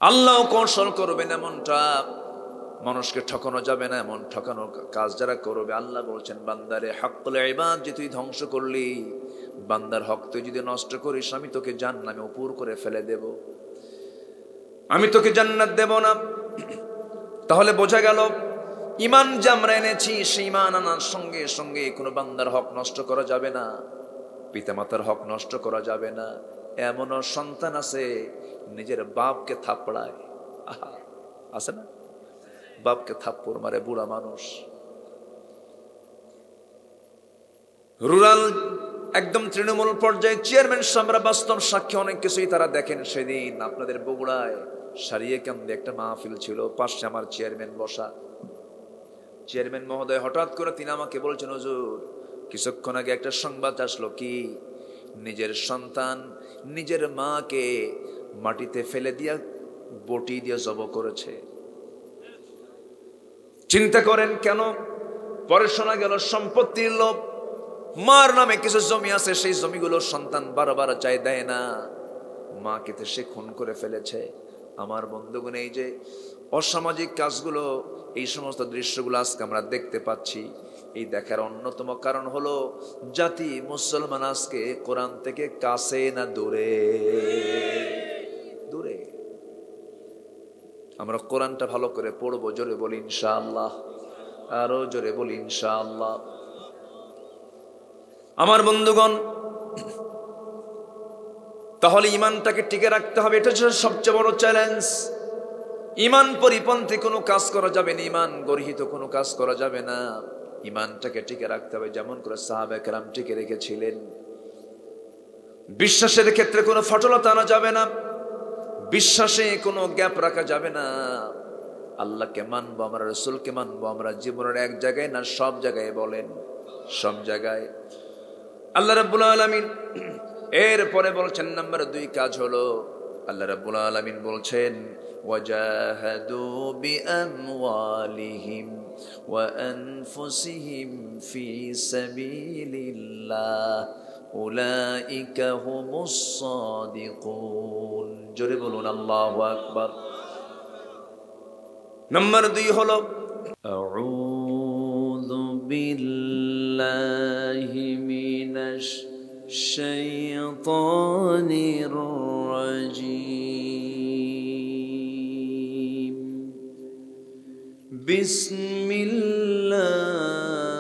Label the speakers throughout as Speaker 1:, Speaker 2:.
Speaker 1: আল্লাহ কৌশল করবেন এমনটা, মানুষকে ঠকানো যাবে না এমন ঠকানো কাজ যারা করবে, আল্লাহ বলছেন বান্দারে হকুল ইবাদ যে তুই ধ্বংস করলি, বান্দার হক তুই যদি নষ্ট করিস আমি তোকে জাহান্নামে উপর করে ফেলে দেব, আমি তোকে জান্নাত দেব না। তাহলে বোঝা গেল ঈমান যে আমরা এনেছি সেই ঈমান আনার সঙ্গে সঙ্গে কোনো বান্দার হক নষ্ট করা যাবে না, পিতামাতার হক নষ্ট করা যাবে না। এমনও সন্তান আছে নিজের বাপকে থাপড়ায়, আহা, আছে না, বাপকে থাপ্পড় মারে বুড়া মানুষ। রুরাল একদম তৃণমূল পর্যায়ে চেয়ারম্যান সামরা বাস্তব সাক্ষী, অনেক কিছুই তারা দেখেন। সেদিন আপনাদের বগুড়ায় সারিয়ে কান্দে একটা মাহফিল ছিল, পাশে আমার চেয়ারম্যান বসা। চেয়ারম্যান মহোদয় হঠাৎ করে তিনি আমাকে বলছেন, হুজুর কিছুক্ষণ আগে একটা সংবাদ আসলো, কি নিজের সন্তান নিজের মাকে মাটিতে ফেলে দিয়া বটি দিয়ে জব করেছে। চিন্তা করেন কেন? পরে শোনা গেল সম্পত্তির লোভ, মার নামে কিছু জমি আছে, সেই জমিগুলো সন্তান বারবার চাই, দেয় না, মাকে তো সে খুন করে ফেলেছে। আমার বন্ধুগণ, এই যে অসামাজিক কাজগুলো, এই সমস্ত দৃশ্যগুলো আজকে আমরা দেখতে পাচ্ছি, এই দেখার অন্যতম কারণ হলো জাতি মুসলমান আজকে কোরআন থেকে কাছে না দূরে দূরে। আমরা কোরআনটা ভালো করে পড়বো, জোরে বলি ইনশাআল্লাহ, আরো জোরে বলি ইনশাআল্লাহ। আমার বন্ধুগণ, তাহলে ইমানটাকে টিকে রাখতে হবে, এটা হচ্ছে সবচেয়ে বড় চ্যালেঞ্জ। ইমান পরিপন্থী কোনো কাজ করা যাবে না, ইমান গর্হিত কোনো কাজ করা যাবে না, ইমানটাকে টিকে রাখতে হবে যেমন করে সাহাবায়ে কেরাম টিকে রেখেছিলেন। বিশ্বাসের ক্ষেত্রে কোনো ফটলতা আনা যাবে না, বিশ্বাসে কোনো গ্যাপ রাখা যাবে না। আল্লাহকে মানবো, আমরা রাসূলকে মানবো, আমরা জীবনের এক জায়গায় না সব জায়গায়, বলেন সব জায়গায়। আল্লাহ রাব্বুল আলামিন এরপরে বলছেন নাম্বার 2 কাজ হলো, আল্লাহ রাব্বুল আলামিন বলছেন ওয়াজাহাদু বিআমওয়ালিহিম ওয়া আনফুসিহিম ফি সাবিলিল্লাহ উলাইকা হুমুস সাদিকুন। জোরে বলুন আল্লাহু আকবার। নাম্বার 2 হলো আউযু বিল্লাহি মিনাশ শাইতানির রাজীম।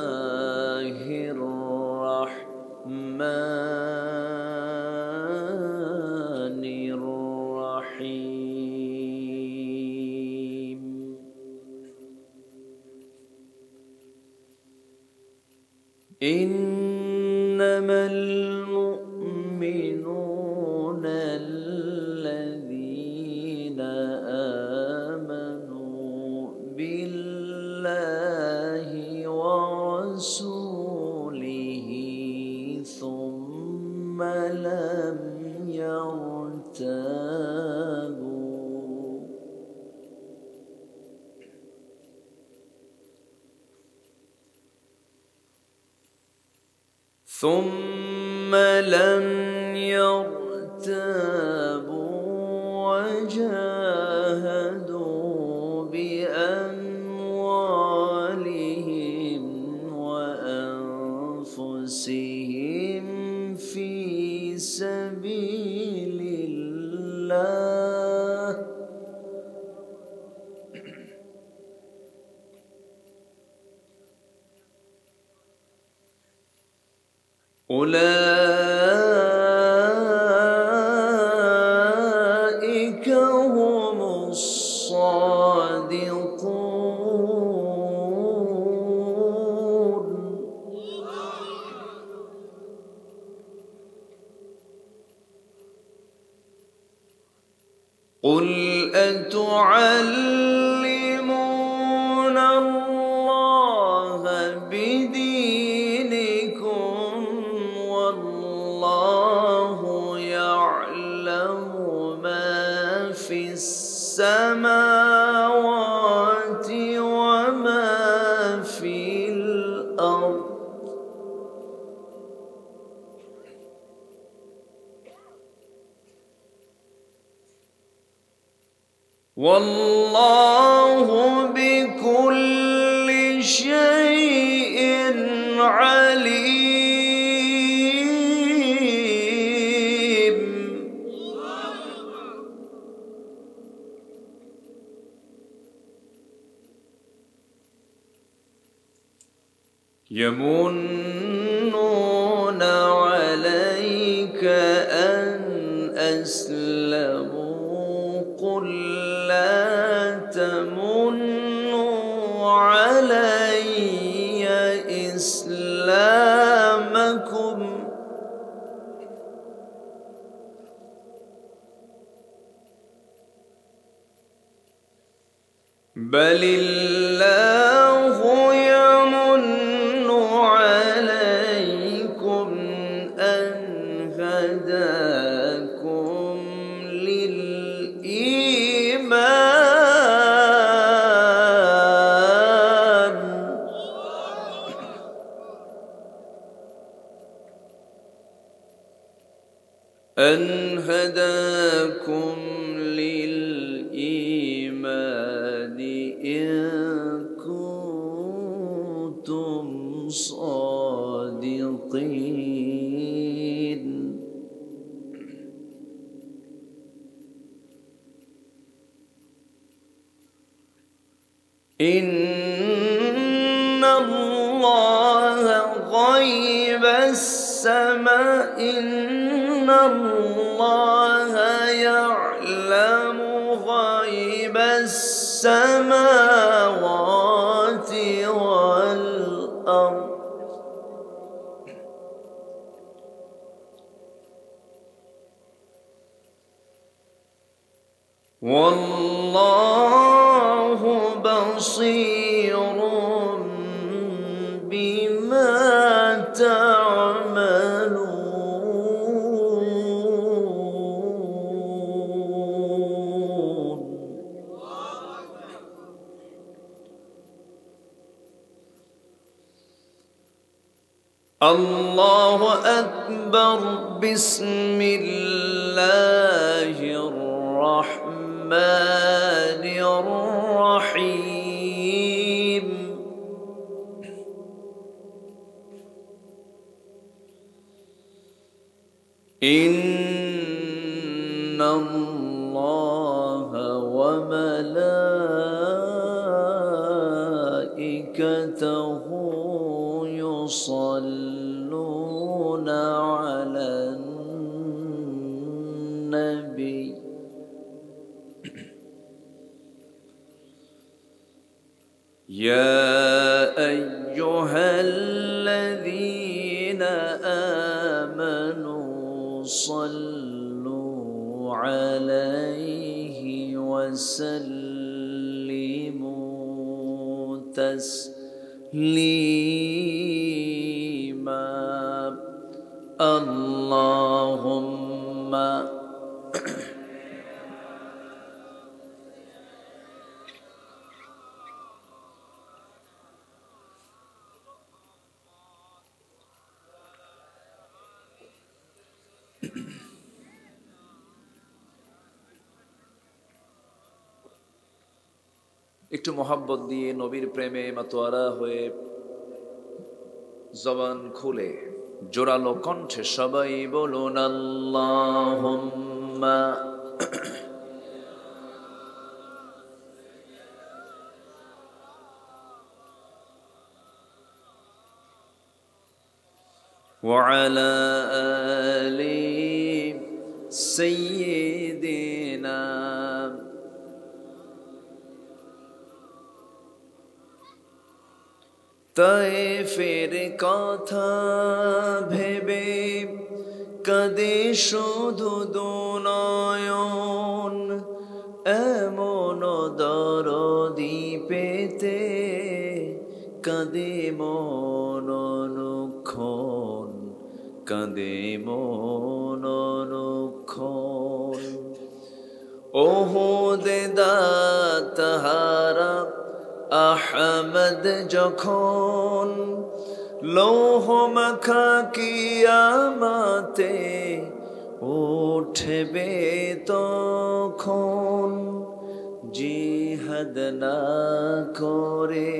Speaker 1: বিসমিল্লাহির রাহমানির রাহিম। ইন্নামাল মুমিনুনা আল্লাযীনা আমানু বিল্লাহি ওয়া রাসূলিহি সুম্মা লাম ইয়ারতাবু। ثم لم يرتابوا وجاهدوا بأموالهم وأنفسهم في سبيل الله أولئك هم الصادقون. قل أتعلمون الله بدينكم والله يعلم ما في السماوات وما في الأرض. والله بكل شيء عليم. يمنون عليك أن أسلموا قل لا تمنوا علي إسلامكم بل الله يمن عليكم أن هداكم للإيمان أن هداكم للإيمان إن كنتم صادقين. إن الله غيب السماء إن الله يعلم غيب السماوات والأرض والله بصير بما تعملون. الله أكبر. بسم الله الرحمن الرحيم. إن الله وملائكته يصلون على النبي يا أيها الذين آمنوا صلوا عليه وسلموا تسليما. اللهم একটু মোহাব্বত দিয়ে নবীর প্রেমে মাতোয়ারা হয়ে জবান খুলে জোরালো কণ্ঠে সবাই বলুন আল্লাহুম্মা ওয়া আলা আলি সাইয়্যিদিনা। তায়েফের কথা ভেবে কাঁদে শুধু দুনয়ন, এমন দরদি পেতে কাঁদে মন অনুক্ষণ, কাঁদে মন অনুক্ষণ। ওহুদে দাতাহারা আহমদ যখন লৌহ মাখা কিয়ামতে উঠবে তখন, জিহাদ না করে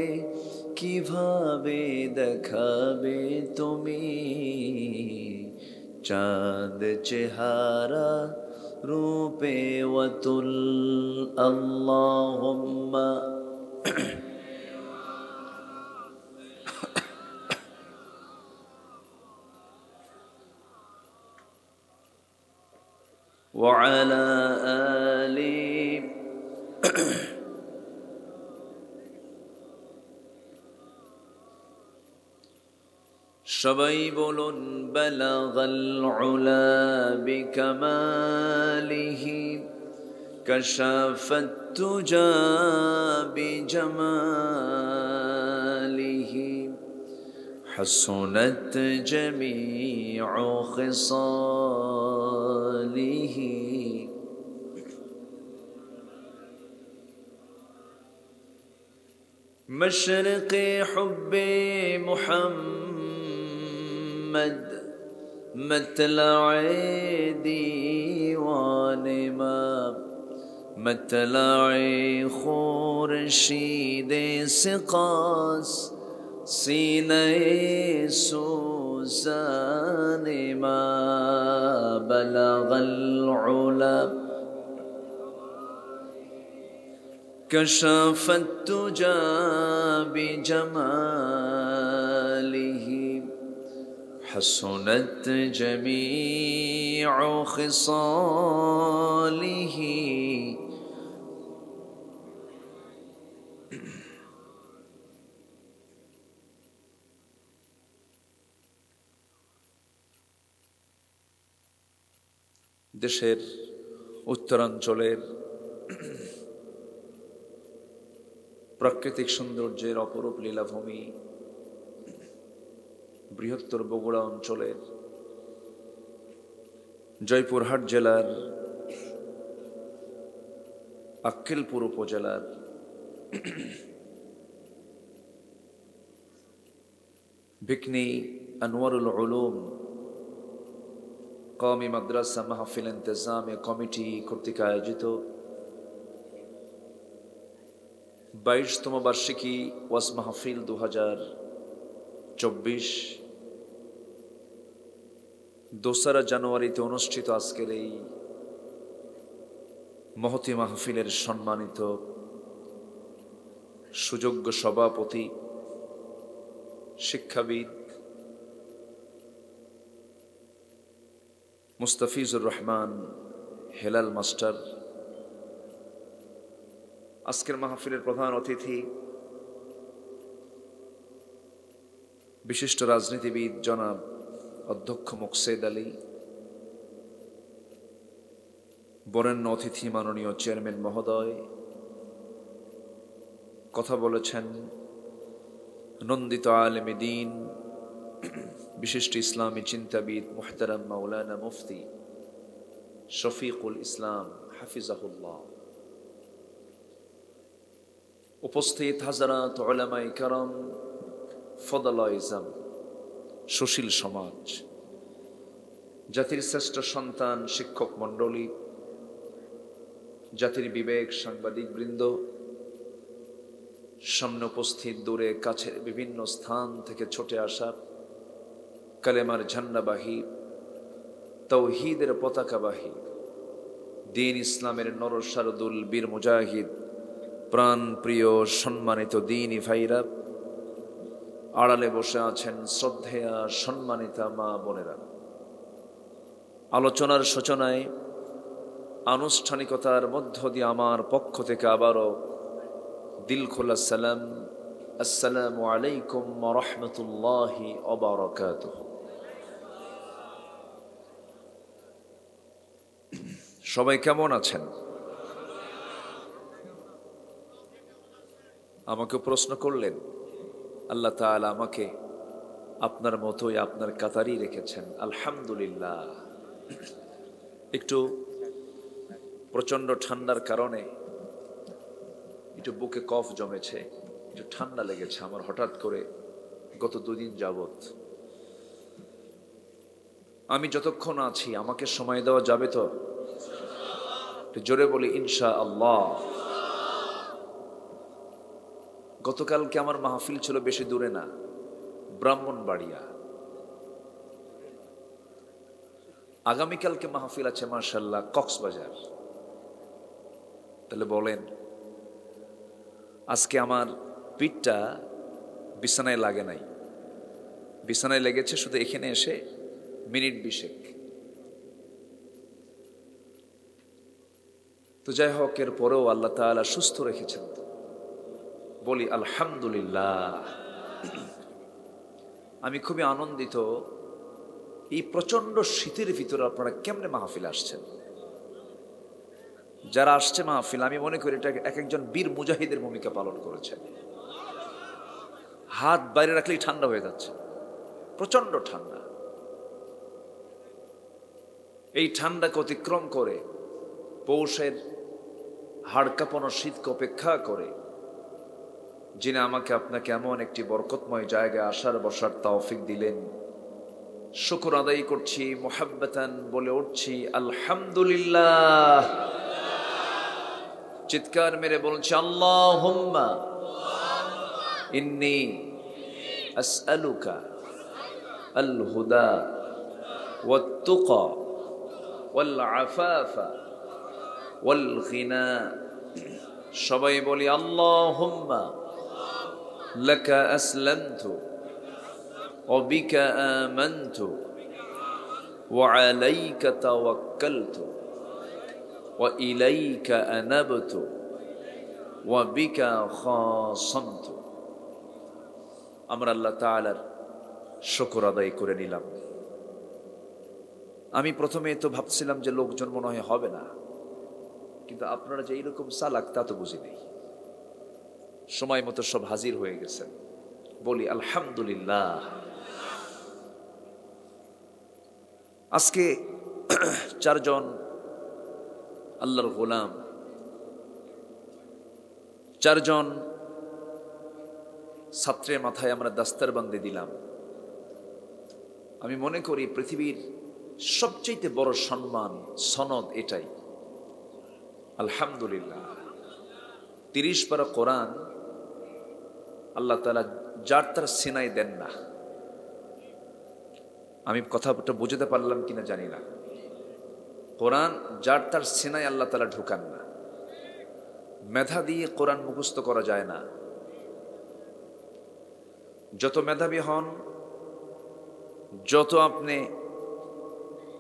Speaker 1: কিভাবে দেখাবে তুমি চাঁদ চেহারা রূপে ওয়াতুল আল্লাহুম্মা وعلى آل সবাই বলুন বালাগাল উলা বিকামালিহি কাশাফাত তুজা বিজামালিহি حسنت جميع خصاله مشرق حب محمد مطلع ديوان ما مطلع خورشید سقاس سینہ سوزان ما بلغ العلا كشف التجا بجماله حسنت جميع خصاله দেশের উত্তরাঞ্চলের প্রাকৃতিক সৌন্দর্যের অপরূপ লীলাভূমি বৃহত্তর বগুড়া অঞ্চলের জয়পুরহাট জেলার আক্কেলপুর উপজেলার ভিকনি আনোয়ারুল উলুম কওমি মাদ্রাসা মাহফিল ইন্তেজামে কমিটি কর্তৃক আয়োজিত 22তম বার্ষিকী ওয়াজ মাহফিল 2024 2রা জানুয়ারিতে অনুষ্ঠিত আজকের এই মহতী মাহফিলের সম্মানিত সুযোগ্য সভাপতি শিক্ষাবিদ মুস্তাফিজুর রহমান হেলাল মাস্টার, আজকের মাহফিলের প্রধান অতিথি বিশিষ্ট রাজনীতিবিদ জনাব অধ্যক্ষ মোকসেদ আলী, বরেণ্য অতিথি মাননীয় চেয়ারম্যান মহোদয়, কথা বলেছেন নন্দিত আলেমে দ্বীন বিশিষ্ট ইসলামী চিন্তাবিদ মুহতারাম মাওলানা মুফতি শফিকুল ইসলাম হাফিজাহুল্লাহ, উপস্থিত হাজারাত উলামায়ে কেরাম, ফদলায়ে ইজম, সুশীল সমাজ, জাতির শ্রেষ্ঠ সন্তান শিক্ষক মণ্ডলী, জাতির বিবেক সাংবাদিক বৃন্দ, সামনে উপস্থিত দূরে কাছের বিভিন্ন স্থান থেকে ছুটে আসা কালেমার ঝান্ডাবাহী, তাওহীদের পতাকাবাহী, দ্বীন ইসলামের নরসারদুল বীর মুজাহিদ, প্রাণ প্রিয় সম্মানিত দ্বীনি ভাইরা, আড়ালে বসে আছেন শ্রদ্ধেয়া সম্মানিতা মা বোনেরা, আলোচনার সূচনায় আনুষ্ঠানিকতার মধ্য দিয়ে আমার পক্ষ থেকে আবারও দিল খোলা সালাম, আসসালামু আলাইকুম ওয়া রাহমাতুল্লাহি ওয়া বারাকাতুহু। সবাই কেমন আছেন? আমাকে প্রশ্ন করলেন, আল্লাহ তাআলা আমাকে আপনার মতোই আপনার কাতারই রেখেছেন, আলহামদুলিল্লাহ। একটু প্রচন্ড ঠান্ডার কারণে একটু বুকে কফ জমেছে, একটু ঠান্ডা লেগেছে আমার হঠাৎ করে গত 2 দিন যাবত। আমি যতক্ষণ আছি আমাকে সময় দেওয়া যাবে তো? একটু জোরে বলি ইনশাআল্লাহ। গতকালকে আমার মাহফিল ছিল বেশি দূরে না, ব্রাহ্মণবাড়িয়া। আগামীকালকে মাহফিল আছে মাশাআল্লাহ কক্সবাজার। তাহলে বলেন, আজকে আমার পিঠটা বিছানায় লাগে নাই, বিছানায় লেগেছে শুধু এখানে এসে মিনিট 20। তো যাই হোক, এর পরেও আল্লাহ তাআলা সুস্থ রেখেছেন, বলি আলহামদুলিল্লাহ। আমি খুবই আনন্দিত। এই প্রচন্ড শীতের ভিতরে আপনারা কেমনে মাহফিল আসছেন? যারা আসছে মাহফিল, আমি মনে করি এটা এক একজন বীর মুজাহিদের ভূমিকা পালন করেছে। হাত বাইরে রাখলেই ঠান্ডা হয়ে যাচ্ছে, প্রচন্ড ঠান্ডা। এই ঠান্ডাকে অতিক্রম করে পৌষের হাড় কাঁপানো শীতকে অপেক্ষা করে যিনি আমাকে আপনাকে এমন একটি বরকতময় জায়গায় আসার বসার তৌফিক দিলেন, শুকর আদায় করছি, মুহাব্বাতান বলে উঠছি আলহামদুলিল্লাহ। চিৎকার মেরে বলছি আল্লাহুম্মা ইন্নী আসআলুকা আল হুদা ওয়াত তুকা ওয়াল আফাফা ওয়াল গিনা। সবাই বলি আল্লাহুম্মা লাকা আসলামতু ওয়া বিকা আমানতু ওয়া আলাইকা তাওয়াক্কালতু ওয়া ইলাইকা আনাবতু ওয়া বিকা খাসামতু। আমরা আল্লাহ তাআলার শুকর আদায় করে নিলাম। আমি প্রথমে তো ভাবছিলাম যে লোকজন মনে হয় হবে না, কিন্তু আপনারা যে এইরকম চালাক তা তো বুঝি নেই। সময় মতো সব হাজির হয়ে গেছেন, বলি আলহামদুলিল্লাহ। আজকে 4 জন আল্লাহর গোলাম, 4 জন ছাত্রের মাথায় আমরা দাস্তারবন্দি দিলাম। আমি মনে করি পৃথিবীর সবচেয়ে বড় সম্মান সনদ এটাই, আলহামদুলিল্লাহ। 30 পারা কোরআন আল্লাহ তাআলা যার তার সিনায় দেন না। আমি কথাটা বুঝতে পারলাম কিনা জানি না। কোরআন যার তার সিনায় আল্লাহ তাআলা ঢুকান না। মেধা দিয়ে কোরআন মুখস্থ করা যায় না। যত মেধাবী হন, যত আপনি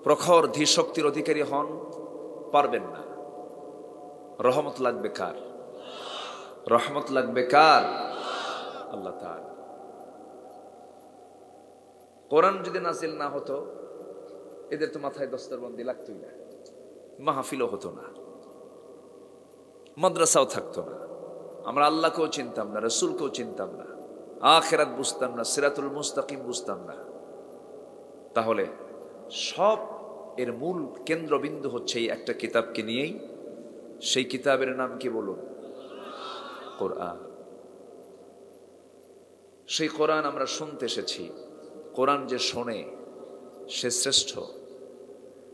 Speaker 1: প্রখর ধীর শক্তির অধিকারী হন, পারবেন না। রহমত লাগবে কার? রহমত লাগবে কার? আল্লাহ তাআলা। কোরআন যদি নাজিল না হতো, এদের তো মাথায় দস্তরবন্দি লাগতোই না, মাহফিলও হতো না, মাদ্রাসাও থাকতো না, আমরা আল্লাহকেও চিনতাম না, রাসূলকেও চিনতাম না, আখিরাত বুঝতাম না, সিরাতুল মুস্তাকিম বুঝতাম না। তাহলে সব এর মূল কেন্দ্রবিন্দু হচ্ছে এই একটা কিতাবকে নিয়েই। সেই কিতাবের নাম কি বলুন? কোরআন। সেই কোরআন আমরা শুনতে এসেছি। কোরআন যে শোনে সে শ্রেষ্ঠ,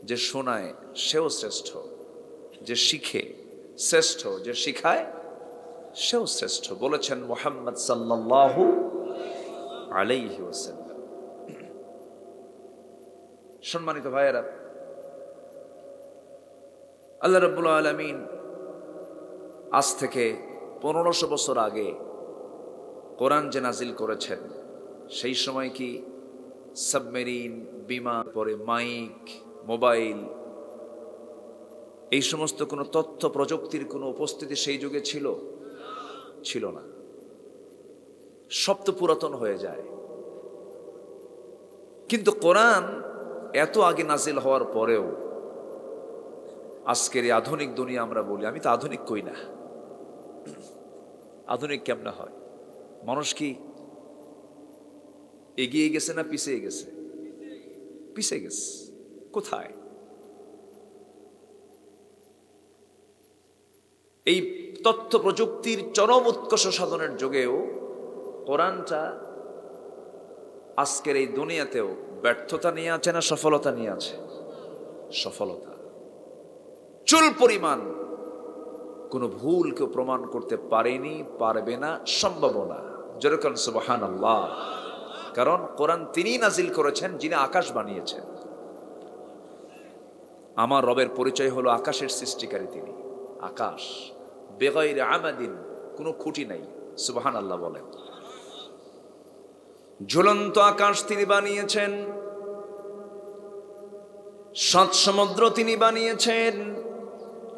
Speaker 1: যে শোনায় সেও শ্রেষ্ঠ, যে শিখে শ্রেষ্ঠ, যে শিখায় সেও শ্রেষ্ঠ, বলেছেন মুহাম্মদ সাল্লাল্লাহু আলাইহি ওয়াসাল্লাম। সম্মানিত ভাইয়েরা, আল্লাহ রাব্বুল আলামিন আজ থেকে 1500 বছর আগে কোরআন যে নাজিল করেছেন, সেই সময় কি সাবমেরিন, বিমান, পরে মাইক, মোবাইল, এই সমস্ত কোনো তথ্য প্রযুক্তির কোনো উপস্থিতি সেই যুগে ছিল? ছিল না। সব তো পুরাতন হয়ে যায়। কিন্তু কোরআন এত আগে নাজিল হওয়ার পরেও আজকের এই আধুনিক দুনিয়া আমরা বলি, আমি তো আধুনিক কই না। আধুনিক কেমনে হয়? মানুষ কি এগিয়ে গেছে না পিছিয়ে গেছে? পিছিয়ে গেছে। কোথায়? এই তথ্য প্রযুক্তির চরম উৎকর্ষ সাধনের যুগেও কোরআনটা আজকের এই দুনিয়াতেও ব্যর্থতা নিয়ে আছে না সফলতা নিয়ে আছে? সফলতা। চুল পরিমাণ কোনো ভুল কেউ প্রমাণ করতে পারেনি, পারবে না, সম্ভব না। যেরকম সুবহানাল্লাহ। কারণ কোরআন তিনিই নাজিল করেছেন যিনি আকাশ বানিয়েছেন। আমার রবের পরিচয় হলো আকাশের সৃষ্টিকারী তিনি। আকাশ বেগাইরে আমাদিন, কোনো খুঁটি নাই। সুবহানাল্লাহ বলেন। ঝুলন্ত আকাশ তিনি বানিয়েছেন, 7 সমুদ্র তিনি বানিয়েছেন।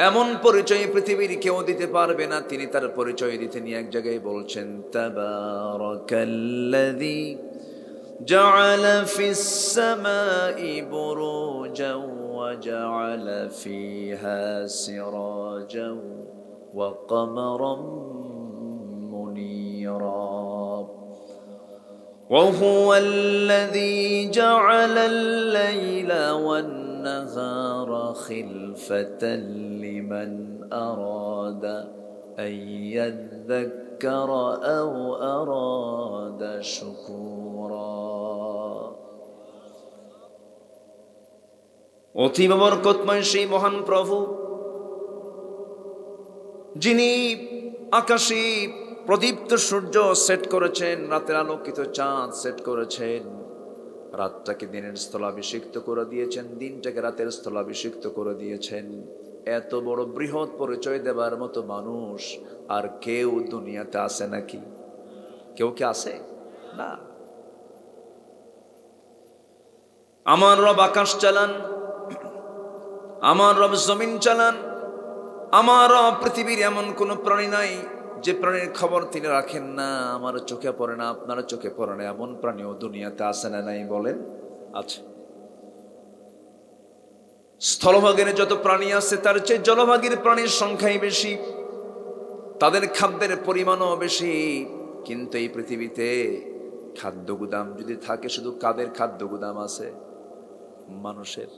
Speaker 1: এমন পরিচয় পৃথিবীর কেউ দিতে পারবে না, তিনি তার পরিচয় দিতে নিয়ে এক জায়গায় বলছেন তাবারাকাল্লাযী জাআলা ফিস সামাই বুরুজান ওয়া জাআলা ফিহা সিরাজান ওয়া কমারাম মুনীরা وهو الذي جعل الليل والنهار خلفة لمن أراد أن يذكر أو أراد شكورا অতীব বরকতময় সেই মহান প্রভু যিনি আকাশে প্রদীপ্ত সূর্য সেট করেছেন, রাতের আলোকিত চাঁদ সেট করেছেন, রাতটাকে দিনের স্থলাভিষিক্ত করে দিয়েছেন, দিনটাকে রাতের স্থলাভিষিক্ত করে দিয়েছেন। এত বড় বৃহৎ পরিচয় দেবার মতো মানুষ আর কেউ দুনিয়াতে আছে নাকি? কেউ কি আছে? না। আমার রব আকাশ চালান, আমার রব জমিন চালান, আমার রব পৃথিবীর এমন কোন প্রাণী নাই যে প্রাণীর খবর তিনি রাখেন না। আমার চোখে পড়ে না, আপনার চোখে পড়ে না, এমন প্রাণীও দুনিয়াতে আছে না নাই? বলেন, আছে। স্থলভাগের যত প্রাণী আছে তার চেয়ে জলভাগের প্রাণীর সংখ্যাই বেশি, তাদের খাদ্যের পরিমাণও বেশি। কিন্তু এই পৃথিবীতে খাদ্য গুদাম যদি থাকে, শুধু কাদের খাদ্য গুদাম আছে? মানুষের।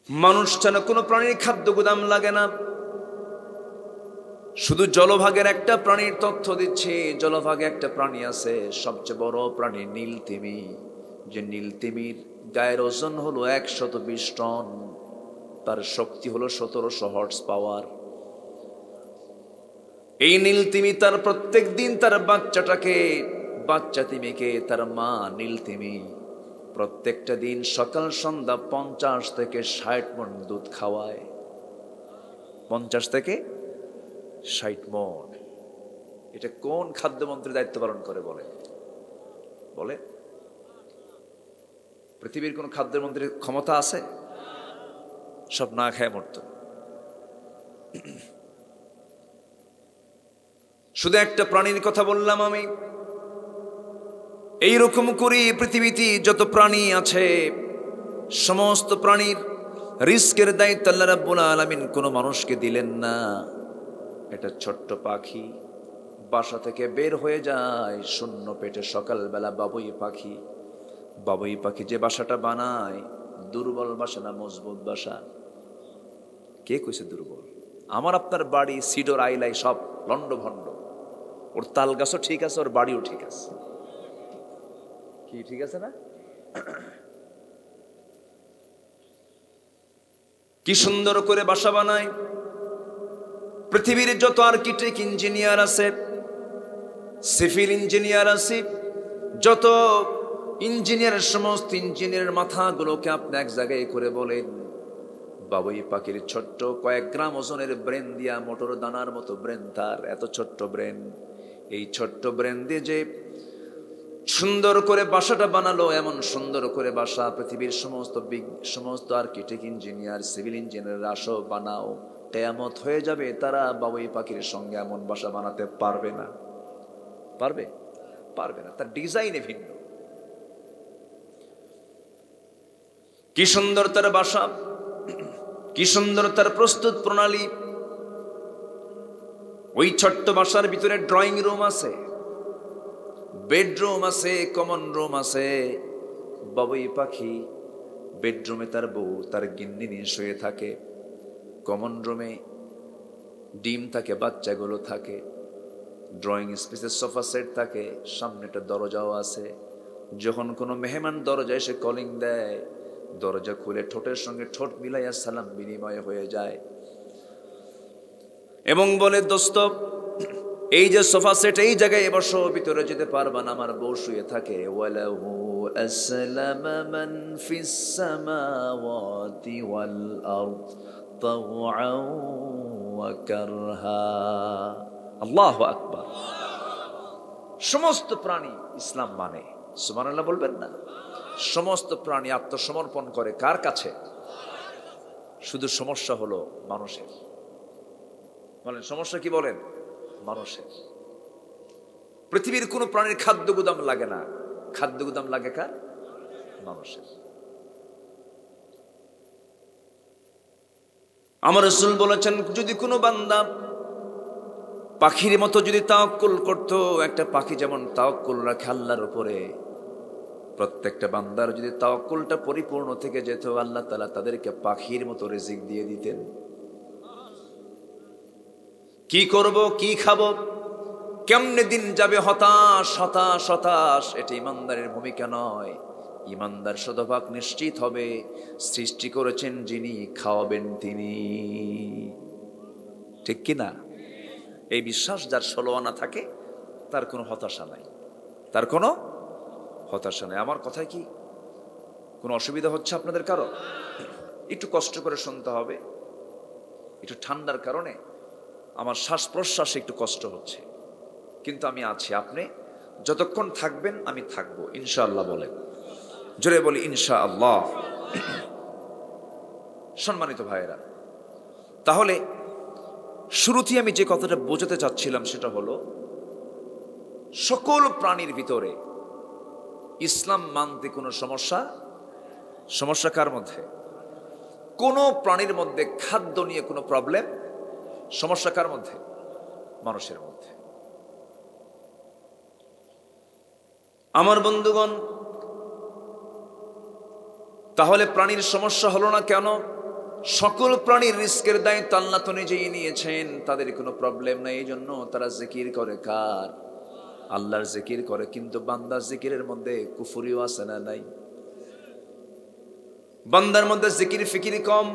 Speaker 1: মানুষ ছাড়া কোনো প্রাণীর খাদ্য গুদাম লাগে না। শুধু জলভাগের একটা প্রাণীর তথ্য দিচ্ছে। জলভাগে একটা প্রাণী আছে, সবচেয়ে বড় প্রাণী নীল তিমি। যে নীল তিমির গায়ের ওজন হলো 120 টন, তার শক্তি হলো 1700 হর্স পাওয়ার। এই নীল তিমি তার প্রত্যেক দিন তার বাচ্চা তিমিকে, তার মা নীল তিমি প্রত্যেকটা দিন সকাল সন্ধ্যা 50 থেকে 60 মণ দুধ খাওয়ায়। 50 থেকে 60 মণ। এটা কোন খাদ্যমন্ত্রী দায়িত্ব পালন করে বলে? বলে পৃথিবীর কোন খাদ্যমন্ত্রীর ক্ষমতা আছে? সব না খায় মরত। শুধু একটা প্রাণীর কথা বললাম আমি। এইরকম করে পৃথিবীতে যত প্রাণী আছে, সমস্ত প্রাণীর রিস্কের দায়িত্ব আল্লাহ রাব্বুল আলামিন কোনো মানুষকে দিলেন না। এটা ছোট্ট পাখি বাসা থেকে বের হয়ে যায় শূন্য পেটে সকালবেলা। বাবুই পাখি যে বাসাটা বানায়, দুর্বল বাসা না মজবুত বাসা? কে কইছে দুর্বল? আমার আপনার বাড়ি সিডর আইলাই সব লন্ড ভন্ড, ওর তাল গাছও ঠিক আছে, ওর বাড়িও ঠিক আছে। কি ঠিক আছে না? কি সুন্দর করে বাসা বানায়। পৃথিবীর যত আর্কিটেক্ট ইঞ্জিনিয়ার আছে, সিভিল ইঞ্জিনিয়ার আছে, যত ইঞ্জিনিয়ারের সমস্ত ইঞ্জিনিয়ারের মাথাগুলোকে আপনি এক জায়গায় করে বলেন, বাবুই পাখির ছোট্ট কয়েক গ্রাম ওজনের ব্রেন দিয়া, মোটর দানার মতো ব্রেন তার, এত ছোট্ট ব্রেন। এই ছোট্ট ব্রেন দিয়ে যে সুন্দর করে বাসাটা বানালো, এমন সুন্দর করে বাসা পৃথিবীর সমস্ত আর্কিটেক্ট ইঞ্জিনিয়ার, সিভিল ইঞ্জিনিয়ার আসো বানাও, কিয়ামত হয়ে যাবে, তারা বাবুই পাখির সঙ্গে এমন বাসা বানাতে পারবে না। পারবে? পারবে না। তার ডিজাইনে ভিন্ন। কি সুন্দর তার বাসা, কি সুন্দর তার প্রস্তুত প্রণালী। ওই ছোট্ট বাসার ভিতরে ড্রয়িং রুম আছে, বেডরুম আছে, কমন রুম আছে। বাবুই পাখি বেডরুমে তার বউ, তার গিন্নি নিয়ে শুয়ে থাকে। কমন রুমে ডিম থাকে, বাচ্চাগুলো থাকে। ড্রয়িং স্পেসে সোফা সেট থাকে, সামনে একটা দরজাও আছে। যখন কোনো মেহমান দরজায় এসে কলিং দেয়, দরজা খুলে ঠোঁটের সঙ্গে ঠোঁট মিলাইয়া সালাম বিনিময় হয়ে যায় এবং বলে, দোস্ত এই যে সোফা সেট, এই জায়গায় বসো, ভিতরে যেতে পারবা না, আমার বউ শুয়ে থাকে। ওয়ালাহু আসলামা মান ফিস সামাওয়াতি ওয়াল আরদ তাওআন ওয়া কারহা। আল্লাহু আকবার। সমস্ত প্রাণী ইসলাম মানে, সুবহানাল্লাহ বলবেন না? সমস্ত প্রাণী আত্মসমর্পণ করে কার কাছে? শুধু সমস্যা হলো মানুষের। বলেন সমস্যা কি? বলেন মানুষের। পৃথিবীর কোন প্রাণীর খাদ্য গুদাম লাগে না, খাদ্য গুদাম লাগে কার? মানুষের। আমার রাসূল বলেছেন, যদি কোনো বান্দা পাখির মতো যদি তাওয়াক্কুল করত, একটা পাখি যেমন তাওয়াক্কুল রাখে আল্লাহর উপরে, প্রত্যেকটা বান্দার যদি তাওয়াক্কুলটা পরিপূর্ণ থেকে যেত, আল্লাহ তাআলা তাদেরকে পাখির মতো রিজিক দিয়ে দিতেন। কি করব, কি খাবো, কেমনে দিন যাবে, হতাশ হতাশ হতাশ, এটা ইমানদারের ভূমিকা নয়। ইমানদার শতভাগ নিশ্চিত হবে সৃষ্টি করেছেন যিনি, খাওয়াবেন তিনি। ঠিক কি না? এই বিশ্বাস যার 16 আনা থাকে, তার কোনো হতাশা নাই, তার কোনো হতাশা নাই। আমার কথায় কি কোনো অসুবিধা হচ্ছে আপনাদের কারো? একটু কষ্ট করে শুনতে হবে। একটু ঠান্ডার কারণে আমার শ্বাস প্রশ্বাসে একটু কষ্ট হচ্ছে, কিন্তু আমি আছি। আপনি যতক্ষণ থাকবেন আমি থাকবো ইনশাআল্লাহ। বলেন জোরে বলি ইনশাআল্লাহ। সম্মানিত ভাইয়েরা, তাহলে শুরুতেই আমি যে কথাটা বোঝাতে চাচ্ছিলাম সেটা হলো, সকল প্রাণীর ভিতরে ইসলাম মানতে কোনো সমস্যা কার মধ্যে? কোনো প্রাণীর মধ্যে খাদ্য নিয়ে কোনো প্রবলেম, সমস্যা কার মধ্যে? মানুষের মধ্যে। আমার বন্ধুগণ, তাহলে প্রাণীর সমস্যা হলো না কেন? সকল প্রাণীর রিস্কের দায়িত্ব আল্লাহ তো নিজেই নিয়েছেন, তাদের কোনো প্রবলেম নাই। এই জন্য তারা জিকির করে কার? আল্লাহর জিকির করে। কিন্তু বান্দার জিকিরের মধ্যে কুফরিও আছে না নাই? বান্দার মধ্যে জিকির ফিকির কম।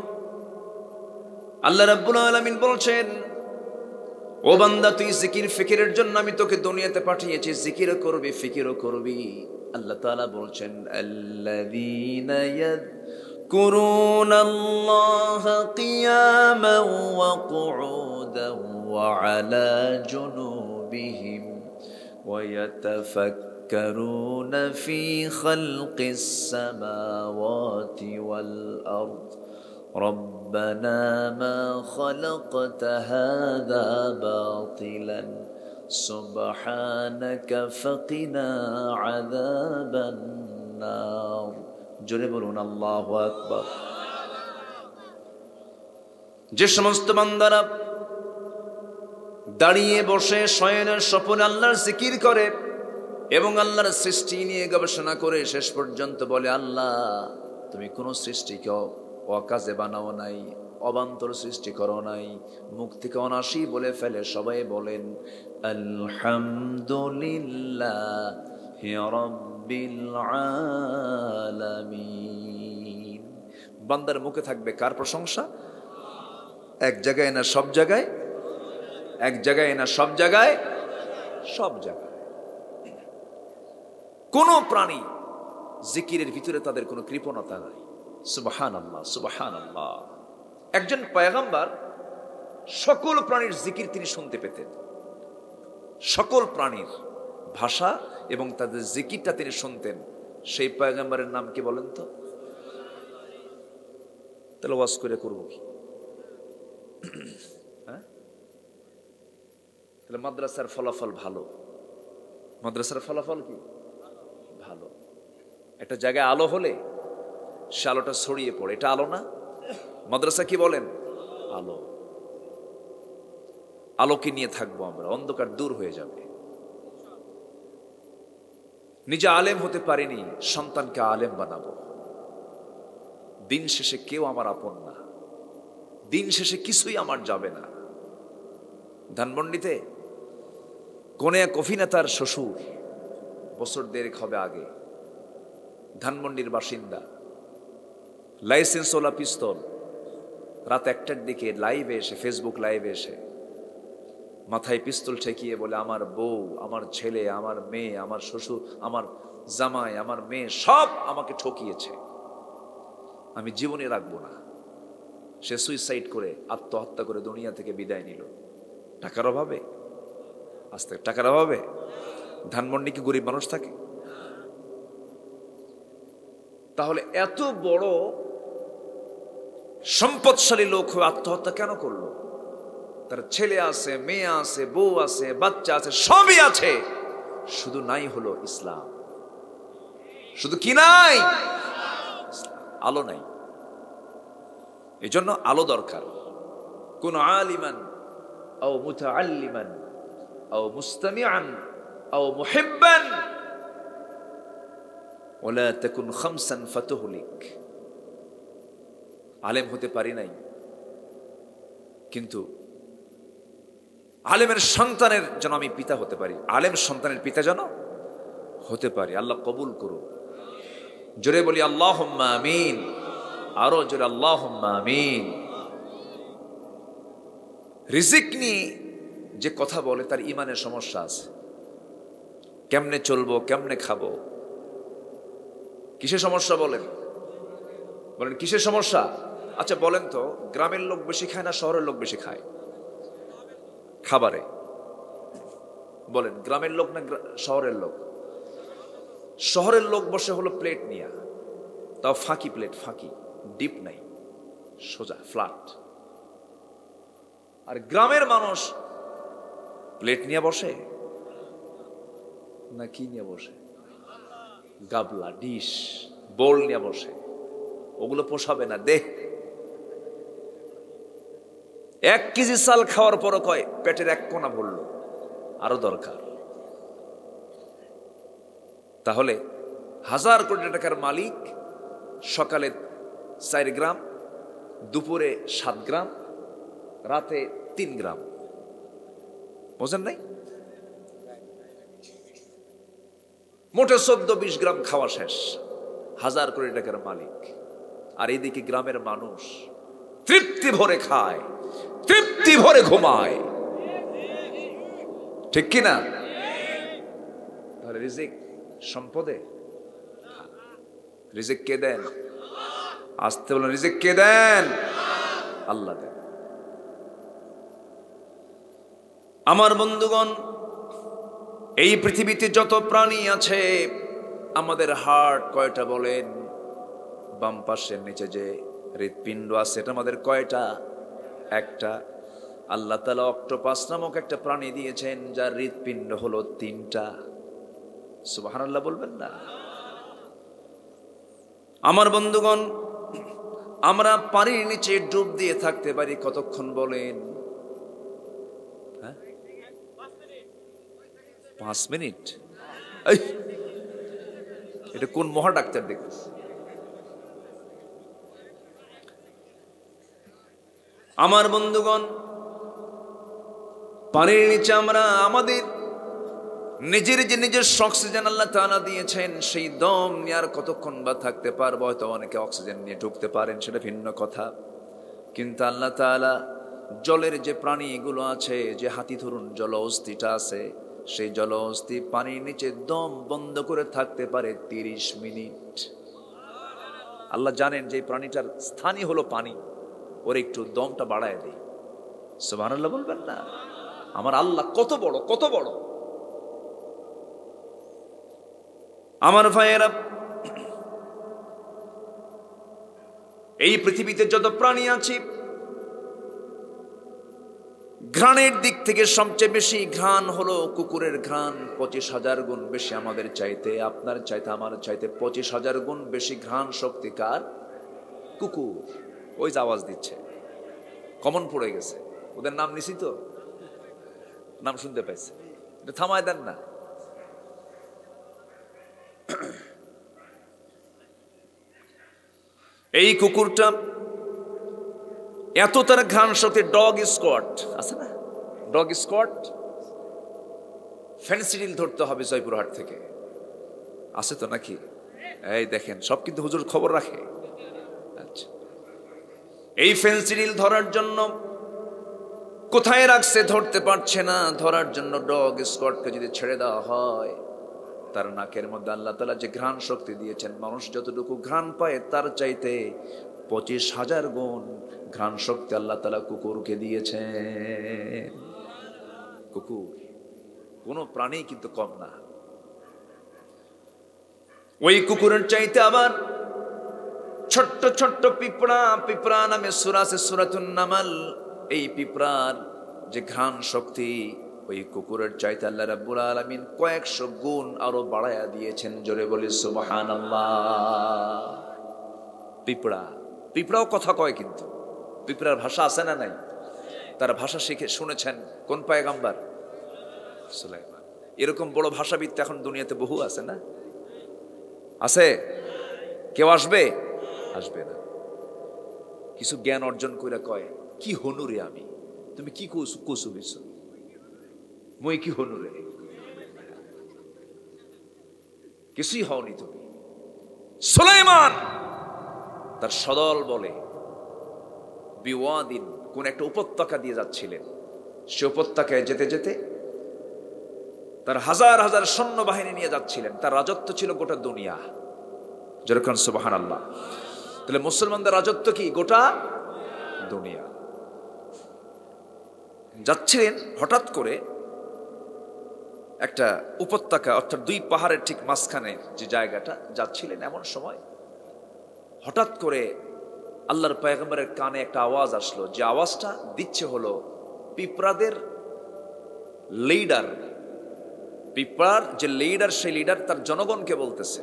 Speaker 1: আল্লাহ রাব্বুল আলামিন বলছেন, ও বান্দা, তুই জিকির ফিকিরের জন্য আমি তোকে দুনিয়াতে পাঠিয়েছি, জিকিরও করবি ফিকিরও করবি। আল্লাহ তাআলা বলছেন, আল্লাযীনা ইয়াযকুরুনাল্লাহা কিয়ামান ওয়া কুউদান ওয়া আলা জুনুবিহিম ওয়া ইয়াতাফাক্কারুনা ফী খালকিস সামাওয়াতি ওয়াল আরদ ربنا ما خلقت هذا باطلا سبحانك فقنا عذاب النار। জোরে বলুন আল্লাহু আকবার। যে সমস্ত বান্দারা দাঁড়িয়ে বসে শয়নের স্বপনে আল্লাহর জিকির করে এবং আল্লাহর সৃষ্টি নিয়ে গবেষণা করে শেষ পর্যন্ত বলে, আল্লাহ তুমি কোন সৃষ্টিকে অকাজে বানাও নাই, অবান্তর সৃষ্টি করো নাই, মুখ থেকে অনাসি বলে ফেলে, সবাই বলেন আলহামদুলিল্লাহি রাব্বিল আলামিন। বান্দার মুখে থাকবে কার প্রশংসা? এক জায়গায় না সব জায়গায়? এক জায়গায় না সব জায়গায়? সব জায়গায়। কোন প্রাণী জিকিরের ভিতরে তাদের কোনো কৃপণতা নাই। সুবহানাল্লাহ, সুবহানাল্লাহ। একজন পয়গম্বর সকল প্রাণীর জিকির তিনি শুনতে পেতেন, সকল প্রাণীর ভাষা এবং তাদের জিকিরটা তিনি শুনতেন। সেই পয়গম্বরের নাম কি বলেন তো? তাহলে ওয়াজ করে করবো কি? হ্যাঁ, তাহলে মাদ্রাসার ফলাফল ভালো। মাদ্রাসার ফলাফল কি? ভালো। একটা জায়গায় আলো হলে সে আলোটা ছড়িয়ে পড়ে, এটা আলো না? মাদ্রাসা কি বলেন? আলো। আলোকে নিয়ে থাকবো আমরা, অন্ধকার দূর হয়ে যাবে। নিজে আলেম হতে পারিনি, সন্তানকে আলেম বানাবো। দিন শেষে কেউ আমার আপন না, দিন শেষে কিছুই আমার যাবে না। ধানমন্ডিতে কোন এক অভিনেতার শ্বশুর, বছর দেড়েক হবে আগে, ধানমন্ডির বাসিন্দা, লাইসেন্সওয়ালা পিস্তল রাত 1টার দিকে লাইভে এসে, ফেসবুক লাইভে এসে মাথায় পিস্তল ঠেকিয়ে বলে, আমার বউ, আমার ছেলে, আমার মেয়ে, আমার শ্বশুর, আমার জামাই, আমার মেয়ে সব আমাকে ঠকিয়েছে, আমি জীবনে রাখবো না। সে সুইসাইড করে, আত্মহত্যা করে দুনিয়া থেকে বিদায় নিল। টাকার অভাবে? আস্তে টাকার অভাবে ধানমন্ডি কি গরিব মানুষ থাকে? তাহলে এত বড় সম্পদশালী লোক হয়ে আত্মহত্যা কেন করলো? তার ছেলে আছে, মেয়ে আছে, বউ আছে, বাচ্চা আছে, সবই আছে, শুধু নাই হলো ইসলাম। শুধু কি নাই? আলো নাই। এই জন্য আলো দরকার। কোন আলিমান আও মুতাআল্লিমান আও মুস্তামিআন আও মুহিব্বান ওয়ালা তাকুন খামসান ফাতুহলিক। আলেম হতে পারি নাই, কিন্তু আলেমের সন্তানের যেন আমি পিতা হতে পারি, আলেম সন্তানের পিতা যেন হতে পারি। আল্লাহ কবুল করুন। জোরে বলি আল্লাহুম্মা আমিন। আরো জোরে আল্লাহুম্মা আমিন। রিজিক নিয়ে যে কথা বলে তার ইমানের সমস্যা আছে। কেমনে চলবো, কেমনে খাবো, কিসের সমস্যা বলেন? বলেন কিসের সমস্যা? আচ্ছা বলেন তো, গ্রামের লোক বেশি খায় না শহরের লোক বেশি খায় খাবারে? বলেন, গ্রামের লোক না শহরের লোক? শহরের লোক বসে হলো প্লেট নিয়ে, তাও ফাঁকি প্লেট, ফাঁকি, ডিপ নাই, সোজা ফ্ল্যাট। আর গ্রামের মানুষ প্লেট নিয়ে বসে না কি নিয়ে বসে? গাবলা, ডিশ, বোল নিয়ে বসে। ওগুলো পোষাবে না, দেখ 1 কেজি চাল খাওয়ার পরও কয় পেটের 1 কোণা ভরল, আরো দরকার। তাহলে 1000 কোটি টাকার মালিক সকালে 4 গ্রাম, দুপুরে 7 গ্রাম, রাতে 3 গ্রাম। বোঝেন নাই? মোটে 14-20 গ্রাম খাওয়া শেষ, 1000 কোটি টাকার মালিক। আর এইদিকে গ্রামের মানুষ তৃপ্তি ভরে খায়, তৃপ্তি ভরে ঘুমায়, ঠিক কিনা? তাহলে রিজিক সম্পদে? রিজিক কে দেন? আসতে বলেন, রিজিক কে দেন? আল্লাহ দেন। আমার বন্ধুগণ, এই পৃথিবীতে যত প্রাণী আছে, আমাদের হার্ট কয়টা বলেন? বাম পাশের নিচে যে হৃৎপিণ্ড আছে, এটা আমাদের কয়টা? একটা। আল্লাহ তাআলা অক্টোপাস নামক একটা প্রাণী দিয়েছেন, যার হৃৎপিণ্ড হলো 3টা। সুবহানাল্লাহ বলবেন না? আমার বন্ধুগণ, আমরা পানির নিচে ডুব দিয়ে থাকতে পারি কতক্ষণ বলেন? 5 মিনিট। এটা কোন মহা ডাক্তার দেখতেছে? আমার বন্ধুগণ, পানির নিচে আমরা আমাদের নিজের অক্সিজেন আল্লাহ তাআলা দিয়েছেন, সেই দম নিয়ে আর কতক্ষণ বা থাকতে পারবো? হয়তো অনেকে অক্সিজেন নিয়ে ঢুকতে পারেন, সেটা ভিন্ন কথা। কিন্তু আল্লাহ তাআলা জলের যে প্রাণী এগুলো আছে, যে হাতি ধরুন জলহস্তিটা আছে, সেই জলহস্তি পানির নিচে দম বন্ধ করে থাকতে পারে 30 মিনিট। আল্লাহ জানেন যে প্রাণীটার স্থানই হলো পানি, ওর একটু দমটা বাড়ায় দেয়। সুবহানাল্লাহ বলবেন না? আমার আল্লাহ কত বড়, কত বড়! আমার ভাইয়েরা, এই পৃথিবীতে যত প্রাণী আছে, ঘ্রাণের দিক থেকে সবচেয়ে বেশি ঘ্রাণ হলো কুকুরের ঘ্রাণ। 25,000 গুণ বেশি আমাদের চাইতে, আপনার চাইতে, আমার চাইতে 25,000 গুণ বেশি ঘ্রাণ শক্তিকার কুকুর। ওই যে আওয়াজ দিচ্ছে, কমন পড়ে গেছে। ওদের নাম নিছি তো, নাম শুনতে পাইছে, এটা থামায় দেন না। এই কুকুরটা এত তার ঘ্রাণ শক্তি, ডগ স্কোয়াড আছে না? ডগ স্কোয়াড ফেন্সিডিল ধরতে হবে জয়পুরহাট থেকে, আছে তো নাকি? এই দেখেন, সব কিন্তু হুজুর খবর রাখে। এই ফেন্সিডিল ধরার জন্য কোথায় রাখছে ধরতে পারছে না, ধরার জন্য ডগ স্কটকে যদি ছেড়ে দেওয়া হয়, তার নাকের মধ্যে আল্লাহ তাআলা যে ঘ্রাণ শক্তি দিয়েছেন, মানুষ যতটুকু ঘ্রাণ পায় তার চাইতে 25,000 গুণ ঘ্রাণ শক্তি আল্লাহ তাআলা কুকুরকে দিয়েছেন। কুকুর কোনো প্রাণী কিন্তু কম না। ওই কুকুরের চাইতে আবার ছোট্ট ছোট্ট পিঁপড়া, পিঁপড়া নামে সূরা আছে সূরাতুন নামাল, এই পিঁপড়ার যে ঘ্রাণ শক্তি ওই কুকুরের চাইতে আল্লাহ রাব্বুল আলামিন কয়েকশো গুণ আরো বাড়ায়া দিয়েছেন। জোরে বলি সুবহানাল্লাহ। পিঁপড়াও কথা কয়, কিন্তু পিঁপড়ার ভাষা আছে না নাই? তার ভাষা শিখে শুনেছেন কোন পয়গম্বর? সুলাইমান। এরকম বড় ভাষাবিদ এখন দুনিয়াতে বহু আছে না? আছে? কেউ আসবে? আসবে না। কিছু জ্ঞান অর্জন করে কয়, কি হনুরে আমি, তুমি কি কুসু হইছো, মই কি হনুরে, কিছুই হওনি তুমি। সুলাইমান তার সদল বলে বিওয়াদিন, কোন একটা উপত্যকা দিয়ে যাচ্ছিলেন। সে উপত্যকায় যেতে যেতে তার হাজার হাজার সৈন্যবাহিনী নিয়ে যাচ্ছিলেন। তার রাজত্ব ছিল গোটা দুনিয়া। যেরকম সুবহানাল্লাহ। তাহলে মুসলমানদের রাজত্ব কি? গোটা দুনিয়া। যাচ্ছিলেন, হঠাৎ করে একটা উপত্যকা, অর্থাৎ দুই পাহাড়ের ঠিক মাঝখানে যে জায়গাটা যাচ্ছিলেন, এমন সময় হঠাৎ করে আল্লাহর পয়গম্বরের কানে একটা আওয়াজ আসলো। যে আওয়াজটা দিচ্ছে হলো পিঁপড়াদের লিডার। পিঁপড়ার যে লিডার, সেই লিডার তার জনগণকে বলতেছে,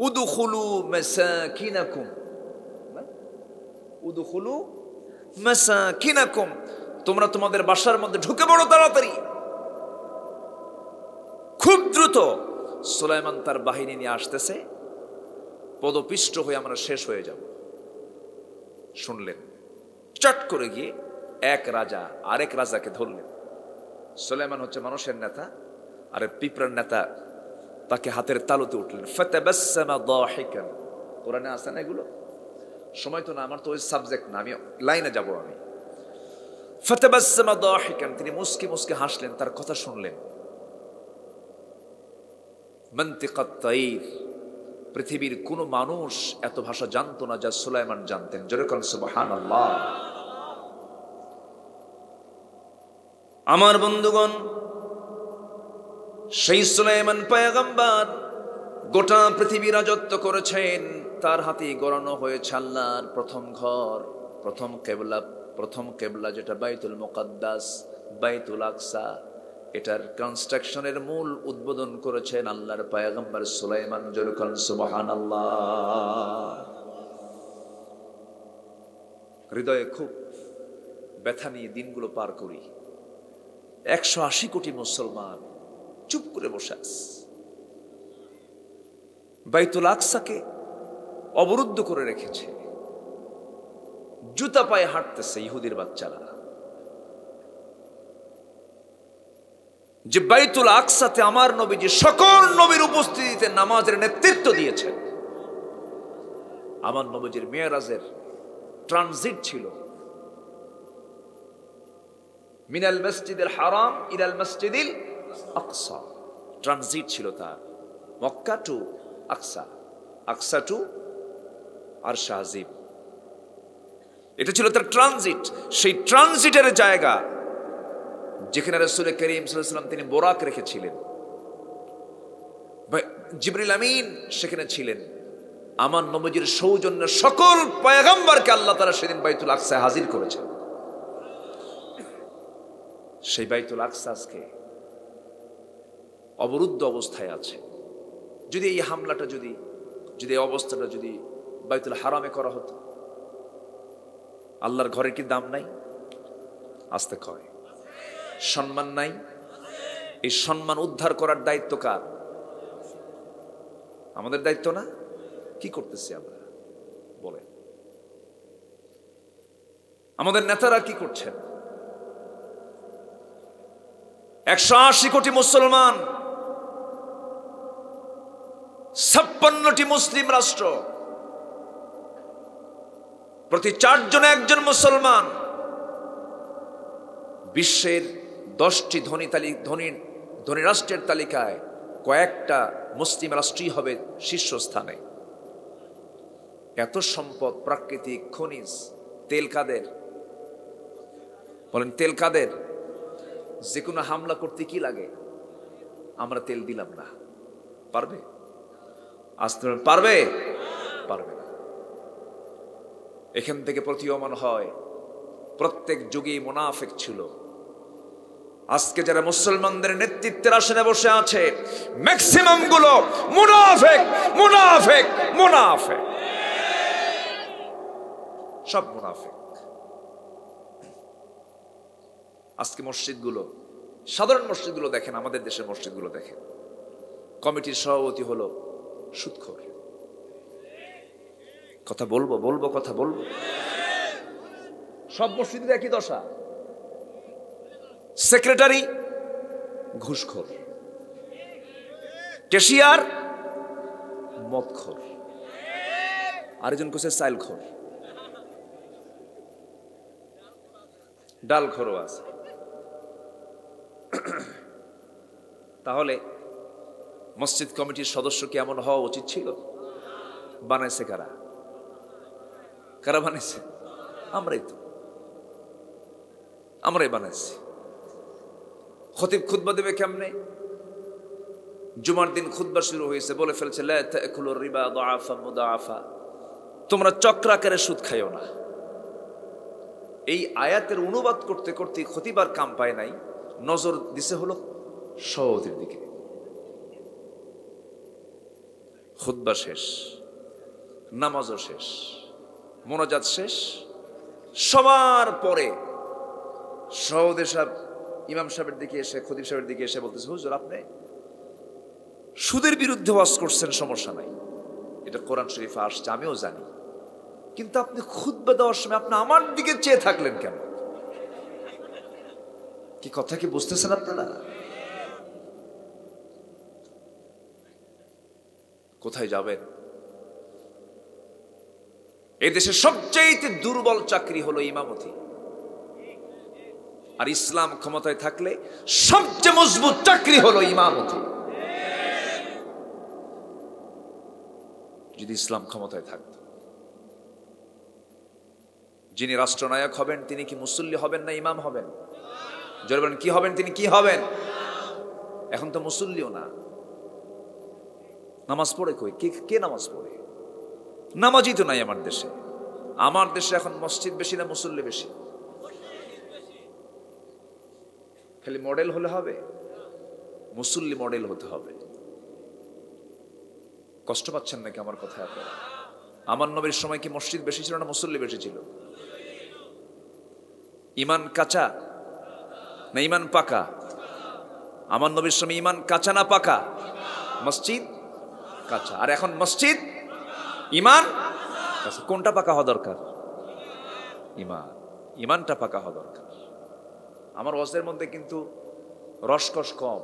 Speaker 1: উদখুলু মাসাকিনাকুম, উদখুলু মাসাকিনাকুম, তোমরা তোমাদের বাসার মধ্যে ঢুকে পড়ো তাড়াতাড়ি। খুব দ্রুত সুলাইমান তার বাহিনী নিয়ে আসতেছে, পদপিষ্ট হয়ে আমরা শেষ হয়ে যাব। শুনলেন, চট করে গিয়ে এক রাজা আরেক রাজাকে ধরলেন। সুলাইমান হচ্ছে মানুষের নেতা, আর পিঁপড়ার নেতা তাকে হাতের তালুতে উঠলেন। ফাতাবাসসামা দাহিকান, কোরআনে আছে না এগুলো? সময় তো না, আমার তো ওই সাবজেক্ট না, আমি লাইনে যাব। আমি ফাতাবাসসামা দাহিকান, তিনি মুস্কি মুস্কি হাসলেন, তার কথা শুনলেন। মানতিকাত তাইর, পৃথিবীর কোন মানুষ এত ভাষা জানতো না যা সুলাইমান জানতেন। জোরে বলেন সুবহানাল্লাহ। আমার বন্ধুগণ, সেই সুলাইমান পয়গম্বর গোটা পৃথিবী রাজত্ব করেছেন। তার হাতে গড়ানো হয়েছে আল্লাহর প্রথম ঘর, প্রথম কেবলা যেটা বাইতুল মুকাদ্দাস, বাইতুল আকসা। এটার কনস্ট্রাকশনের মূল উদ্বোধন করেছেন আল্লাহর পয়গম্বর সুলাইমান। জোরে বলেন সুবহানাল্লাহ। হৃদয়ে খুব ব্যথা নিয়ে দিনগুলো পার করি। 180 কোটি মুসলমান চুপ করে বসে আছে। বাইতুল আকসাকে অবরুদ্ধ করে রেখেছে, জুতা পায়ে হাঁটতেছে ইহুদির বাচ্চারা। যে বাইতুল আকসাতে আমার নবীজি সকল নবীর উপস্থিতিতে নামাজের নেতৃত্ব দিয়েছেন। আমার নবীজির মেরাজের ট্রানজিট ছিল মিনাল মসজিদুল হারাম ইলাল মসজিদিল আকসা। ট্রানজিট ছিল তার, মক্কা টু আকসা, আকসা টু আরশ আজিম। এটা ছিল তার ট্রানজিট। সেই ট্রানজিটের জায়গা যেখানে রাসূল করিম সাল্লাল্লাহু আলাইহি ওয়াসাল্লাম তিনি বোরাক রেখেছিলেন, জিবরিল আমিন সেখানে ছিলেন। আমার নবীজির সৌজন্যে সকল পয়গম্বরকে আল্লাহ তাআলা সেদিন বাইতুল আকসায় হাজির করেছেন। সেই বাইতুল আকসা আজকে অবরুদ্ধ অবস্থায় আছে। যদি এই হামলাটা যদি এই অবস্থাটা যদি বাইতুল হারামে করা হতো, আল্লাহর ঘরের কি দাম নাই? আসতে কয় সম্মান নাই? এই সম্মান উদ্ধার করার দায়িত্ব কার? আমাদের দায়িত্ব না? কি করতেছি আমরা বলেন? আমাদের নেতারা কি করছেন? 180 কোটি মুসলমান, 56টি মুসলিম রাষ্ট্র, প্রতি 4 জনে একজন মুসলমান। বিশ্বের 10টি ধনী রাষ্ট্রের তালিকায় কয়েকটা মুসলিম রাষ্ট্রই হবে শীর্ষস্থানে। এত সম্পদ, প্রাকৃতিক খনিজ, তেল কাদের? বলেন তেল কাদের? যে কোনো হামলা করতে কি লাগে? আমরা তেল দিলাম না, পারবে? আসতে পারবে? পারবে না। এখান থেকে প্রতীয়মান হয় প্রত্যেক যুগেই মুনাফিক ছিল। আজকে যারা মুসলমানদের নেতৃত্বের আসনে বসে আছে ম্যাক্সিমাম গুলো মুনাফিক, মুনাফিক, মুনাফিক, সব মুনাফিক। আজকে মসজিদগুলো, সাধারণ মসজিদগুলো দেখেন, আমাদের দেশের মসজিদগুলো দেখেন, কমিটির সভাপতি হলো সুদখোর। কথা বলবো বলবো কথা বলবো। সব মসজিদের একই দশা। সেক্রেটারি ঘুষখোর, ক্যাশিয়ার মদখোর, আরেকজন কোসে চাইলখোর, ডালখোরও আছে। তাহলে মসজিদ কমিটির সদস্য কি এমন হওয়া উচিত ছিল? বানাইছে কারা? কারা বানাইছে? আমরাই তো, আমরাই বানাইছি। খতিব খুতবা দেবে কেমনে? জুমার দিন খুতবা শুরু হয়েছে, বলে ফেলছে লা তাকুলুর রিবা দাআফা মুদাআফা, তোমরা চক্রাকারে সুদ খাইও না। এই আয়াতের অনুবাদ করতে করতে খতিবার কাম পায় নাই, নজর দিছে হলো সভাপতির দিকে। খুতবা শেষ, নামাজও শেষ, মোনাজাত শেষ, সবার পরে সভাপতি সাহেব ইমাম সাহেবের দিকে এসে, খতিব সাহেবের দিকে এসে বলতেছে, হুজুর আপনি সুদের বিরুদ্ধে ওয়াজ করছেন, সমস্যা নাই, এটা কোরআন শরীফে আসছে, আমিও জানি, কিন্তু আপনি খুতবা দেওয়ার সময় আপনি আমার দিকে চেয়ে থাকলেন কেন? কি কথা কি বুঝতেছেন আপনারা? কোথায় যাবেন? এই দেশের সবচেয়ে দুর্বল চাকরি হলো ইমামতি। আর ইসলাম ক্ষমতায় থাকলে সবচেয়ে মজবুত চাকরি হলো ইমামতি। যদি ইসলাম ক্ষমতায় থাকত, যিনি রাষ্ট্রনায়ক হবেন তিনি কি মুসল্লি হবেন না ইমাম হবেন? জোরে বলেন কি হবেন? তিনি কি হবেন? এখন তো মুসল্লিও না। নামাজ পড়ে কই? কে নামাজ পড়ে? নামাজই তো নাই আমার দেশে। আমার দেশে এখন মসজিদ বেশি না মুসল্লি বেশি? খালি মডেল হলে হবে? মুসল্লি মডেল হতে হবে। কষ্ট পাচ্ছেন নাকি আমার কথা আপনারা? আমার নবীর সময় কি মসজিদ বেশি ছিল না মুসল্লি বেশি ছিল? ইমান কাঁচা না ইমান পাকা? আমার নবীর সময় ইমান কাঁচা না পাকা? মসজিদ কাঁচা। আর এখন মসজিদ ইমান কাঁচা। কোনটা পাকা হওয়া দরকার? ইমানটা পাকা হওয়া দরকার। আমার ওয়াজের মধ্যে কিন্তু রসকস কম।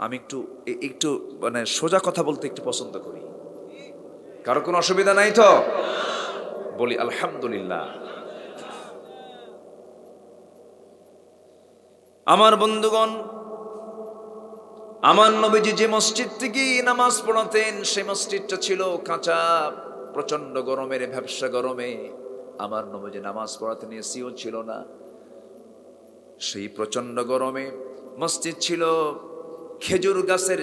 Speaker 1: আমি একটু মানে সোজা কথা বলতে একটু পছন্দ করি। কারো কোনো অসুবিধা নাই তো? বলি আলহামদুলিল্লাহ। আমার বন্ধুগণ, আমার নবীজি যে মসজিদ থেকে নামাজ পড়াতেন সেই মসজিদটা ছিল কাঁচা। প্রচন্ড গরমের, ভ্যাপসা গরমে আমার নবীজি নামাজ পড়াতেন, এসিও ছিল না। সেই প্রচন্ড গরমে মসজিদ ছিল খেজুর গাছের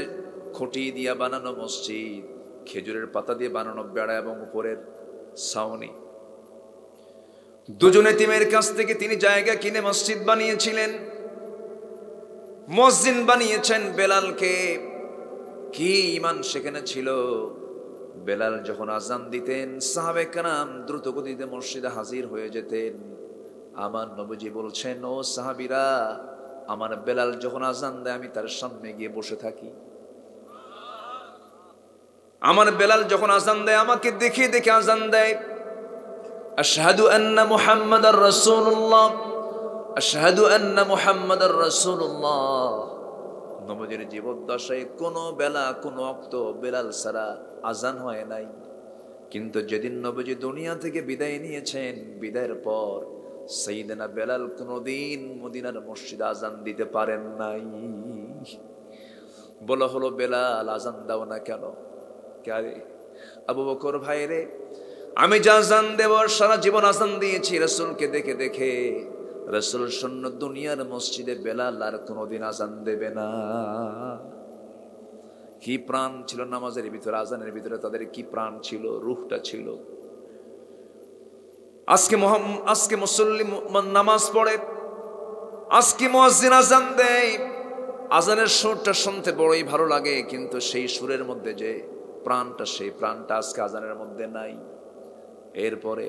Speaker 1: খুঁটি দিয়ে বানানো মসজিদ, খেজুরের পাতা দিয়ে বানানো বেড়া এবং উপরের ছাউনি। দুজন এতিমের কাছ থেকে তিনি জায়গা কিনে মসজিদ বানিয়েছিলেন, মসজিদ বানিয়েছেন বেলালকে। কি ইমান সেখানে ছিল! বেলাল যখন আজান দিতেন সাহাবে কেরাম দ্রুত গতিতে মসজিদে হাজির হয়ে যেতেন। আমার নবীজি বলছেন, ও সাহাবীরা, আমার বেলাল যখন আজান দেয় আমি তার সামনে গিয়ে বসে থাকি। আমার বেলাল যখন আজান দেয় আমাকে দেখে দেখে আজান দেয়। আশহাদু আন্না মুহাম্মাদার রাসূলুল্লাহ, আশহাদু আন্না মুহাম্মাদার রাসূলুল্লাহ। নবীজির জীবদ্দশায় কোনো বেলা কোনো ওয়াক্ত বেলাল ছাড়া আজান হয় নাই। কিন্তু যেদিন নবীজি দুনিয়া থেকে বিদায় নিয়েছেন, বিদায়ের পর সাইয়েদনা বেলাল কোনদিন মদিনার মসজিদে আজান দিতে পারেন নাই। বলা হলো, বেলাল আজান দাও না কেন? কে? আবু বকর, ভাই রে, আমি যা আজান দেব সারা জীবন আজান দিয়েছি রাসূলকে দেখে দেখে। রাসূল শূন্য দুনিয়ার মসজিদে বেলাল আর কোনদিন আজান দেবে না। কি প্রাণ ছিল নামাজের ভিতরে, আজানের ভিতরে, তাদের কি প্রাণ ছিল, রূহটা ছিল। আজকে মুসল্লি নামাজ পড়ে, আজকে মুয়াজ্জিন আজান দেয়, আজানের সুরটা শুনতে বড়ই ভালো লাগে, কিন্তু সেই সুরের মধ্যে যে প্রাণটা, সেই প্রাণটা আজকে আজানের মধ্যে নাই। এরপরে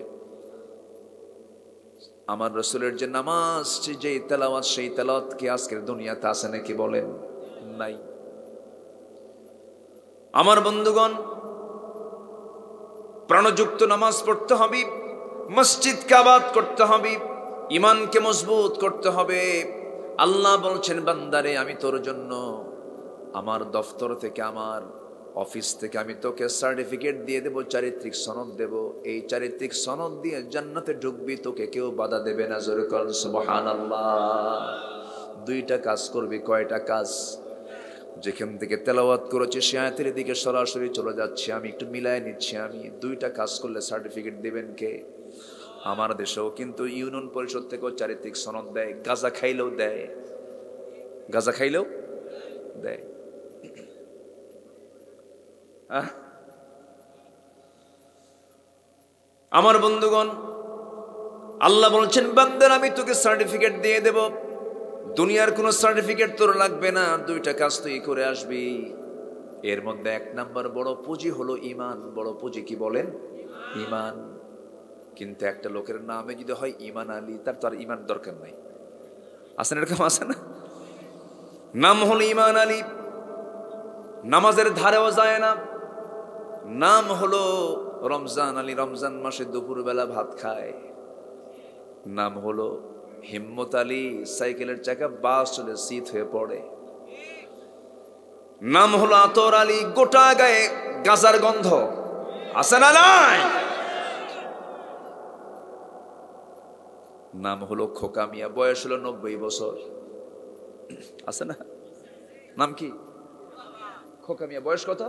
Speaker 1: আমার রাসূলের যে নামাজ, যে তেলাওয়াত, সেই তেলাওয়াত কি আজকের দুনিয়াতে আছে নাকি বলেন? নাই। আমার বন্ধুগণ, প্রাণযুক্ত নামাজ পড়তে হবে, মসজিদকে আবাদ করতে হবে, ইমানকে মজবুত করতে হবে। আল্লাহ বলছেন, বান্দারে আমি তোর জন্য আমার দফতর থেকে, আমার অফিস থেকে আমি তোকে সার্টিফিকেট দিয়ে দেব, চারিত্রিক সনদ দেব। এই চারিত্রিক সনদ দিয়ে জান্নাতে ঢুকবি, তোকে কেউ বাধা দেবে না। জোরে কর সুবহানাল্লাহ। দুইটা কাজ করবি। কয়টা কাজ? যেখান থেকে তেলাওয়াত করেছি সে আয়াতের দিকে সরাসরি চলে যাচ্ছে, আমি একটু মিলায় নিচ্ছি। আমি দুইটা কাজ করলে সার্টিফিকেট দিবেন কে? আমার দেশেও কিন্তু ইউনিয়ন পরিষদ থেকেও চারিত্রিক সনদ দেয়। গাঁজা খাইলেও দেয়, গাঁজা খাইলেও দেয়। আমার বন্ধুগণ, আল্লাহ বলছেন, বান্দার আমি তোকে সার্টিফিকেট দিয়ে দেব, দুনিয়ার কোনো সার্টিফিকেট তোর লাগবে না। দুইটা কাজ তুই করে আসবি। এর মধ্যে এক নাম্বার বড় পুঁজি হলো ইমান। বড় পুঁজি কি বলেন? ইমান। কিন্তু একটা লোকের নামে যদি হয় ইমান আলী, তার তো আর ইমান দরকার নাই। আসেন, এরকম আছে না? নাম হলো ইমান আলী, নামাজের ধারেও যায় না। নাম হলো রমজান আলী, রমজান মাসে দুপুর বেলা ভাত খায়। নাম হলো হিম্মত আলী, সাইকেলের চাকা বাস চলে শীত হয়ে পড়ে। নাম হলো আতর আলী, গোটা গায়ে গাজার গন্ধ। আছে না নাই? নাম হলো খোকা মিয়া, বয়স হলো 90 বছর। আছে না? নাম কি? খোকা মিয়া, বয়স কত?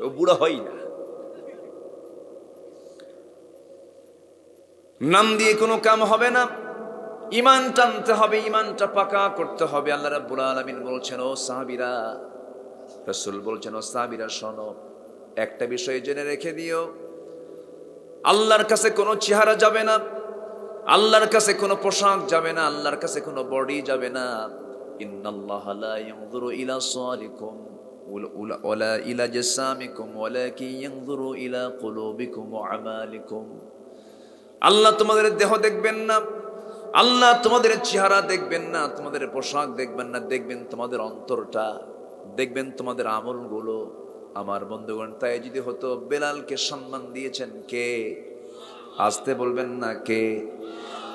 Speaker 1: ও বুড়া হয় না। নাম দিয়ে কোনো কাম হবে না, ইমান টানতে হবে, ইমানটা পাকা করতে হবে। আল্লাহ রাব্বুল আলামিন বলছেন, ও সাহাবীরা, রাসূল বলছেন, ও সাহাবীরা শোনো, একটা বিষয় জেনে রেখে দিও, আল্লাহর কাছে কোনো চেহারা যাবে না, আল্লাহর কাছে কোনো পোশাক যাবে না, আল্লাহর কাছে কোনো বডি যাবে না। ইন্নাল্লাহা লা ইয়ানজুরু ইলা সারিকুম ওয়ালা ইলা জাসামিকুম ওয়ালাকিন ইয়ানজুরু ইলা কুলুবিকুম ওয়া আমালিকুম। আল্লাহ তোমাদের দেহ দেখবেন না, আল্লাহ তোমাদের চেহারা দেখবেন না, তোমাদের পোশাক দেখবেন না, দেখবেন তোমাদের অন্তরটা, দেখবেন তোমাদের আমলগুলো। আমার বন্ধুগণ, তাই যদি হতো, বেলালকে সম্মান দিয়েছেন কে? আসতে বলবেন না কে?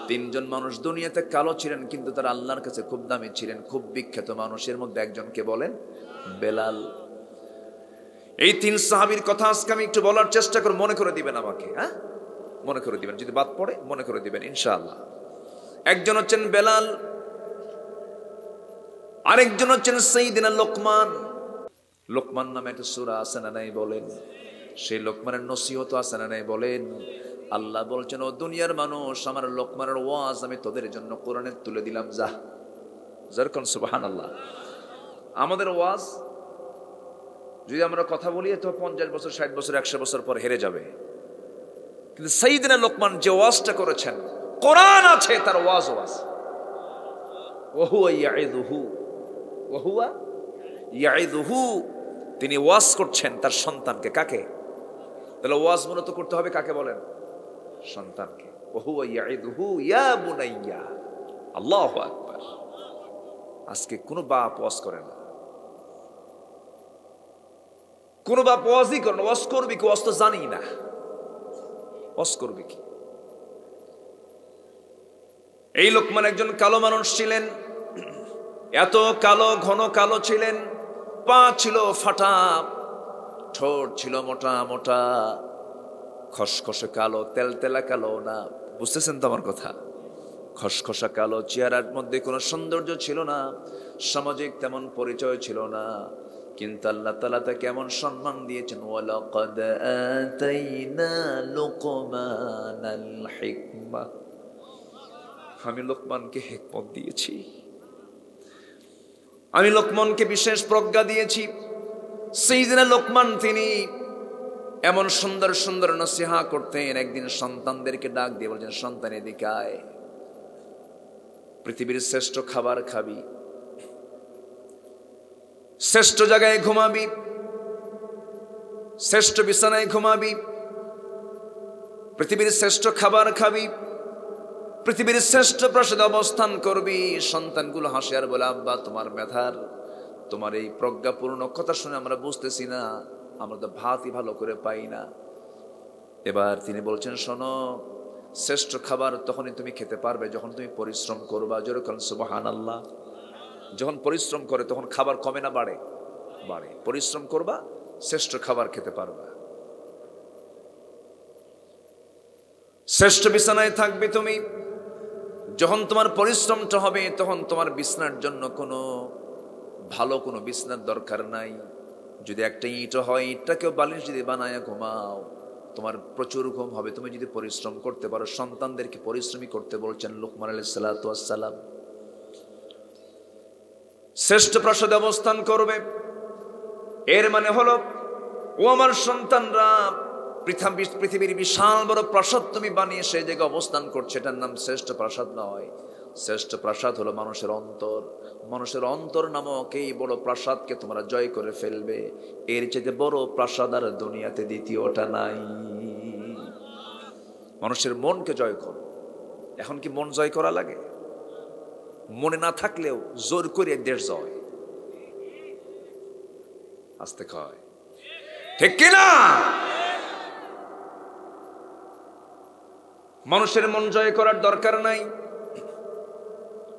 Speaker 1: 3 জন মানুষ দুনিয়াতে কালো ছিলেন, কিন্তু তারা আল্লাহর কাছে খুব দামি ছিলেন, খুব বিখ্যাত মানুষের মধ্যে একজনকে বলেন বেলাল। এই 3 সাহাবীর কথা আজকে আমি একটু বলার চেষ্টা করব, মনে করে দিবেন আমাকে। হ্যাঁ, মনে করে দিবেন, যদি বাদ পড়ে মনে করে দিবেন ইনশাআল্লাহ। একজন হচ্ছেন বেলাল, আরেকজন হচ্ছেন সাইয়্যিদনা লোকমান। লোকমান নামে একটা সূরা আছে না নাই বলেন? সেই লোকমানের নসিহত আছে না নাই বলেন? আল্লাহ বলছেন, ও দুনিয়ার মানুষ, আমার লোকমানের ওয়াজ আমি তোদের জন্য কোরআনে তুলে দিলাম। যা যারকন সুবহানাল্লাহ। আমাদের ওয়াজ যদি আমরা কথা বলি তো 50 বছর, 60 বছর, 100 বছর পর হেরে যাবে। কিন্তু সাইয়্যিদনা লোকমান যে ওয়াজটা করেছেন, কোরআন আছে, তার ওয়াজ আছে। ওহুয়া ইয়াইদুহু, ওহুয়া ইয়াইদুহু, তিনি ওয়াজ করছেন তার সন্তানকে। কাকে? তাহলে ওয়াজ মূলত করতে হবে কাকে বলেন? সন্তানকে। ওহুয়া ইয়াইদুহু ইয়া বুনাইয়া। আল্লাহু আকবার। আজকে কোনো বাপ ওয়াজ করে না, কোনো বাপ ওয়াজই করে না। ওয়াজ করবি কি? ওয়াজ তো জানি না, ওয়াজ করবি কি? এই লোকমান একজন কালো মানুষ ছিলেন, এত কালো, ঘন কালো ছিলেন, পা ছিল ফাটা, ঠোঁট ছিল মোটা মোটা, খসখসে কালো, তেলতেলা কালো না, বুঝতেছেন তো আমার কথা? খসখসা কালো, চেহারার মধ্যে কোনো সৌন্দর্য ছিল না, সামাজিক তেমন পরিচয় ছিল না, কিন্তু আল্লাহ তাআলা তাকে কেমন সম্মান দিয়েছেন। ওয়ালাকাদ আতাইনা লুকমানাল হিকমা, আমি লোকমানকে হিকমত দিয়েছি, আমি লোকমানকে বিশেষ প্রজ্ঞা দিয়েছি। সাইয়েদনা লোকমান তিনি এমন সুন্দর সুন্দর নসিহা করতেন। একদিন সন্তানদেরকে ডাক দিয়ে বলছেন, সন্তান এদিকে আয়, পৃথিবীর শ্রেষ্ঠ খাবার খাবি, শ্রেষ্ঠ জায়গায় ঘুমাবি, শ্রেষ্ঠ বিছানায় ঘুমাবি, পৃথিবীর শ্রেষ্ঠ খাবার খাবি, পৃথিবীর শ্রেষ্ঠ প্রাসাদে অবস্থান করবি। সন্তানগুলো হাসে আর বলে, আব্বা তোমার মেধার, তোমার এই প্রজ্ঞাপূর্ণ কথা শুনে আমরা বুঝতেছি না, আমরা তো ভাতই ভালো করে পাই না। এবার তিনি বলছেন, শোনো, শ্রেষ্ঠ খাবার তখনই তুমি খেতে পারবে যখন তুমি পরিশ্রম করবা। যেরকম সুবহানাল্লাহ, যখন পরিশ্রম করে তখন খাবার কমে না বাড়ে? বাড়ে। পরিশ্রম করবা, শ্রেষ্ঠ খাবার খেতে পারবা। শ্রেষ্ঠ বিছানায় থাকবে তুমি, যখন তোমার পরিশ্রমটা হবে তখন তোমার বিছানার জন্য কোনো ভালো কোনো বিছানার দরকার নাই। যদি একটা ইট হয়, ইটটাকেও বালিশ যদি বানায় ঘুমাও, তোমার প্রচুর ঘুম হবে তুমি যদি পরিশ্রম করতে পারো। সন্তানদেরকে পরিশ্রমী করতে বলছেন লুকমান আলাইহিস সালাতু ওয়াস সালাম। শ্রেষ্ঠ প্রাসাদে অবস্থান করবে, এর মানে হলো, ও আমার সন্তানরা, পৃথিবীর বিশাল বড় প্রাসাদ তুমি বানিয়ে সেই জায়গায় অবস্থান করছে, এটার নাম শ্রেষ্ঠ প্রাসাদ নয়। শ্রেষ্ঠ প্রাসাদ হলো মানুষের অন্তর। মানুষের অন্তর নামক এই বড় প্রাসাদকে তোমরা জয় করে ফেলবে। এর চেয়ে বড় প্রাসাদ আর দুনিয়াতে দ্বিতীয়টা নাই। মানুষের মনকে জয় করো। এখন কি মন জয় করা লাগে? মনে না থাকলেও জোর করে দেশ জয় আসতে কয়, ঠিক কিনা? মানুষের মন জয় করার দরকার নাই।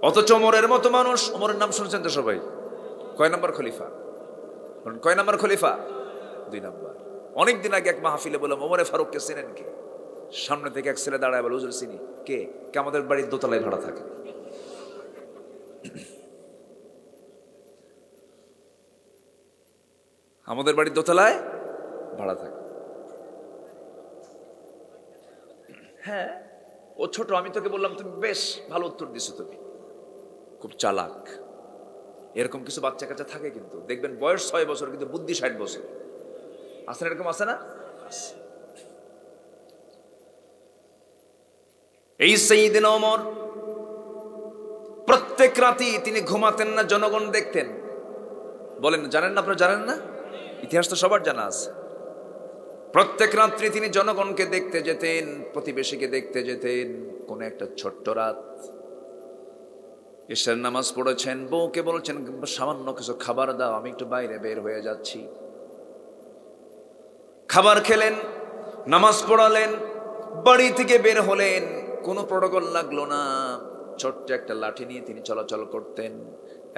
Speaker 1: অথচ ওমরের মতো মানুষ, ওমরের নাম শুনছেন তো সবাই? কয় নম্বর খলিফা? কয় নম্বর খলিফা? 2 নম্বর। অনেকদিন আগে এক মাহফিলে বললাম, ওমরে ফারুককে চেনেন কে? সামনে থেকে এক ছেলে দাঁড়ায় বলে, হুজুর চিনি। কে? আমাদের বাড়ির দোতলায় ভাড়া থাকে। আমাদের বাড়ির দোতলায় ভাড়া থাকে। হ্যাঁ, ও ছোট, আমি তোকে বললাম, তুমি বেশ ভালো উত্তর দিছো, তুমি খুব চালাক। এরকম কিছু বাচ্চা কাচ্চা থাকে, কিন্তু দেখবেন বয়স 6 বছর কিন্তু বুদ্ধি 60 বছর। আছে না? এরকম আছে না? এই সাইয়েদনা ওমর প্রত্যেক রাতেই তিনি ঘুমাতেন না, জনগণ দেখতেন। বলেন, জানেন না? আপনারা জানেন না? ইতিহাস তো সবার জানা আছে। প্রত্যেক রাত্রি তিনি জনগণকে দেখতে যেতেন, প্রতিবেশীকে দেখতে যেতেন। কোন একটা ছোট্ট রাত, ঈশার নামাজ পড়েছেন, বউকে বলছেন, সামান্য কিছু খাবার দাও, আমি একটু বাইরে বের হয়ে যাচ্ছি। খাবার খেলেন, নামাজ পড়ালেন, বাড়ি থেকে বের হলেন। কোনো প্রটোকল লাগলো না। ছোট্ট একটা লাঠি নিয়ে তিনি চলাচল করতেন,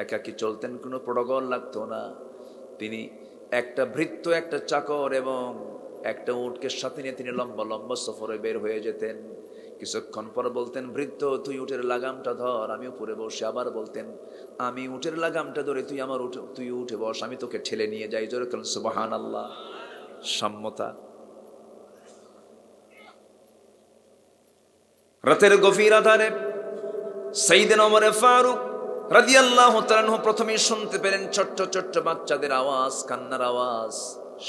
Speaker 1: একাকী চলতেন, কোনো প্রটোকল লাগতো না। তিনি একটা ভৃত্য, একটা চাকর এবং একটা উটকে সাথে নিয়ে তিনি লম্বা লম্বা সফরে বের হয়ে যেতেন। কিছুক্ষণ পর বলতেন, ভৃত্য তুই উটের লাগামটা ধর, আমি উপরে বসে। আবার বলতেন, আমি উটের লাগামটা ধরে, তুই উঠে বস, আমি তোকে ঠেলে নিয়ে যাই। জোরে বলেন সুবহানাল্লাহ। সাম্যতা। রাতের গভীর আধারে সাইয়েদনা ওমর ফারুক রাদিয়াল্লাহু তাআলা আনহু প্রথমেই শুনতে পেলেন ছোট্ট ছোট্ট বাচ্চাদের আওয়াজ, কান্নার আওয়াজ।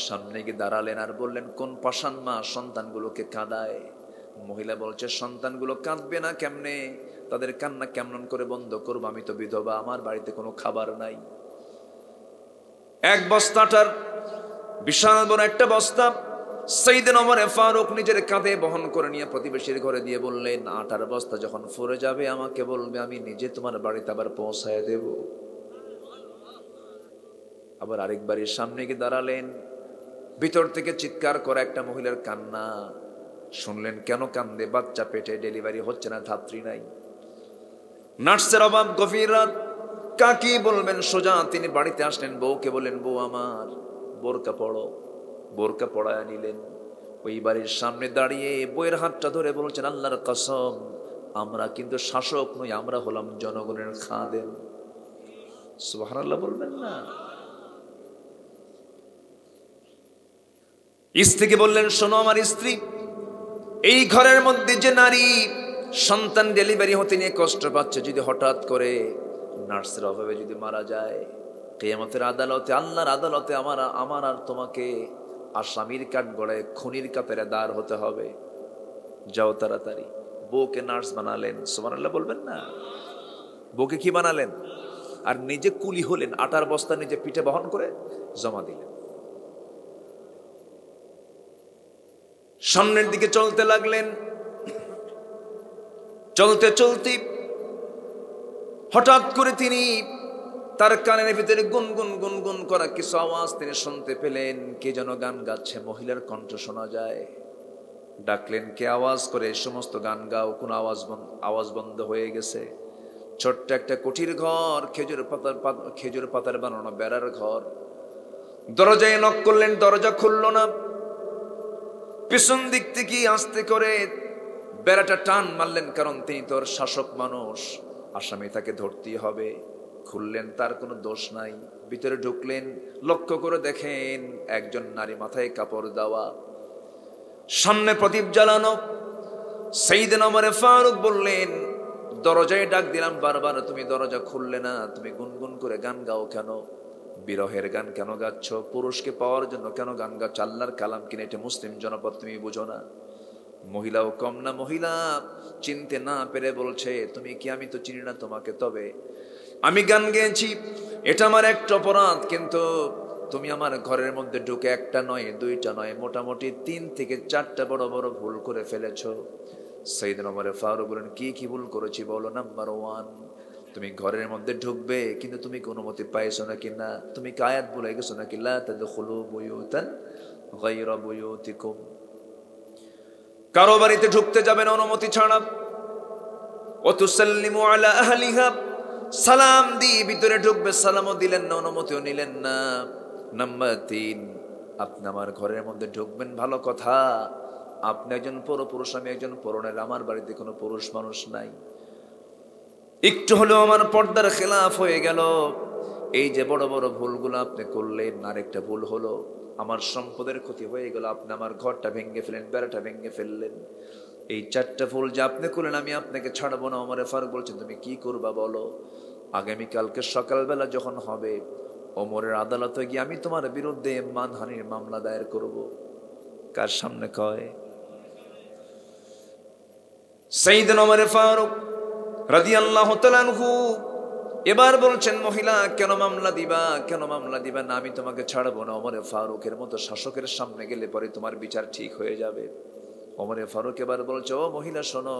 Speaker 1: সামনে গিয়ে দাঁড়ালেন আর বললেন, কোন পাষাণ মা সন্তানগুলোকে কাঁদায়? মহিলা বলছে, সন্তানগুলো কাঁদবে না কেমনে? তাদের কান্না কেমন করে বন্ধ করবো? আমি তো বিধবা, আমার বাড়িতে কোনো খাবার নাই। এক বস্তাটার, বিশাল বড় একটা বস্তা সাইয়েদনা ওমর ফারুক নিজের কাঁধে বহন করে নিয়ে প্রতিবেশীর ঘরে দিয়ে বললেন, আটার বস্তা যখন ফুরে যাবে আমাকে বলবে, আমি নিজে তোমার বাড়িতে আবার পৌঁছায় দেব। আবার আরেক বাড়ির সামনে গিয়ে দাঁড়ালেন, ভিতর থেকে চিৎকার করা একটা মহিলার কান্না শুনলেন। কেন কান্দে? বাচ্চা পেটে, ডেলিভারি হচ্ছে না, ধাত্রী নাই, নার্সের অভাব, গভীর রাত, কাকে বলবেন? সোজা তিনি বাড়িতে আসলেন, বউকে বললেন, বউ আমার বোরকা পড়ো। বোরকা পড়ায় নিলেন, ওই বাড়ির সামনে দাঁড়িয়ে বইয়ের হাতটা ধরে বলছেন, আল্লাহর কসম, আমরা কিন্তু শাসক নই, আমরা হলাম জনগণের খাদেম। সুবহানাল্লাহ বলবেন না? স্ত্রীকে বললেন, শোনো আমার স্ত্রী, এই ঘরের মধ্যে যে নারী সন্তান ডেলিভারি হতে নিয়ে কষ্ট পাচ্ছে, যদি হঠাৎ করে নার্সের অভাবে যদি মারা যায়, কিয়ামতের আদালতে, আল্লাহর আদালতে আমার আর তোমাকে আসামির কাঠ গড়ায় খুনির কাতারে দাঁড় হতে হবে। যাও তাড়াতাড়ি। বউকে নার্স বানালেন। সুবহানাল্লাহ বলবেন না? বউকে কি বানালেন? আর নিজে কুলি হলেন, আটার বস্তা নিজে পিঠে বহন করে জমা দিলেন। সামনের দিকে চলতে লাগলেন। চলতে চলতে হঠাৎ করে তিনি তার কানের ভিতরে গুনগুন গুনগুন করা কিছু আওয়াজ তিনি শুনতে পেলেন। কে যেন গান গাচ্ছে, মহিলার কণ্ঠ শোনা যায়। ডাকলেন, কে আওয়াজ করে? সমস্ত গান গাও, কোন আওয়াজ বন্ধ হয়ে গেছে। ছোট্ট একটা কুঠির ঘর, খেজুর পাতার বানানো বেড়ার ঘর। দরজায় নক করলেন, দরজা খুলল না। পিছন দিক থেকে আস্তে করে বেড়াটা টান মারলেন, কারণ তিনি তোর শাসক মানুষ, আসামি, তাকে ধরতেই হবে। খুললেন, তার কোনো দোষ নাই। ভিতরে ঢুকলেন, লক্ষ্য করে দেখেন একজন নারী, মাথায় কাপড় দেওয়া, সামনে প্রদীপ জ্বালানো। সাইয়েদনা ওমর ফারুক বললেন, দরজায় ডাক দিলাম বারবার, তুমি দরজা খুললে না, তুমি গুনগুন করে গান গাও কেন? বিরহের গান কেন গাচ্ছ? পুরুষকে পাওয়ার জন্য কেন গান গাচ্ছ? আল্লাহর কালাম কিনা, এটা মুসলিম জনপদ, তুমি বুঝো না? মহিলাও কম না, মহিলা চিনতে না পেরে বলছে, তুমি কি? আমি তো চিনি না তোমাকে, তবে আমি গান গেয়েছি, এটা আমার একটা অপরাধ, কিন্তু তুমি আমার ঘরের মধ্যে ঢুকে একটা নয়, দুইটা নয়, মোটামুটি 3 থেকে 4টা বড় বড় ভুল করে ফেলেছ। সাইয়েদনা ওমর ফারুক বলেন, কি কি ভুল করেছি বলো? নাম্বার 1, তুমি ঘরের মধ্যে ঢুকবে, কিন্তু তুমি কি অনুমতি পাইছো নাকি? না। তুমি কি আয়াত ভুলে গেছো নাকি? লা তাদখুলু বুয়ুতান গায়রা বুয়ুতিকুম, কারো বাড়িতে ঢুকতে যাবেন অনুমতি ছাড়া। ওয়া তুসাল্লিমু আলা আহলিহা, সালাম দিয়ে ভিতরে ঢুকবে, সালামও দিলেন না, অনুমতিও নিলেন না। নাম্বার 3, আপনি আমার ঘরের মধ্যে ঢুকবেন, ভালো কথা, আপনি একজন পরপুরুষ, আমি একজন পরনের, আমার বাড়িতে কোনো পুরুষ মানুষ নাই। একটু হলেও আমার পর্দার খেলাফ হয়ে গেল। এই যে বড় বড় ভুলগুলো আপনি করলেন, আরেকটা ভুল হলো, আমার সম্পদের ক্ষতি হয়ে গেল, আপনি আমার ঘরটা ভেঙে ফেললেন, বেড়াটা ভেঙে ফেললেন। এই 4টা ভুল যে আপনি করলেন, আমি আপনাকে ছাড়বো না। ওমর ফারুক বলছেন, তুমি কি করবা বলো? আগামীকালকে সকালবেলা যখন হবে, ওমরের আদালতে গিয়ে আমি তোমার বিরুদ্ধে মানহানির মামলা দায়ের করব। কার সামনে কয়? সাইয়েদনা ওমর ফারুক রাদিয়াল্লাহু তাআলা আনহু এবার বলছেন, মহিলা কেন মামলা দিবা, কেন মামলা দিবা না? আমি তোমাকে ছাড়বো না। ওমর ফারুকের মতো শাসকের সামনে গেলে পরে তোমার বিচার ঠিক হয়ে যাবে। ওমর ফারুক এবার বলছে, ও মহিলা শোনো,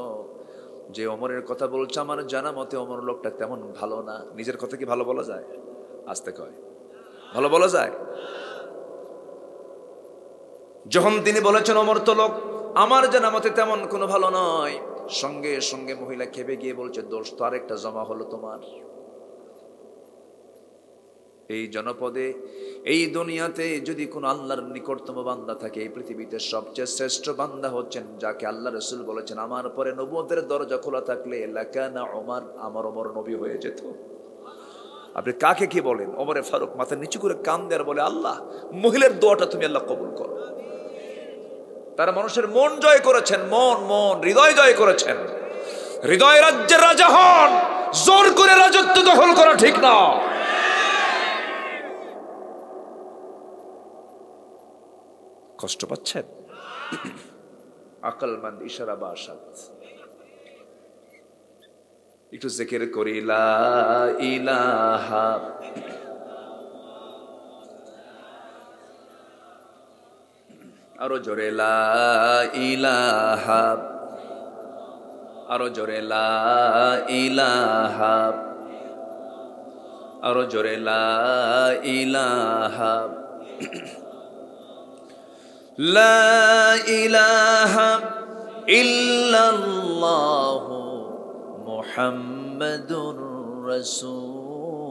Speaker 1: যে ওমরের কথা বলছে, আমার জানা মতে ওমর লোকটা তেমন ভালো না। নিজের কথা কি ভালো বলা যায়? আস্তে কয়, ভালো বলা যায়? যখন তিনি বলেছেন ওমর তো লোক আমার জানা মতে তেমন কোনো ভালো নয়, সঙ্গে সঙ্গে মহিলা খেপে গিয়ে বলছে, দোষ তো আরেকটা জমা হলো তোমার। এই জনপদে, এই দুনিয়াতে যদি কোন আল্লাহর নিকটতম বান্দা থাকে, এই পৃথিবীতে সবচেয়ে শ্রেষ্ঠ বান্দা হচ্ছেন যাকে আল্লাহ রাসূল বলেছেন, আমার পরে নবুয়তের দরজা খোলা থাকলে লাকানা ওমর, আমার ওমর নবী হয়ে যেত। আপনি কাকে কি বলেন? ওমরে ফারুক মাথা নিচু করে কান দেয়ার বলে, আল্লাহ, মহিলার দোয়াটা তুমি আল্লাহ কবুল করো। তারা মানুষের মন জয় করেছেন, মন হৃদয় জয় করেছেন। হৃদয় রাজ্যের রাজা হন, জোর করে রাজত্ব দখল করা ঠিক না। কষ্ট পাচ্ছেন? আকলমন্দ ইশারা বাসাত, একটু জিকির করি, লা ইলাহা আরো জোরে, লা ইলাহা, আরো জোরে, লা ইলাহা, আরো জোরে, লা ইলাহা, লা ইলাহা ইল্লাল্লাহু মুহাম্মাদুর রাসূলুল্লাহ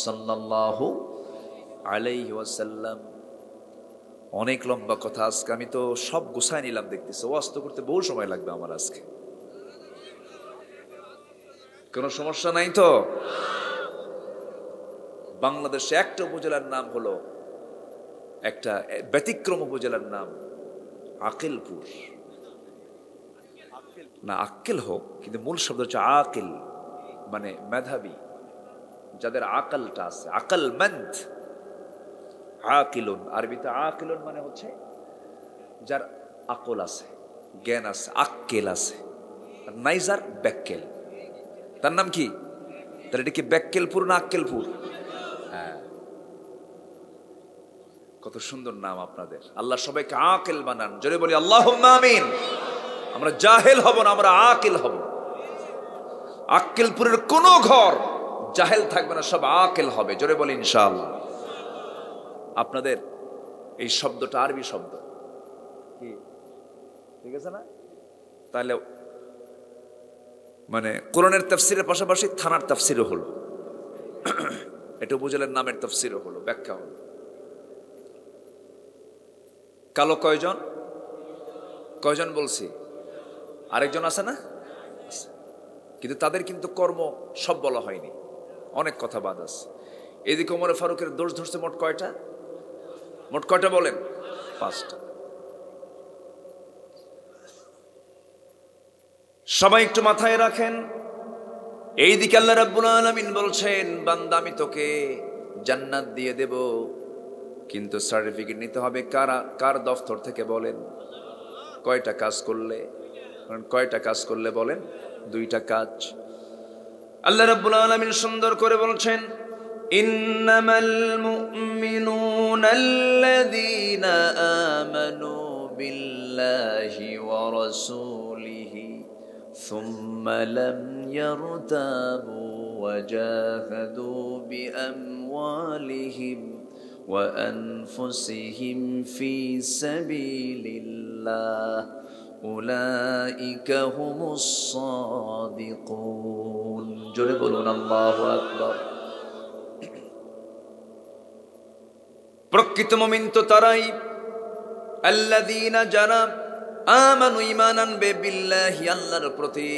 Speaker 1: সাল্লাল্লাহু আলাইহি ওয়াসাল্লাম। অনেক লম্বা কথা আজকে, আমি তো সব গুছায় নিলাম দেখতেছি, ওয়াজ তো করতে বহু সময় লাগবে আমার আজকে। কোনো সমস্যা নাই তো? বাংলাদেশে একটা উপজেলার নাম হলো, একটা ব্যতিক্রম উপজেলার নাম আকেলপুর। না আক্কেল হোক, কিন্তু মূল শব্দ হচ্ছে আকিল, মানে মেধাবী, যাদের আকালটা আছে, আকলমন্দ। আকিলুন, আরবিতে আকিলুন মানে হচ্ছে যার আকল আছে, জ্ঞান আছে, আক্কেল আছে। আর নাইজার ব্যাক্কেল, তার নাম কি? তাহলে এটা কি ব্যাক্কেলপুর না আক্কেলপুর? হ্যাঁ, কত সুন্দর নাম আপনাদের। আল্লাহ সবাইকে আকিল বানান, জোরে বলি আল্লাহুম্মা আমিন। আমরা জাহেল হব না, আমরা আকিল হব। আক্কেলপুরের কোনো ঘর জাহেল থাকবে না, সব আকিল হবে, জোরে বলি ইনশাআল্লাহ। আপনাদের এই শব্দটা আরবি শব্দ, কি ঠিক আছে না? তাহলে মানে কোরআনের তাফসিরের পাশাপাশি থানার তাফসিরও হলো, এটা উপজেলার নামের তাফসিরও হলো, ব্যাখ্যা হলো। কালো কয়জন? কয়জন বলছি? আরেকজন আছে না? কিন্তু তাদের কিন্তু কর্ম সব বলা হয়নি, অনেক কথা বাদ আছে। এদিকে ওমর ফারুকের দোষ ধরছে মোট কয়টা? মোট কয়টা বলেন? 5টা। সবাই একটু মাথায় রাখেন, এইদিকে আল্লাহ রাব্বুল আলামিন বলছেন, বান্দা আমি তোকে জান্নাত দিয়ে দেব, কিন্তু সার্টিফিকেট নিতে হবে কার দফতর থেকে? বলেন কয়টা কাজ করলে? কয়টা কাজ করলে বলেন? 2টা কাজ। আল্লাহ রাব্বুল আলামিন সুন্দর করে বলছেন, ইন্নামাল মুমিনুনা আল্লাযীনা আমানু বিল্লাহি ওয়া রাসূলিহি সুম্মা লাম ইয়ারতাবু ওয়া জাহাদু বিআমওয়ালিহিম ওয়া আনফুসিহিম ফি সাবিলিল্লাহ উলাইকা হুমুস সাদিকুন। জোরে বলুন আল্লাহু আকবার। প্রকৃত মুমিন তো তারাই, আল্লাযীনা যারা আমানু ঈমান আনবে, বিল্লাহি আল্লাহর প্রতি,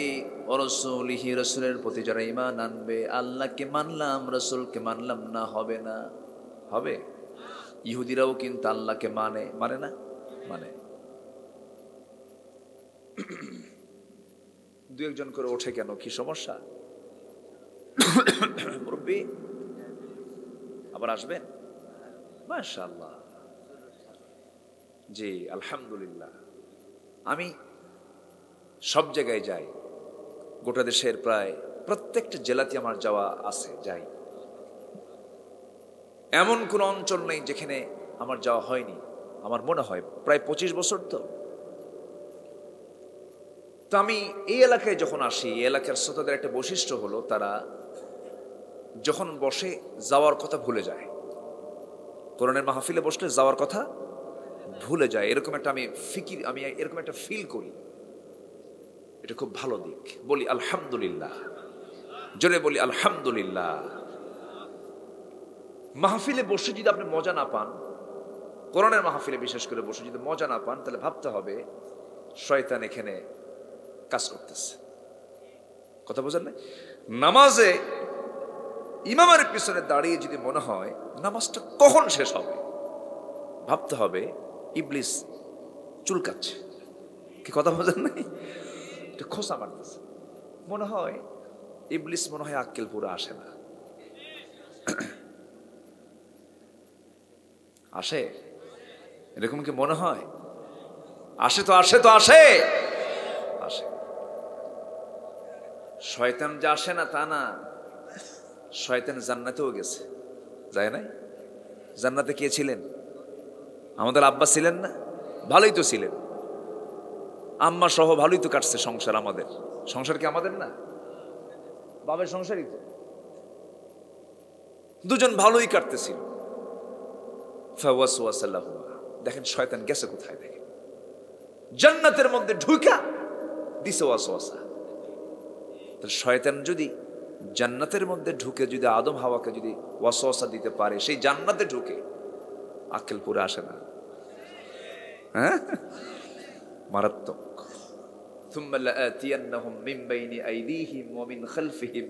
Speaker 1: ওয়া রাসূলিহি রাসূলের প্রতি যারা ঈমান আনবে। আল্লাহকে মানলাম, রাসূলকে মানলাম না, হবে না? হবে। ইহুদিরাও কিন্তু আল্লাহকে মানে, মানে না? মানে। 2-1 করে ওঠে কেন? কি সমস্যা? মুরব্বি আবার আসবেন? মাশাআল্লাহ, জি আলহামদুলিল্লাহ। আমি সব জায়গায় যাই, গোটা দেশের প্রায় প্রত্যেকটা জেলাতে আমার যাওয়া আছে, যাই। এমন কোন অঞ্চল নেই যেখানে আমার যাওয়া হয়নি। আমার মনে হয় প্রায় 25 বছর তো আমি এই এলাকায় যখন আসি, এই এলাকার শ্রোতাদের একটা বৈশিষ্ট্য হলো, তারা যখন বসে যাওয়ার কথা ভুলে যায়। কোরআনের মাহফিলে বসলে যাওয়ার কথা ভুলে যায়, এরকম একটা আমি এরকম একটা ফিল করি। এটা খুব ভালো দিক। বলি আলহামদুলিল্লাহ, জোরে বলি আলহামদুলিল্লাহ। মাহফিলে বসে যদি আপনি মজা না পান, কোরআনের মাহফিলে বিশেষ করে বসে যদি মজা না পান, তাহলে ভাবতে হবে শয়তান এখানে কাজ করতেছে। কথা বোঝেন না? নামাজে ইমামের পিছনে দাঁড়িয়ে যদি মনে হয় নামাজটা কখন শেষ হবে, ভাবতে হবে ইবলিস চুলকাচ্ছে। কি কথা বোঝেন নাই? এটা খোঁচা মারতেছে। মনে হয় ইবলিস মনে হয় আক্কেলপুরে আসে না। আসে? এরকম কি মনে হয়? আসে তো, আসে তো, আসে আসে। শয়তান যে আসে না তা না, শয়তান জান্নাতেও গেছে, যায় নাই? জান্নাতে কে ছিলেন? আমাদের আব্বা ছিলেন না? ভালোই তো ছিলেন, আম্মা সহ ভালোই তো কাটছে সংসার। আমাদের সংসার কি আমাদের না? বাবার সংসারই তো। দুজন ভালোই কাটতেছিল। দেখেন শয়তান গেছে কোথায়? দেখেন জান্নাতের মধ্যে ঢুকা দিছে ওয়াসওয়াসা। তাহলে শয়তান যদি জান্নাতের মধ্যে ঢুকে যদি আদম হাওয়াকে যদি ওয়াসওয়াসা দিতে পারে, সেই জান্নাতে ঢুকে আক্কেলপুরে আসে না। হ্যাঁ, মারাত্মক। ثم لآتينهم من بين أيديهم ومن خلفهم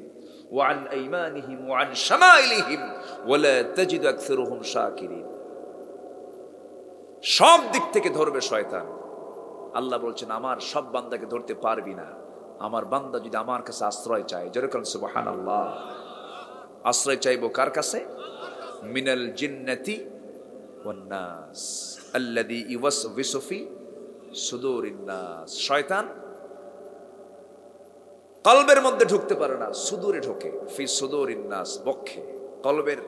Speaker 1: وعن أيمانهم وعن شمائلهم ولا تجد أكثرهم شاكرين। সব দিক থেকে ধরবে শয়তান। আল্লাহ বলছেন আমার সব বান্দাকে ধরতে পারবি না, আমার বান্দা যদি আমার কাছে আশ্রয় চায়, যেরকম সুবহানাল্লাহ, আশ্রয় চাইবো কার কাছে? মিনাল জিন্নাতি ওয়ান নাস আল্লাযী ইউওয়াসওয়িসু ফি সুদুরিন নাস। শয়তান কলবের মধ্যে ঢুকতে পারে না, সুদূরে ঢোকে। ফি সুদুরিন নাস, বক্ষে, কলবের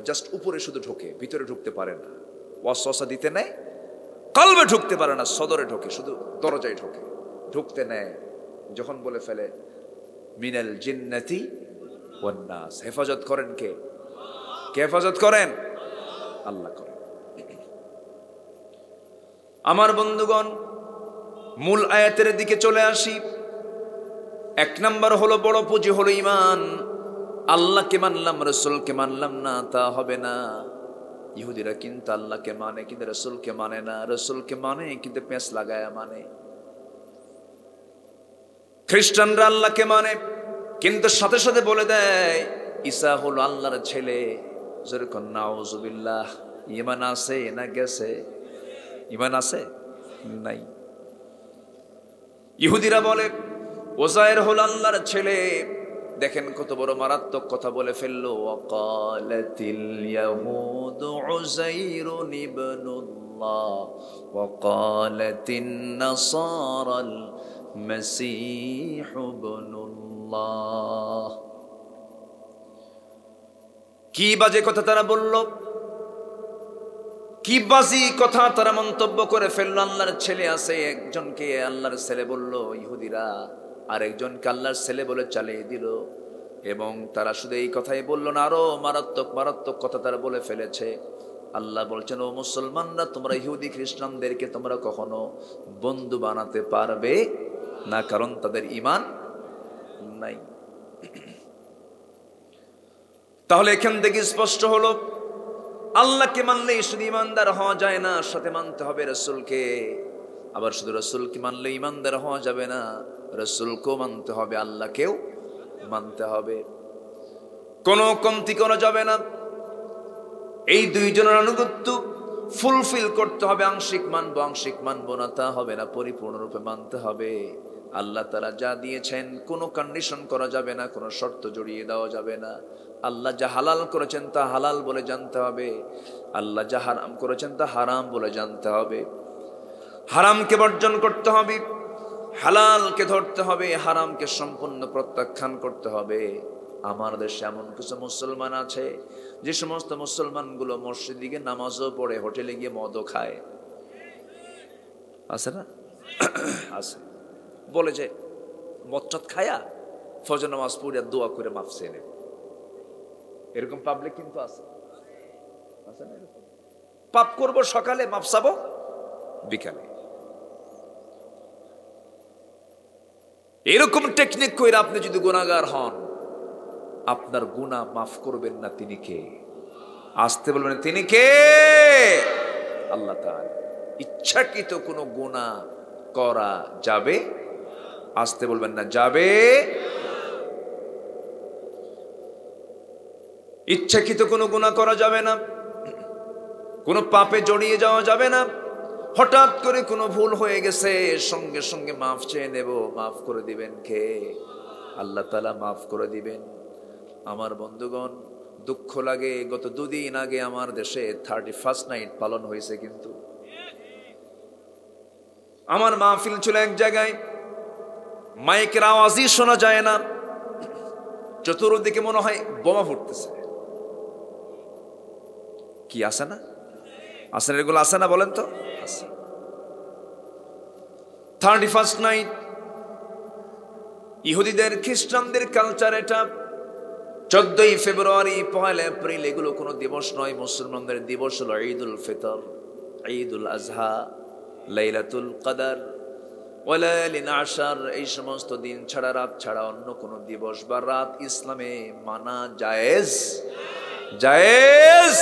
Speaker 1: জাস্ট উপরে শুধু ঢোকে, ভিতরে ঢুকতে পারে না। ওয়াসওয়াসা দিতে নেয়, কলবে ঢুকতে পারে না, সদরে ঢোকে, শুধু দরজায় ঢোকে, ঢুকতে নেয়। যখন বলে ফেলে মিনাল জিন্নাতি ওয়ান নাস, হেফাজত করেন কে? কে হেফাজত করেন? আল্লাহ করেন। আমার বন্ধুগণ, মূল আয়াতের দিকে চলে আসি। এক নাম্বার হলো, বড় পুঁজি হলো ঈমান। আল্লাহকে মানলাম, রাসূলকে মানলাম না, তা হবে না। ইহুদিরা কিন্তু আল্লাহকে মানে কিন্তু রাসূলকে মানে না, রাসূলকে মানে কিন্তু পেঁচ লাগায়া মানে। খ্রিস্টানরা আল্লাহকে মানে কিন্তু সাথে সাথে বলে দেয় ঈসা হলো আল্লাহর ছেলে। যেরকম নাউজুবিল্লাহ। ঈমান আছে না গেছে? ঈমান আছে? নাই। ইহুদিরা বলে ওযায়ের হলো আল্লাহর ছেলে। দেখেন কত বড় মারাত্মক কথা বলে ফেললো। ওয়াকালাতিল ইয়াহুদু উযাইরুন ইবনুল্লাহ ওয়াকালাতিন নাসারাল মাসীহু ইবনুল্লাহ। কি বাজে কথা তারা বলল, কি বাজি কথা তারা মন্তব্য করে ফেললো। আল্লাহর ছেলে আছে, একজনকে আল্লাহর ছেলে বলল ইহুদিরা, আর একজনকে আল্লাহর ছেলে বলে চালিয়ে দিল। এবং তারা শুধু এই কথাই বললো না, আরো মারাত্মক মারাত্মক কথা তারা বলে ফেলেছে। আল্লাহ বলছেন, ও মুসলমানরা, তোমরা ইহুদি খ্রিস্টানদেরকে তোমরা কখনো বন্ধু বানাতে পারবে না, কারণ তাদের ঈমান নাই। তাহলে এখান থেকে স্পষ্ট হলো, আল্লাহকে মানলেই শুধু ঈমানদার হওয়া যায় না, সাথে মানতে হবে রাসূলকে। আবার শুধু রাসূলকে মানলে ঈমানদার হওয়া যাবে না, রাসূলকেও মানতে হবে, আল্লাহকেও মানতে হবে। কোনো কমতি করা যাবে না। এই দুইজনের আনুগত্য ফুলফিল করতে হবে। আংশিক মানবো আংশিক মানবো না, তা হবে না, পরিপূর্ণরূপে মানতে হবে। আল্লাহ তাআলা যা দিয়েছেন কোনো কন্ডিশন করা যাবে না, কোনো শর্ত জড়িয়ে দেওয়া যাবে না। আল্লাহ যা হালাল করেছেন তা হালাল বলে জানতে হবে, আল্লাহ যা হারাম করেছেন তা হারাম বলে জানতে হবে। হারামকে বর্জন করতে হবে, হালালকে ধরতে হবে, হারামকে সম্পূর্ণ প্রত্যাখ্যান করতে হবে। আমার দেশে এমন কিছু মুসলমান আছে যে সমস্ত মুসলমানগুলো মসজিদে গিয়ে নামাজও পড়ে, হোটেলে গিয়ে মদও খায়। আছে না? আছে। বলে যে মদ খায়া ফজর নামাজ পড়ে দোয়া করে মাফ চেয়ে নেবে। এরকম পাবলিক কিন্তু আছে। আছে না? এরকম পাপ করবো সকালে, মাফ চাবো বিকালে। এরকম টেকনিক কইরা আপনি যদি গুনাহগার হন, আপনার গুনাহ মাফ করবেন না তিনি কে? আসতে বলবেন তিনি কে? আল্লাহ তাআলা। ইচ্ছাকৃত কোনো গুনাহ করা যাবে? আসতে বলবেন না, যাবে। ইচ্ছাকৃত কোনো গুনাহ করা যাবে না, কোনো পাপে জড়িয়ে যাওয়া যাবে না। হঠাৎ করে কোনো ভুল হয়ে গেছে, সঙ্গে সঙ্গে মাফ চেয়ে নেব, মাফ করে দিবেন কে? আল্লাহ তাআলা মাফ করে দিবেন। আমার বন্ধুগণ, দুঃখ লাগে, গত দুদিন আগে আমার দেশে 31st নাইট পালন হয়েছে, কিন্তু আমার মাহফিল ছিল এক জায়গায়, মাইকের আওয়াজই শোনা যায় না, চতুর্দিকে মনে হয় বোমা ফুটতেছে। কি আছে না? আছে না? এগুলো আছে না? বলেন তো। 31st নাইট, ইহুদিদের খ্রিস্টানদের কালচার এটা। 14ই ফেব্রুয়ারি, 1 এপ্রিল এগুলো কোনো দিবস নয়। মুসলমানদের দিবস হলো ঈদুল ফিতর, ঈদুল আজহা, লাইলাতুল কদর, ওয়ালাইলিন আশর। এই সমস্ত দিন ছাড়া, রাত ছাড়া অন্য কোনো দিবস বা রাত ইসলামে মানা জায়েজ? জায়েজ।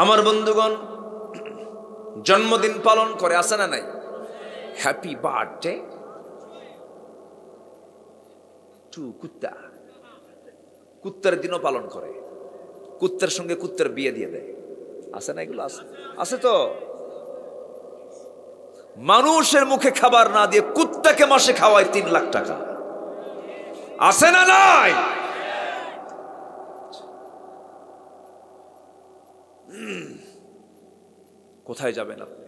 Speaker 1: আমার বন্ধুগণ, জন্মদিন পালন করে, আছে না নাই? হ্যাপি বার্থডে টু কুত্তা। কুত্তার দিনও পালন করে, কুত্তার সঙ্গে কুত্তার বিয়ে দিয়ে দেয়, আছে না? এগুলো আছে, আছে তো। মানুষের মুখে খাবার না দিয়ে কুত্তাকে মাসে খাওয়ায় 3 লাখ টাকা, আছে না নাই? কোথায় যাবেন আপনি?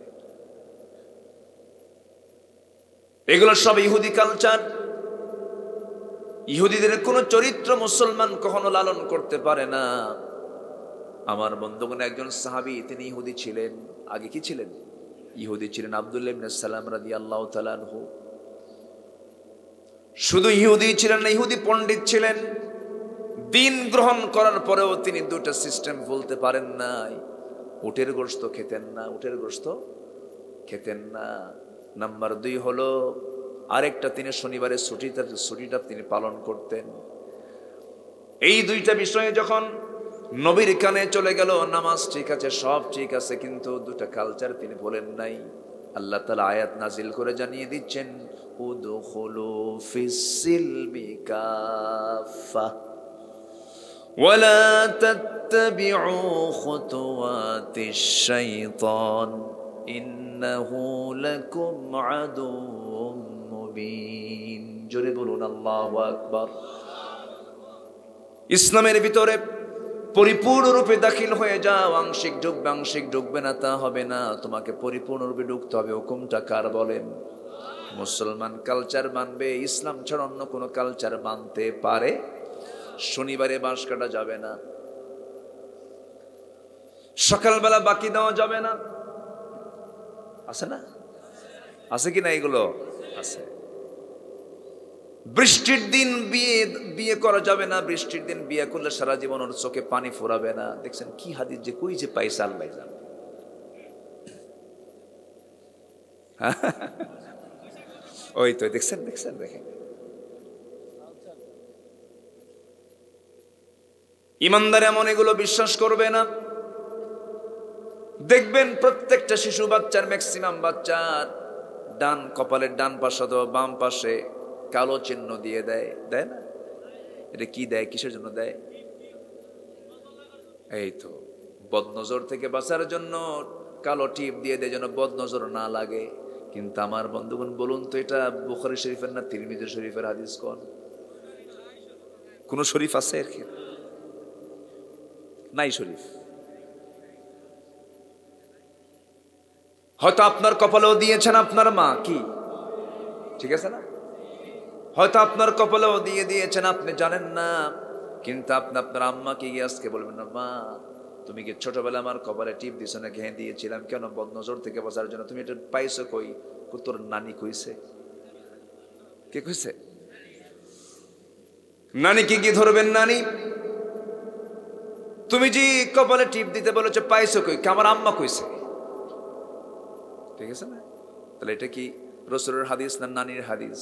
Speaker 1: এগুলো সব ইহুদি কালচার। ইহুদিদের কোন চরিত্র মুসলমান কখনো লালন করতে পারে না। আমার বন্ধুগণ, একজন সাহাবী, তিনি ইহুদি ছিলেন। আগে কি ছিলেন? ইহুদি ছিলেন, আব্দুল্লাহ ইবনে সালাম রাদিয়াল্লাহু তাআলা আনহু। শুধু ইহুদি ছিলেন না, ইহুদি পণ্ডিত ছিলেন। দিন গ্রহণ করার পরেও তিনি 2টা সিস্টেম বলতে পারেন নাই। উটের গোশত খেতেন না, উটের গোশত খেতেন না। নাম্বার 2 হলো, আরেকটা, তিনি শনিবারের ছুটিটা তিনি পালন করতেন। এই 2টা বিষয়ে যখন নবীর কানে চলে গেল, নামাজ ঠিক আছে, সব ঠিক আছে, কিন্তু 2টা কালচার তিনি বলেন নাই। আল্লাহ তাআলা আয়াত নাজিল করে জানিয়ে দিচ্ছেন, উদখুলু ফিস-সিলমি কাফা ওয়ালা তাত্তাবিউ খুতুওয়াতিশ শাইতান ইন্নাহু লাকুম আদুউম মুবিন। জোরে বলুন আল্লাহু আকবার। ইসলামের ভিতরে পরিপূর্ণরূপে দাখিল হয়ে যাও। আংশিক ঢুকবে, আংশিক ঢুকবে না তা হবে না, তোমাকে পরিপূর্ণরূপে ঢুকতে হবে। হুকুমটা কার বলেন? মুসলমান কালচার মানবে, ইসলাম ছাড়া অন্য কোনো কালচার মানতে পারে? শনিবারে বাঁশ কাটা যাবে না, সকালবেলা বাকি দেওয়া যাবে না, আছে না? আছে কি না? এগুলো আছে। বৃষ্টির দিন বিয়ে করা যাবে না। বৃষ্টির দিন বিয়ে করলে সারা জীবন ওর চোখে পানি ফোরাবে না। দেখছেন কি হাদিস যে কই যে পাইছে আল্লাহ জানে। ওই তো দেখছেন, দেখছেন, দেখেন। ইমানদার এমন এগুলো বিশ্বাস করবে না। দেখবেন প্রত্যেকটা শিশু বাচ্চার, ম্যাক্সিমাম বাচ্চার ডান কপালের ডান পাশে অথবা বাম পাশে কালো চিহ্ন দিয়ে দেয়, দেয় না? এটা কি দেয়, কিসের জন্য দেয়? এই তো বদনজর থেকে বাঁচার জন্য কালো টিপ দিয়ে দেয়, যেন বদনজর না লাগে। কিন্তু আমার বন্ধুগণ, বলুন তো, এটা বুখারী শরীফের না তিরমিজি শরীফের হাদিস? কোন শরীফ আছে এর? নাই শরীফ। হয়তো আপনার কপালেও দিয়েছেন আপনার মা, কি ঠিক আছে না? হয়তো আপনার কপালেও দিয়েছেন, আপনি জানেন না। কিন্তু আপনি আপনার আম্মাকে গিয়ে আজকে বলবেন না, মা তুমি কি ছোটবেলা আমার কপালে টিপ দিছো না? ঘেঁ দিয়েছিলাম। কেন? বদনজর থেকে বাঁচার জন্য। তুমি এটা পাইছো কই? তোর নানি কইছে। কে কইছে? নানিকে গিয়ে ধরবেন, নানি তুমি যে কপালে টিপ দিতে বলেছো পাইছো কই? আমার আম্মা কইছে। ঠিক আছে না? তাহলে এটা কি রাসূলের হাদিস না নানির হাদিস?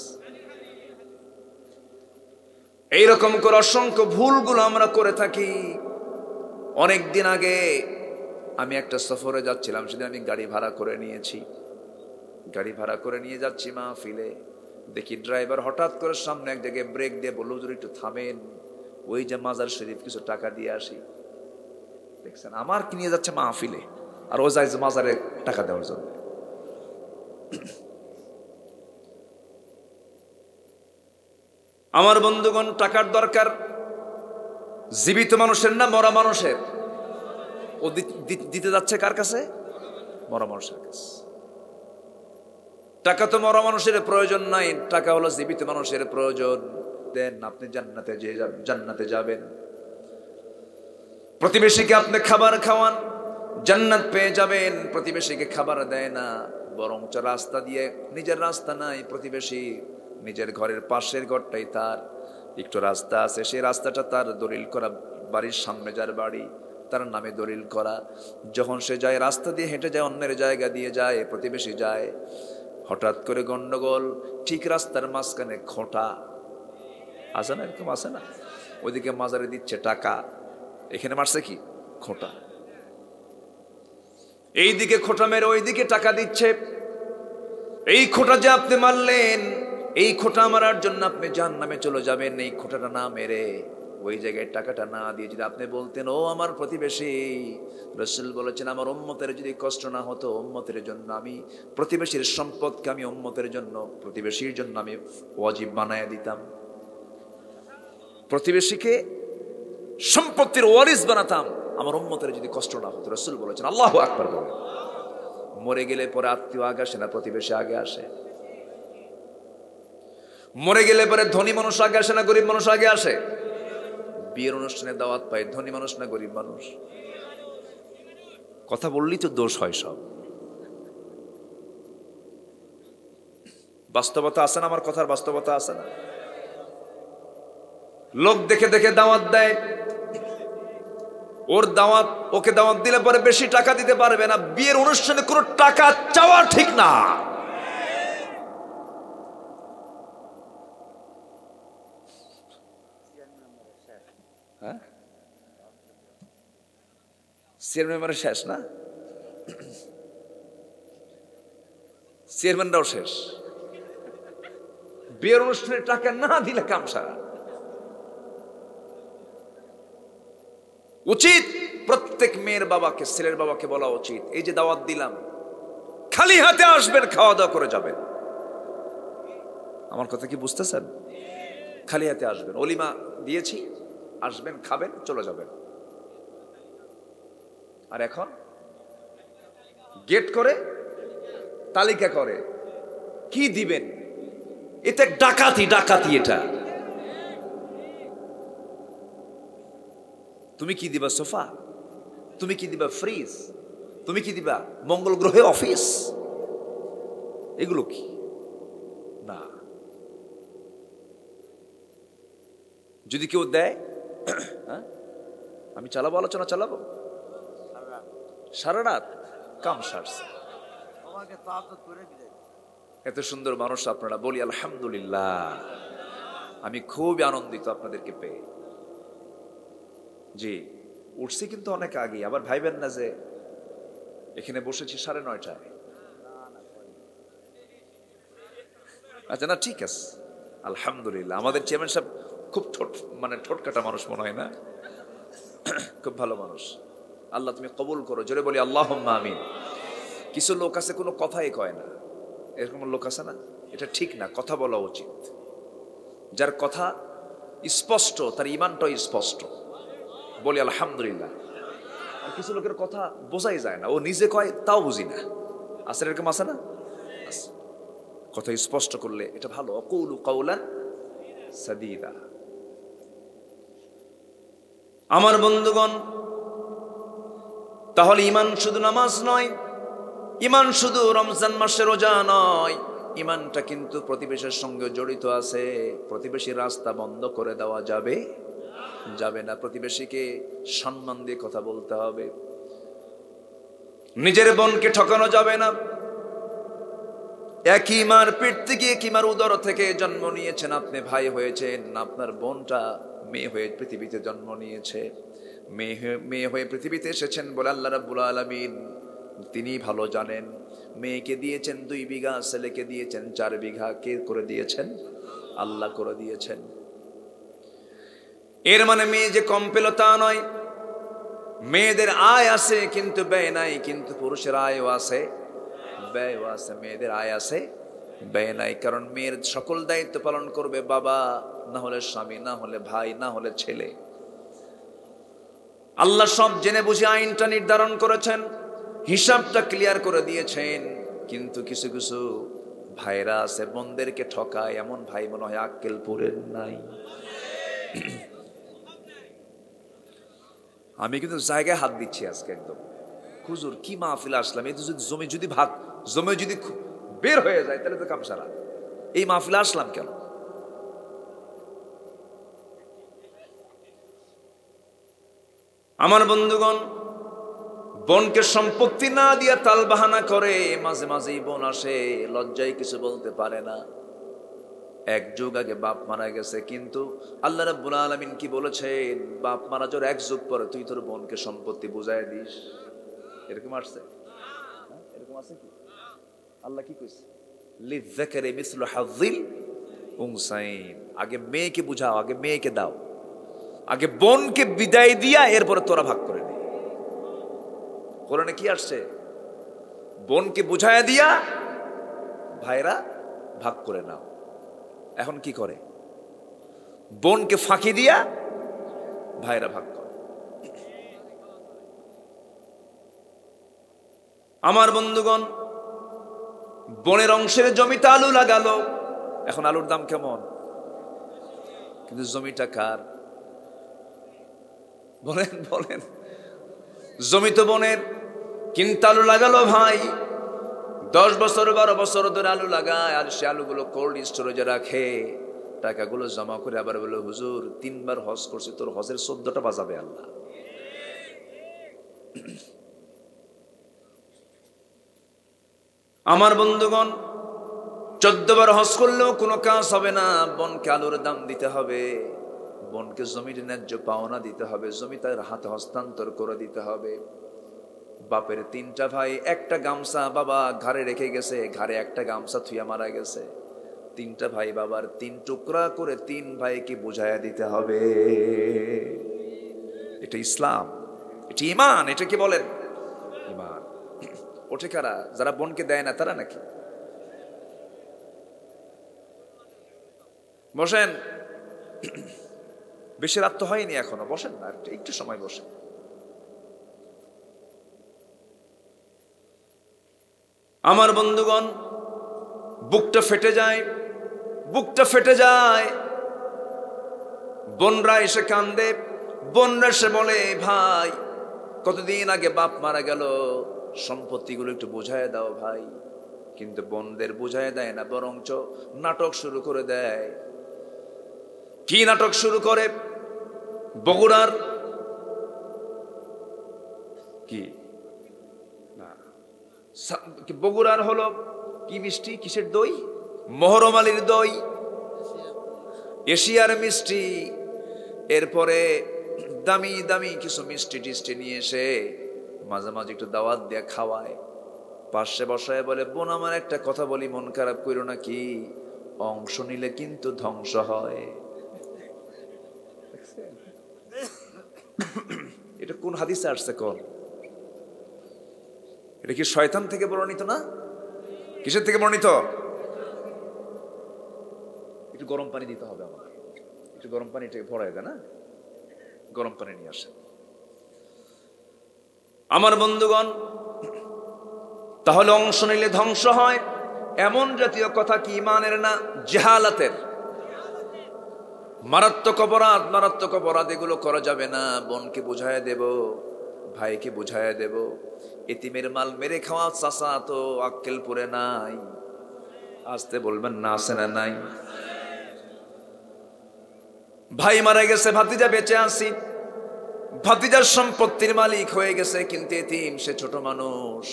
Speaker 1: এইরকম করে অসংখ্য ভুলগুলো আমরা করে থাকি। অনেক দিন আগে আমি একটা সফরে যাচ্ছিলাম, সেদিন আমি গাড়ি ভাড়া করে নিয়েছি। গাড়ি ভাড়া করে নিয়ে যাচ্ছি মাহফিলে, দেখি ড্রাইভার হঠাৎ করে সামনে এক জায়গায় ব্রেক দিয়ে বলল, হুজুর একটু থামেন, ওই যে মাজার শরীফ কিছু টাকা দিয়ে আসি। দেখছেন, আমার কি নিয়ে যাচ্ছে মাহফিলে, আর ও যায় মাজারে টাকা দেওয়ার জন্য। আমার বন্ধুগণ, টাকার দরকার জীবিত মানুষের না মরা মানুষের? ও দিতে যাচ্ছে কার কাছে? মরা মানুষের কাছে। টাকা তো মরা মানুষের প্রয়োজন নাই, টাকা হলো জীবিত মানুষের প্রয়োজন। দেন, আপনি জান্নাতে যাবেন। প্রতিবেশীকে আপনি খাবার খাওয়ান, জান্নাত পেয়ে যাবেন। প্রতিবেশীকে খাবার দেয় না, বরঞ্চ রাস্তা দিয়ে, নিজের রাস্তা নাই, প্রতিবেশী নিজের ঘরের পাশের ঘরটাই তার, একটু রাস্তা আছে, সেই রাস্তাটা তার দলিল করা, বাড়ির সামনে যার বাড়ি তার নামে দলিল করা। যখন সে যায়, রাস্তা দিয়ে হেঁটে যায়, অন্যের জায়গা দিয়ে যায়, প্রতিবেশী যায়, হঠাৎ করে গন্ডগোল, ঠিক রাস্তার মাঝখানে খোঁটা আছে না? এরকম আছে না? ওইদিকে মাজারে দিচ্ছে টাকা, এখানে মারছে কি? খোঁটা। এইদিকে খোঁটা মেরে ওইদিকে টাকা দিচ্ছে। এই খোঁটা যে আপনি মারলেন, এই খোঁটা মারার জন্য আপনি জাহান্নামে চলে যাবেন। এই খোঁটাটা না মেরে ওই জায়গায় টাকাটা না দিয়ে যদি আপনি বলতেন, ও আমার প্রতিবেশী, রাসূল বলেছেন আমার উম্মতের যদি কষ্ট না হতো, উম্মতের জন্য আমি প্রতিবেশীর সম্পদকে আমি উম্মতের জন্য, প্রতিবেশীর জন্য আমি ওয়াজিব বানায় দিতাম, প্রতিবেশীকে সম্পত্তির ওয়ারিস বানাতাম, আমার উম্মতের যদি কষ্ট না হতো। রাসূল বলেছেন, আল্লাহু আকবার বলেন। মরে গেলে পরে আত্মীয় আগে আসে না, প্রতিবেশী আগে আসে। মরে গেলে পরে ধনী মানুষ আগে আসে না, গরিব মানুষ আগে আসে? বিয়ের অনুষ্ঠানে দাওয়াত পায় ধনী মানুষ না গরিব মানুষ? কথা বললেই তো দোষ হয় সব। বাস্তবতা আছে না? আমার কথার বাস্তবতা আছে না? লোক দেখে দেখে দাওয়াত দেয়, ওর দাওয়াত, ওকে দাওয়াত দিলে পরে বেশি টাকা দিতে পারবে না। বিয়ের অনুষ্ঠানে কোনো টাকা চাওয়া ঠিক না। চেয়ারম্যান শেষ না, চেয়ারম্যানরাও শেষ। বিয়ের অনুষ্ঠানে টাকা না দিলে কাম সারা। উচিত প্রত্যেক মেয়ের বাবাকে, ছেলের বাবাকে বলা উচিত, এই যে দাওয়াত দিলাম, খালি হাতে আসবেন, খাওয়া দাওয়া করে যাবেন। আমার কথা কি বুঝতেছেন? খালি হাতে আসবেন, অলিমা দিয়েছি, আসবেন, খাবেন, চলে যাবেন। আর এখন গেট করে, তালিকা করে, কি দিবেন? এটা ডাকাতি, ডাকাতি এটা। তুমি কি দিবা? সোফা? তুমি কি দিবা? ফ্রিজ? তুমি কি দিবা? মঙ্গল গ্রহে অফিস? এগুলো কি না। যদি কেউ দেয়, আমি চালাবো, আলোচনা চালাবো সারা রাত, কাম সারছে। এত সুন্দর মানুষ আপনারা, বলি আলহামদুলিল্লাহ। আমি খুবই আনন্দিত আপনাদেরকে পেয়ে। জি, উঠছি কিন্তু অনেক আগে। আবার ভাইবেন না যে এখানে বসেছি 9:30টায়। আচ্ছা, না ঠিক আছে, আলহামদুলিল্লাহ। আমাদের চেয়ারম্যান সাহেব খুব ঠোঁট কাটা মানুষ মনে হয় না? খুব ভালো মানুষ। আল্লাহ তুমি কবুল করো, জোরে বলি আল্লাহুম্মা আমিন। কিছু লোক আছে কোনো কথাই কয় না, এরকম লোক আছে না? এটা ঠিক না, কথা বলা উচিত। যার কথা স্পষ্ট, তার ইমানটাই স্পষ্ট। বলি আলহামদুলিল্লাহ। আর কিছু লোকের কথা বোঝাই যায় না, ও নিজে কয় তাও বুঝি না। আছে এরকম, আছে না? কথা স্পষ্ট করলে এটা ভালো। অকুলু কাউলান সাদীদা। আমার বন্ধুগণ, তাহলে ইমান শুধু নামাজ নয়, ইমান শুধু রমজান মাসে রোজা নয়, ইমানটা কিন্তু প্রতিবেশীর সঙ্গে জড়িত আছে। প্রতিবেশীর রাস্তা বন্ধ করে দেওয়া যাবে যাবে না। প্রতিবেশীকে সম্মান দিয়ে কথা বলতে হবে। নিজের বোনকে ঠকানো যাবে না। একই মার পেট থেকে, একই মার উদর থেকে জন্ম নিয়েছেন আপনি, ভাই হয়েছেন। আপনার বোনটা মেয়ে হয়ে পৃথিবীতে জন্ম নিয়েছে। মেয়ে হয়ে পৃথিবীতে এসেছেন বলে আল্লাহ রাব্বুল আলামিন তিনি ভালো জানেন। মেয়েকে দিয়েছেন 2 বিঘা, ছেলেকে দিয়েছেন 4 বিঘা। কে করে দিয়েছেন? আল্লাহ করে দিয়েছেন। এর মানে মেয়ে যে কম পেল তা নয়। মেয়েদের আয় আছে কিন্তু ব্যয় নাই, কিন্তু পুরুষের আয়ও আছে, ব্যয়ও আছে। মেয়েদের আয় আছে, ব্যয় নাই। কারণ মেয়ের সকল দায়িত্ব পালন করবে বাবা, না হলে স্বামী, না হলে ভাই, না হলে ছেলে। আল্লাহ সব জেনে বুঝে আইনটা নির্ধারণ করেছেন, হিসাবটা ক্লিয়ার করে দিয়েছেন। কিন্তু কিছু কিছু ভাইরা আছে বোনদেরকে ঠকায়। এমন ভাই মনে হয় আক্কেলপুরের নাই। আমি কিন্তু জায়গায় হাত দিচ্ছি আজকে একদম। হুজুর কি মাহফিল আসলাম, এই জমি যদি বের হয়ে যায় তাহলে তো কাম সারা। এই মাহফিলে আসলাম কেন? আমার বন্ধুগণ, বোনকে সম্পত্তি না দিয়া তাল বাহানা করে। মাঝে মাঝেই বোন আসে, লজ্জায় কিছু বলতে পারে না। এক যুগ আগে বাপ মারা গেছে, কিন্তু আল্লাহ রাব্বুল আলামিন কি বলেছেন? বাপ মারা যাওয়ার 1 যুগ পরে তুই তোর বোনকে সম্পত্তি বুঝায় দিস। এরকম আসছে? এরকম আছে কি? আল্লাহ কি কইছে? লিযযাকারি মিসলু হাযযিল উনসাইন। আগে মেয়েকে বুঝাও, আগে মেয়েকে দাও, আগে বোনকে বিদায় দিয়া এরপরে তোরা ভাগ করে নে। কোরআনে কি আসছে? বোনকে বুঝায়া দিয়া ভাইরা ভাগ করে নাও। এখন কি করে? বোনকে ফাঁকি দিয়া ভাইরা ভাগ করে। আমার বন্ধুগণ, বোনের অংশের জমিতে আলু লাগালো, এখন আলুর দাম কেমন? কিন্তু জমিটা কার? বলেন বলেন। জমি তো বোনের, কিন্তু আলু লাগালো ভাই। 10 বছর 12 বছর ধরে আলু লাগায়, আর সে আলুগুলো কোল্ড স্টোরেজে রাখে, টাকাগুলো জমা করে আবার বলে হুজুর 3 বার হজ করছি, তোর হজের 14টা বাজাবে আল্লাহ। আমার বন্ধুগণ, 14 বার হজ করলেও কোনো কাজ হবে না। বোনকে আলুর দাম দিতে হবে, বোনকে জমির ন্যায্য পাওনা দিতে হবে, জমি তার হাতে হস্তান্তর করে দিতে হবে। বাপের 3টা ভাই, একটা গামছা বাবা ঘাড়ে রেখে গেছে, ঘাড়ে একটা গামছা থুইয়া মারা গেছে। 3টা ভাই বাবার 3 টুকরা করে 3 ভাইকে বুঝাইয়া দিতে হবে। এটা ইসলাম, এটা ঈমান। এটা কি বলেন? ঈমান। ওঠে কারা? যারা বোনকে দেয় না তারা নাকি? বসেন, বেশি রাত তো হয়নি এখনো, বসেন না, একটু সময় বসেন। আমার বন্ধুগণ, বুকটা ফেটে যায়, বুকটা ফেটে যায়। বোনরা এসে কান্দে, বোনরা এসে বলে ভাই কতদিন আগে বাপ মারা গেল, সম্পত্তিগুলো একটু বুঝায় দাও ভাই। কিন্তু বোনদের বুঝায় দেয় না, বরঞ্চ নাটক শুরু করে দেয়। কি নাটক শুরু করে? বগুড়ার কি বগুড়ার হলো কি মিষ্টি, কিসের দই? মহরম আলীর দই, এশিয়ার মিষ্টি। এরপরে দামি দামি কিছু মিষ্টি টিষ্টি নিয়ে এসে মাঝে মাঝে একটু দাওয়াত দিয়ে খাওয়ায়। পাশে বসায় বলে বোন আমার একটা কথা বলি, মন খারাপ করো না, কি অংশ নিলে কিন্তু ধ্বংস হয়। এটা কোন হাদিসে আসছে? কোন? এটা কি শয়তান থেকে বর্ণিত না? কিসের থেকে বর্ণিত? একটু গরম পানি দিতে হবে আমাকে, একটু গরম পানি এটাকে ভরায় দেয় না, গরম পানি নিয়ে আসে। আমার বন্ধুগণ, তাহলে অংশ নিলে ধ্বংস হয় এমন জাতীয় কথা কি ঈমানের না জাহালাতের? মারাত্মক অপরাধ, মারাত্মক অপরাধ, এগুলো করা যাবে না। বোনকে বুঝাইয়া দেব, ভাইকে বুঝাইয়া দেব। এতিমের মাল মেরে খাওয়া চাচা তো আক্কেল পুরে নাই। আসতে বলবেন না, আছে না নাই? ভাই মারা গেছে, ভাতিজা বেঁচে আছি, ভাতিজার সম্পত্তির মালিক হয়ে গেছে, কিন্তু এতিম, সে ছোট মানুষ।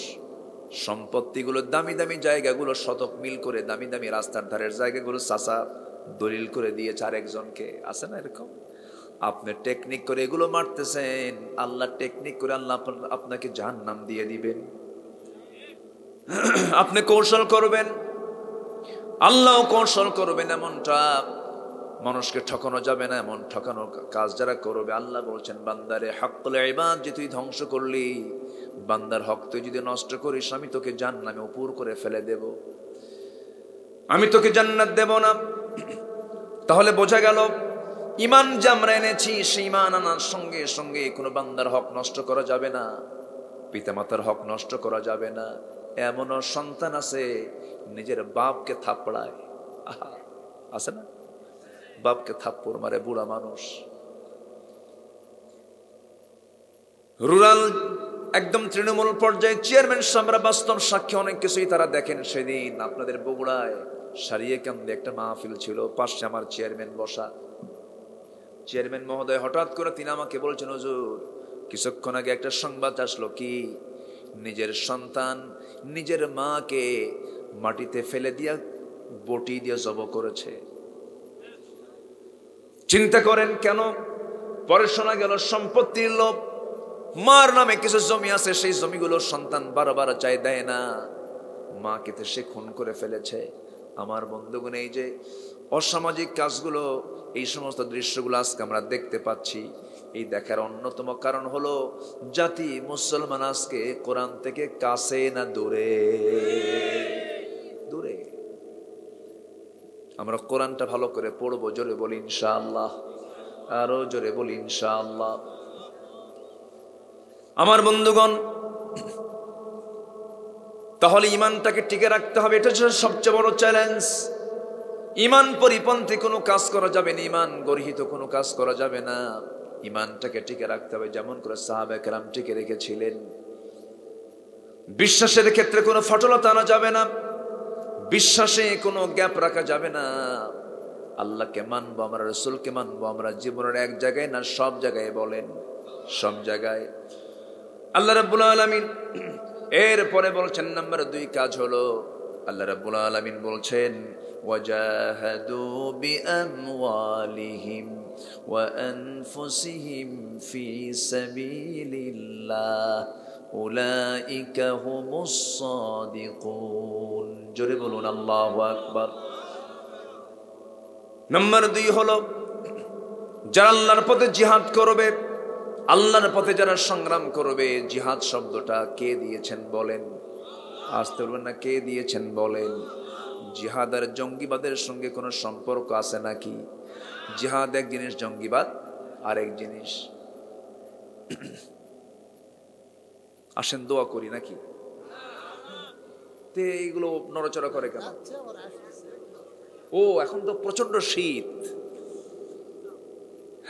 Speaker 1: সম্পত্তিগুলো, দামি দামি জায়গাগুলো শতক মিল করে, দামি দামি রাস্তার ধারের জায়গাগুলো চাচা দলিল করে দিয়েছে আরেকজনকে। আছে না এরকম? আপনি টেকনিক করে এগুলো মারতেছেন, আল্লাহ টেকনিক করে আল্লাহ আপনাকে জাহান্নাম দিয়ে দিবেন। আপনি কৌশল করবেন, আল্লাহ কৌশল করবেন। এমনটা মানুষকে ঠকানো যাবে না, এমন ঠকানো কাজ যারা করবে, আল্লাহ বলছেন বান্দারে হকুল ইবাদ যে তুই ধ্বংস করলি, বান্দার হক তুই যদি নষ্ট করিস, আমি তোকে জাহান্নামে উপর করে ফেলে দেব, আমি তোকে জান্নাত দেব না। তাহলে বোঝা গেল ঈমান যে আমরা এনেছি, সেই ঈমান আনার সঙ্গে সঙ্গে কোনো বান্দার হক নষ্ট করা যাবে না, পিতামাতার হক নষ্ট করা যাবে না। এমনও সন্তান আছে নিজের বাপকে থাপড়ায়, আছে না? বাপকে থাপ্পড় মারে বুড়া মানুষ। রুরাল একদম তৃণমূল পর্যায়ে চেয়ারম্যান সামরা বাস্তব সাক্ষী, অনেক কিছুই তারা দেখেন। সেদিন আপনাদের বগুড়ায় সারিয়ে কান্দে একটা মাহফিল ছিল, পাশে আমার চেয়ারম্যান বসা। চেয়ারম্যান মহোদয় হঠাৎ করে তিনি আমাকে বলছেন, হুজুর কিছুক্ষণ আগে একটা সংবাদ আসলো, কি নিজের সন্তান নিজের মাকে মাটিতে ফেলে দিয়া বটি দিয়ে জব করেছে। চিন্তা করেন কেন? পরে শোনা গেল সম্পত্তির লোভ। মার নামে কিছু জমি আছে, সেই জমিগুলো সন্তান বারবার চাই, দেয় না, মাকে তো সে খুন করে ফেলেছে। আমার বন্ধুগণ, এই যে অসামাজিক কাজগুলো, এই সমস্ত দৃশ্যগুলো আজকে আমরা দেখতে পাচ্ছি। এই দেখার অন্যতম কারণ হলো জাতি মুসলমান আজকে কোরআন থেকে কাছে না দূরে? দূরে। আমরা কোরআনটা ভালো করে পড়বো, জোরে বলি ইনশাআল্লাহ, আরো জোরে বলি ইনশাআল্লাহ। আমার বন্ধুগণ, তাহলে ইমানটাকে টিকে রাখতে হবে, এটা হচ্ছে সবচেয়ে বড় চ্যালেঞ্জ। ইমান পরিপন্থী কোনো কাজ করা যাবে না, ইমান গর্হিত কোনো কাজ করা যাবে না। ইমানটাকে টিকে রাখতে হবে যেমন করে সাহাবায়ে কেরাম টিকে রেখেছিলেন। বিশ্বাসের ক্ষেত্রে কোনো ফাটলতা আনা যাবে না, বিশ্বাসে কোনো গ্যাপ রাখা যাবে না। আল্লাহকে মানবো, আমরা রাসূলকে মানবো, আমরা জীবনের এক জায়গায় না সব জায়গায়, বলেন সব জায়গায়। আল্লাহ রাব্বুল আলামিন এরপরে বলছেন নাম্বার 2 কাজ হলো, আল্লাহ রাব্বুল আলামিন বলছেন ওয়াজাহাদু বিআমওয়ালিহিম ওয়া আনফুসিহিম ফি সাবিলিল্লাহ উলাইকা হুমুস সাদিকুন। জোরে বলুন আল্লাহু আকবার। নাম্বার 2 হলো, যারা আল্লাহর পথে জিহাদ করবে, আল্লাহর পথে যারা সংগ্রাম করবে। জিহাদ শব্দটা কে দিয়েছেন বলেন? আসতে বলবেন না, কে দিয়েছেন বলেন? জিহাদ আর জঙ্গিবাদের সঙ্গে কোনো সম্পর্ক আছে নাকি? জিহাদ এক জিনিস, জঙ্গিবাদ আরেক জিনিস। আসেন দোয়া করি নাকি? তে এইগুলো নড়াচড়া করে কেন? ও এখন তো প্রচন্ড শীত।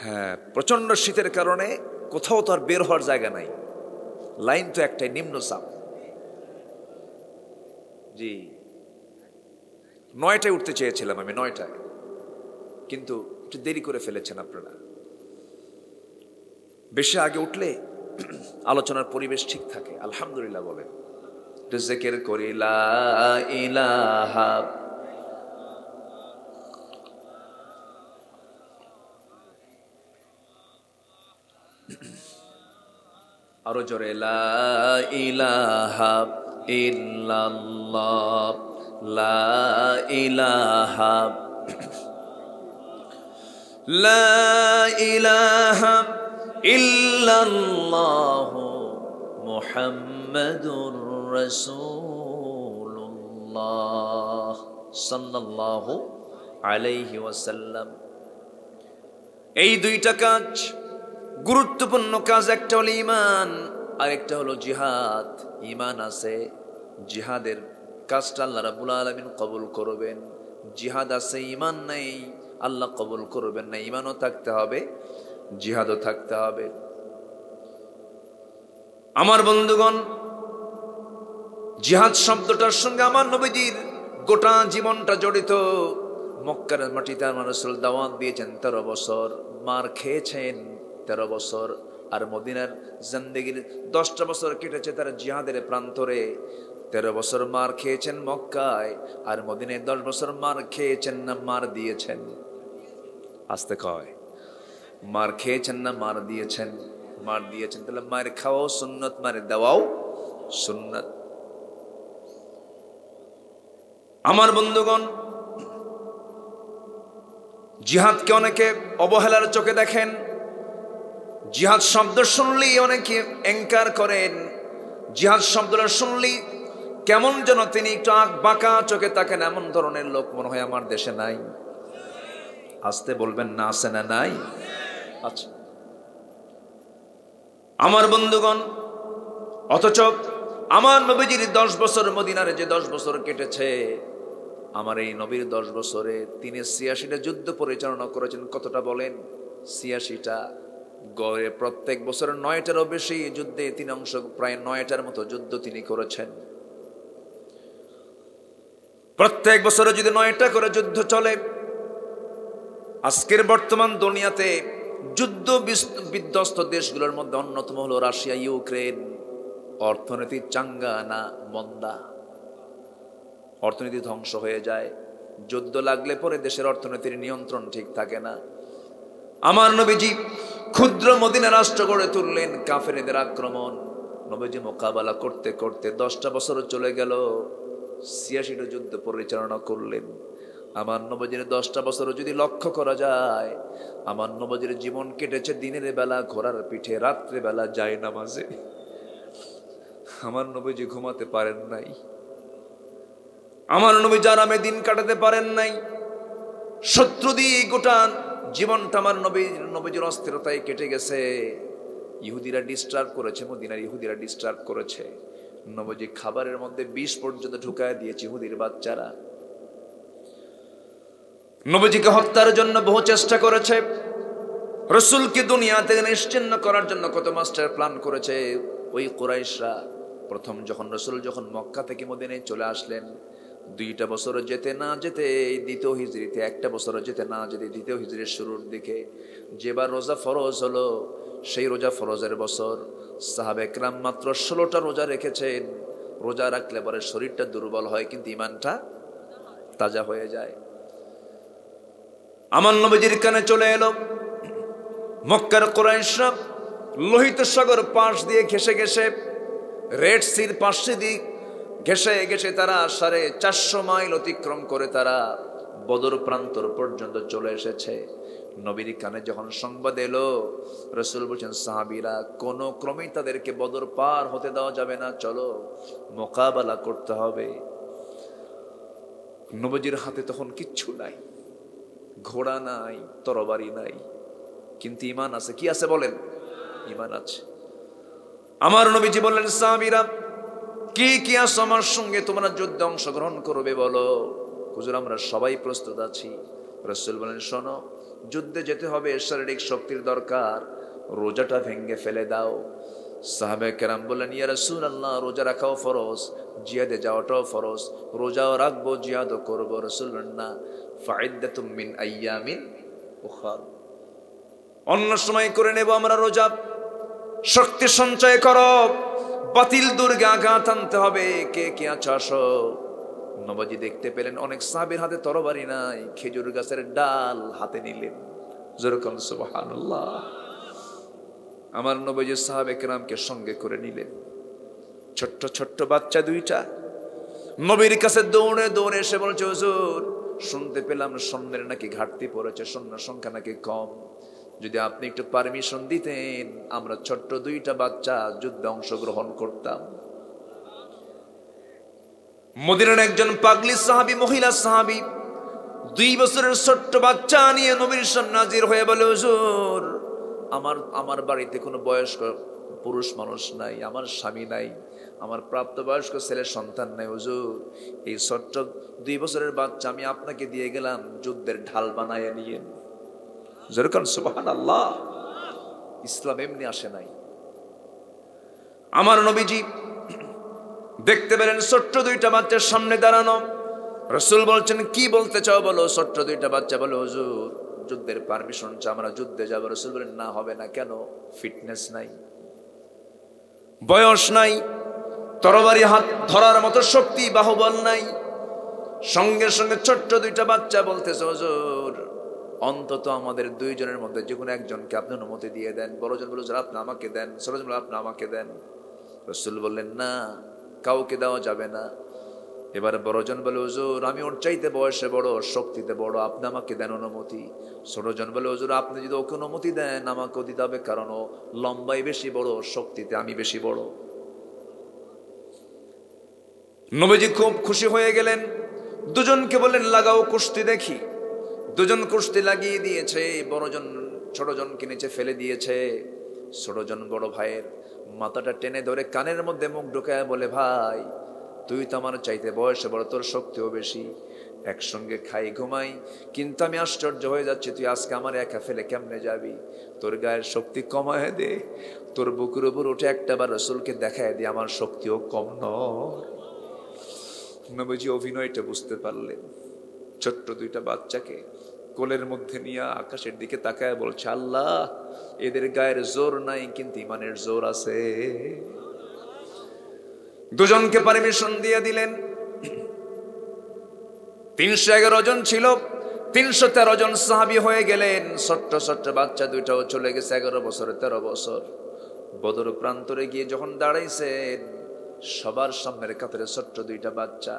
Speaker 1: হ্যাঁ, প্রচন্ড শীতের কারণে কোথাও তো আর বের হওয়ার জায়গা নাই। লাইন তো একটাই, নিম্নচাপ। জি, 9টায় উঠতে চেয়েছিলাম আমি, 9টায়, কিন্তু একটু দেরি করে ফেলেছেন আপনারা। বেশি আগে উঠলে আলোচনার পরিবেশ ঠিক থাকে। আলহামদুলিল্লাহ বলেন, একটু জিকির করি লা ইলাহা। আরো জোরে লা ইলাহা ইল্লাল্লাহ, লা ইলাহা, লা ইলাহা ইল্লাল্লাহ মুহাম্মাদুর রাসূলুল্লাহ সাল্লাল্লাহু আলাইহি ওয়াসাল্লাম। এই 2টা কাজ গুরুত্বপূর্ণ কাজ। একটা হলো ঈমান, আর একটা হলো জিহাদ। ঈমান আছে, জিহাদের কাজটা আল্লাহ রাব্বুল আলামিন কবুল করবেন। জিহাদ আছে, ঈমান নাই, আল্লাহ কবুল করবেন না। ঈমানও থাকতে হবে, জিহাদও থাকতে হবে। আমার বন্ধুগণ, জিহাদ শব্দটার সঙ্গে আমার নবীজির গোটা জীবনটা জড়িত। মক্কার মাটিতে আমার রাসূল দাওয়াত দিয়েছেন 13 বছর, মার খেয়েছেন 13 বছর। আর মদিনার জিন্দেগির 10টা বছর কেটেছে তার জিহাদের প্রান্তরে। 13 বছর মার খেয়েছেন মক্কায়, আর মদিনায় 10 বছর মার খেয়েছেন না মার দিয়েছেন? আস্তে কয়, মার খেয়েছেন না মার দিয়েছেন? মার দিয়েছেন। তাহলে মায়ের খাওয়াও সুন্নত, মায়ের দেওয়াও সুন্নত। আমার বন্ধুগণ, জিহাদকে অনেকে অবহেলার চোখে দেখেন। জিহাদ শব্দ শুনলেই অনেকে এনকার করেন। জিহাদ শব্দটা শুনলেই কেমন যেন তিনি একটু আঁক বাঁকা চোখে তাকেন। এমন ধরনের লোক মনে হয় আমার দেশে নাই। আসতে বলবেন না, আছে না নাই? আচ্ছা আমার বন্ধুগণ, অথচ আমার নবীজির 10 বছর, মদিনারে যে 10 বছর কেটেছে, আমার এই নবীর 10 বছরে তিনি 86টা যুদ্ধ পরিচালনা করেছেন। কতটা বলেন? 86টা। গড়ে প্রত্যেক বছর 9টারও বেশি যুদ্ধে তিনি অংশ, প্রায় 9টার মতো যুদ্ধ তিনি করেছেন। প্রত্যেক বছরে যদি 9টা করে যুদ্ধ চলে, আজকের বর্তমান দুনিয়াতে যুদ্ধ বিধ্বস্ত দেশগুলোর মধ্যে অন্যতম হলো রাশিয়া, ইউক্রেন। অর্থনীতি চাঙ্গা না মন্দা? অর্থনীতি ধ্বংস হয়ে যায়। যুদ্ধ লাগলে পরে দেশের অর্থনীতির নিয়ন্ত্রণ ঠিক থাকে না। আমার নবীজি ক্ষুদ্র মদিনা রাষ্ট্র গড়ে তুললেন। কাফেরদের আক্রমণ নবীজি মোকাবেলা করতে করতে 10টা বছর চলে গেল। 86টা যুদ্ধ পরিচালনা করলেন। আমার নবীজির 10টা বছর যদি লক্ষ্য করা যায়, আমার নবীজির জীবন কেটেছে দিনের বেলা ঘোড়ার পিঠে, রাত্রে বেলা যায় নামাজে। আমার নবীজি ঘুমাতে পারেন নাই, আমার নবীজি আরামে দিন কাটাতে পারেন নাই। শত্রু দিয়ে গোটা জীবনটা আমার নবীজির অস্থিরতায় কেটে গেছে। ইহুদিরা ডিস্টার্ব করেছে, মদিনার ইহুদিরা ডিস্টার্ব করেছে। নবীজি খাবারের মধ্যে বিষ পর্যন্ত ঢুকায় দিয়েছে ইহুদির বাচ্চারা। নবীজিকে হত্যার জন্য বহু চেষ্টা করেছে। রাসূলকে দুনিয়া থেকে নিশ্চিহ্ন করার জন্য কত মাস্টার প্ল্যান করেছে ওই কুরাইশরা। প্রথম যখন মক্কা থেকে মদিনায় চলে আসলেন, 2টা বছর যেতে না যেতে দ্বিতীয় হিজরিতে, 1টা বছর যেতে না যেতে দ্বিতীয় হিজরির শুরুর দিকে যেবার রোজা ফরজ হলো, সেই রোজা ফরজের বছর সাহাবে কেরাম মাত্র 16টা রোজা রেখেছেন। রোজা রাখলে পরে শরীরটা দুর্বল হয় কিন্তু ইমানটা তাজা হয়ে যায়। আমার নবীজির কানে চলে এলো মক্কার কুরাইশরা লোহিত সাগর পাশ দিয়ে ঘেসে ঘেসে, রেড সির পাশে দিয়ে ঘেসে ঘেসে তারা 450 মাইল অতিক্রম করে তারা বদর প্রান্তর পর্যন্ত চলে এসেছে। নবীর কানে যখন সংবাদ এলো, রাসূল বলেন সাহাবীরা কোন ক্রমেই তাদেরকে বদর পার হতে দেওয়া যাবে না, চলো মোকাবেলা করতে হবে। নবীজির হাতে তখন কিচ্ছু নাই, ঘোড়া নাই, তরবারি নাই, কিন্তু ঈমান আছে। কি আছে বলেন? ঈমান আছে। আমার নবীজি বললেন সাহাবীরা কি কি আছে আমার সঙ্গে, তোমরা যুদ্ধে অংশগ্রহণ করবে বলো। হুজুর আমরা সবাই প্রস্তুত আছি। রাসূল বলেন শোনো, যুদ্ধে যেতে হবে, শারীরিক শক্তির দরকার, রোজাটা ভেঙে ফেলে দাও। সাহাবে কেরাম বললেন ইয়া রাসূলুল্লাহ রোজা রাখাও ফরজ, জিহাদে যাওয়াটাও ফরজ, রোজাও রাখবো জিহাদও করবো। রাসূল বলেন না, ফাইদ্দাতুম মিন আইয়ামিন উখার, অন্য সময় করে নেব আমরা রোজা। শক্তি সঞ্চয় করো, বাতিল দুর্গে আঘাত আনতে হবে। কে কে আছো আসো। নবীজি দেখতে পেলেন অনেক সাহাবীর হাতে তরবারি নাই, খেজুর গাছের ডাল হাতে নিলেন। যেরকম সুবহানাল্লাহ। আমার নবীজি সাহাবে কেরামকে সঙ্গে করে নিলেন। ছোট্ট ছোট্ট বাচ্চা 2টা নবীর কাছে দৌড়ে দৌড়ে এসে বলছে হুজুর শুনতে পেলাম সৈন্যের নাকি ঘাটতি পড়েছে, সৈন্য সংখ্যা নাকি কম, যদি আপনি একটু পারমিশন দিতেন আমরা ছোট্ট 2টা বাচ্চা যুদ্ধে অংশগ্রহণ করতাম। মদিনার একজন পাগলি সাহাবী, মহিলা সাহাবী, 2 বছরের ছোট্ট বাচ্চা নিয়ে নবীর সামনে হাজির হয়ে বলে হুজুর আমার বাড়িতে কোনো বয়স্ক পুরুষ মানুষ নাই, আমার স্বামী নাই, আমার প্রাপ্তবয়স্ক ছেলের সন্তান নাই। হুজুর এই ছোট্ট 2 বছরের বাচ্চা আমি আপনাকে দিয়ে গেলাম, যুদ্ধের ঢাল বানায় নিয়েন। যেরকম সুবহানাল্লাহ। ইসলাম এমনি আসে নাই। আমার নবীজি দেখতে পেলেন ছোট্ট 2টা বাচ্চার সামনে দাঁড়ানো। রাসূল বলছেন কি বলতে চাও বলো। ছোট্ট 2টা বাচ্চা বলে হুজুর যুদ্ধের পারমিশন চাই, আমরা যুদ্ধে যাব। রাসূল বলেন না হবে না। কেন? ফিটনেস নাই, বয়স নাই, তরবারি হাত ধরার মতো শক্তি বাহুবল নাই। সঙ্গে সঙ্গে ছোট্ট 2টা বাচ্চা বলতেছে হুজুর অন্তত আমাদের 2 জনের মধ্যে যে কোনো একজনকে আপনি অনুমতি দিয়ে দেন। বড়জন বলে হুজুর আপনি আমাকে দেন, ছোটজন বলে আপনি আমাকে দেন। রাসূল বললেন না, কাউকে দেওয়া যাবে না। এবার বড়জন বলে হুজুর আমি ওর চাইতে বয়সে বড়, শক্তিতে বড়, আপনি আমাকে দেন অনুমতি। ছোটজন বলে হুজুর আপনি যদি ওকে অনুমতি দেন আমাকেও দিতে হবে, কারণ ও লম্বাই বেশি বড়, শক্তিতে আমি বেশি বড়। নবীজি খুব খুশি হয়ে গেলেন। 2জনকে বললেন লাগাও কুস্তি দেখি। 2জন কুস্তি লাগিয়ে দিয়েছে। বড়জন ছোটজনকে নিচে ফেলে দিয়েছে। ছোটজন বড় ভাইয়ের মাথাটা টেনে ধরে কানের মধ্যে মুখ ঢুকায় বলে ভাই তুই তো আমার চাইতে বয়সে বড়, তোর শক্তিও বেশি, একসঙ্গে খাই ঘুমাই, কিন্তু আমি আশ্চর্য হয়ে যাচ্ছি তুই আজকে আমার একা ফেলে কেমনে যাবি। তোর গায়ের শক্তি কমায় দে, তোর বুকের উপর উঠে একটাবার রাসূলকে দেখায় দে আমার শক্তিও কম নয়। নবীজি অভিনয়টা বুঝতে পারলেন। ছোট্ট 2টা বাচ্চাকে কোলের মধ্যে নিয়ে আকাশের দিকে তাকায় বলছে আল্লাহ এদের গায়ের জোর নাই কিন্তু ইমানের জোর আছে। 2জনকে পারমিশন দিয়ে দিলেন। 311 জন ছিল, 313 জন সাহাবী হয়ে গেলেন। ছোট্ট ছোট্ট বাচ্চা দুইটাও চলে গেছে, 11 বছর 13 বছর। বদর প্রান্তরে গিয়ে যখন দাঁড়াইছেন, সবার সামনের কাতারে ছোট্ট দুইটা বাচ্চা।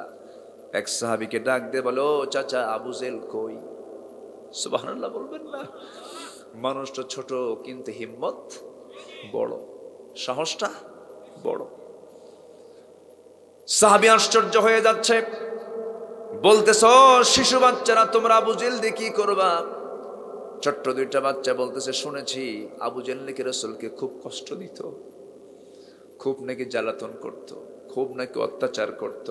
Speaker 1: এক সাহাবীকে ডাক দিয়ে বলো, চাচা আবু জেল কই? সুবহানাল্লাহ বলবেন না? মানুষটা ছোট কিন্তু হিম্মত বড়, সাহসটা বড়। সাহাবী আশ্চর্য হয়ে যাচ্ছে, বলতেছ শিশু বাচ্চারা তোমরা আবু জেল দিয়ে কি করবা? ছোট্ট দুইটা বাচ্চা বলতেছে, শুনেছি আবু জেল নাকি রাসূলকে খুব কষ্ট দিত, খুব নাকি জ্বালাতন করত, খুব নাকি অত্যাচার করত।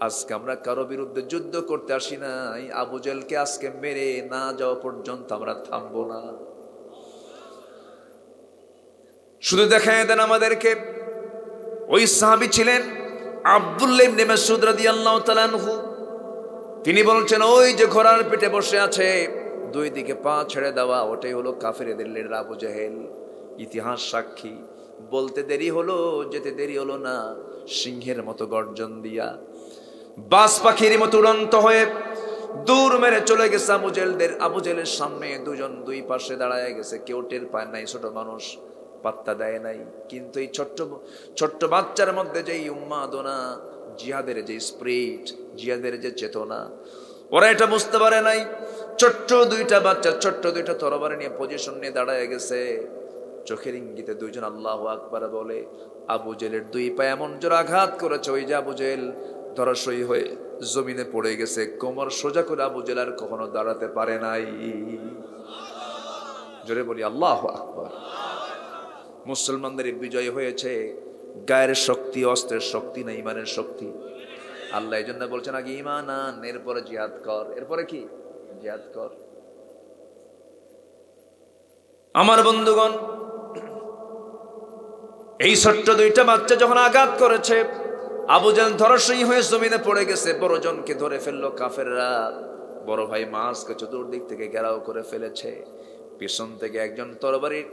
Speaker 1: আজকে আমরা কারো বিরুদ্ধে যুদ্ধ করতে আসি নাই, আবু জেলকে আজকে মেরে না যাওয়া পর্যন্ত আমরা থামবো না। শুধু দেখায় দেন আমাদেরকে। ওই সাহাবী ছিলেন আব্দুল্লাহ ইবনে মাসউদ রাদিয়াল্লাহু তাআলা আনহু। তিনি বলছেন, ওই যে ঘোড়ার পিঠে বসে আছে, দুই দিকে পা ছেড়ে দেওয়া, ওটাই হলো কাফেরদের লিডার আবু জেহেল। ইতিহাস সাক্ষী। বলতে দেরি হলো, যেতে দেরি হলো না। সিংহের মতো গর্জন দিয়া, বাজ পাখির মতো উড়ন্ত হয়ে দূর মেরে চলে গেছে আবু জেলের সামনে। দুজন দুই পাশে দাঁড়ায় গেছে, কেউ টের পায় নাই, ছোট মানুষ পাত্তা দেয় নাই। কিন্তু এই ছোট্ট বাচ্চার মধ্যে যেই উন্মাদনা, জিহাদের যে স্পিরিট, জিহাদের যে চেতনা, ওরা এটা বুঝতে পারে নাই। ছোট্ট দুইটা বাচ্চা ছোট্ট দুইটা তরবারি নিয়ে পজিশন নিয়ে দাঁড়ায় গেছে। চোখের ইঙ্গিতে দুইজন আল্লাহু আকবার বলে আবু জেলের দুই পায়ে এমন জোর আঘাত করেছে, ওই যে আবু জেল ধরাশয়ী হয়ে জমিনে পড়ে গেছে। কোমর সোজা করে আবু জেল আর কখনো দাঁড়াতে পারে নাই। জোরে বলি আল্লাহু আকবার। মুসলমানদের বিজয় হয়েছে গায়ের শক্তি, অস্ত্রের শক্তি না, ইমানের শক্তি। আল্লাহ এই জন্য বলছেন, আগে ইমান আন, এরপরে জিহাদ কর। এরপরে কি? জিহাদ কর। আমার বন্ধুগণ, এই ছোট্ট দুইটা বাচ্চা যখন আঘাত করেছে, আবু জেল ধরাশয়ী হয়ে জমিনে পড়ে গেছে। বড় জনকে ধরে ফেললো কাফেররা। বড় ভাই মাসকে চতুর্দিক থেকে ঘেরাও করে ফেলেছে। পিছন থেকে একজন তরবারির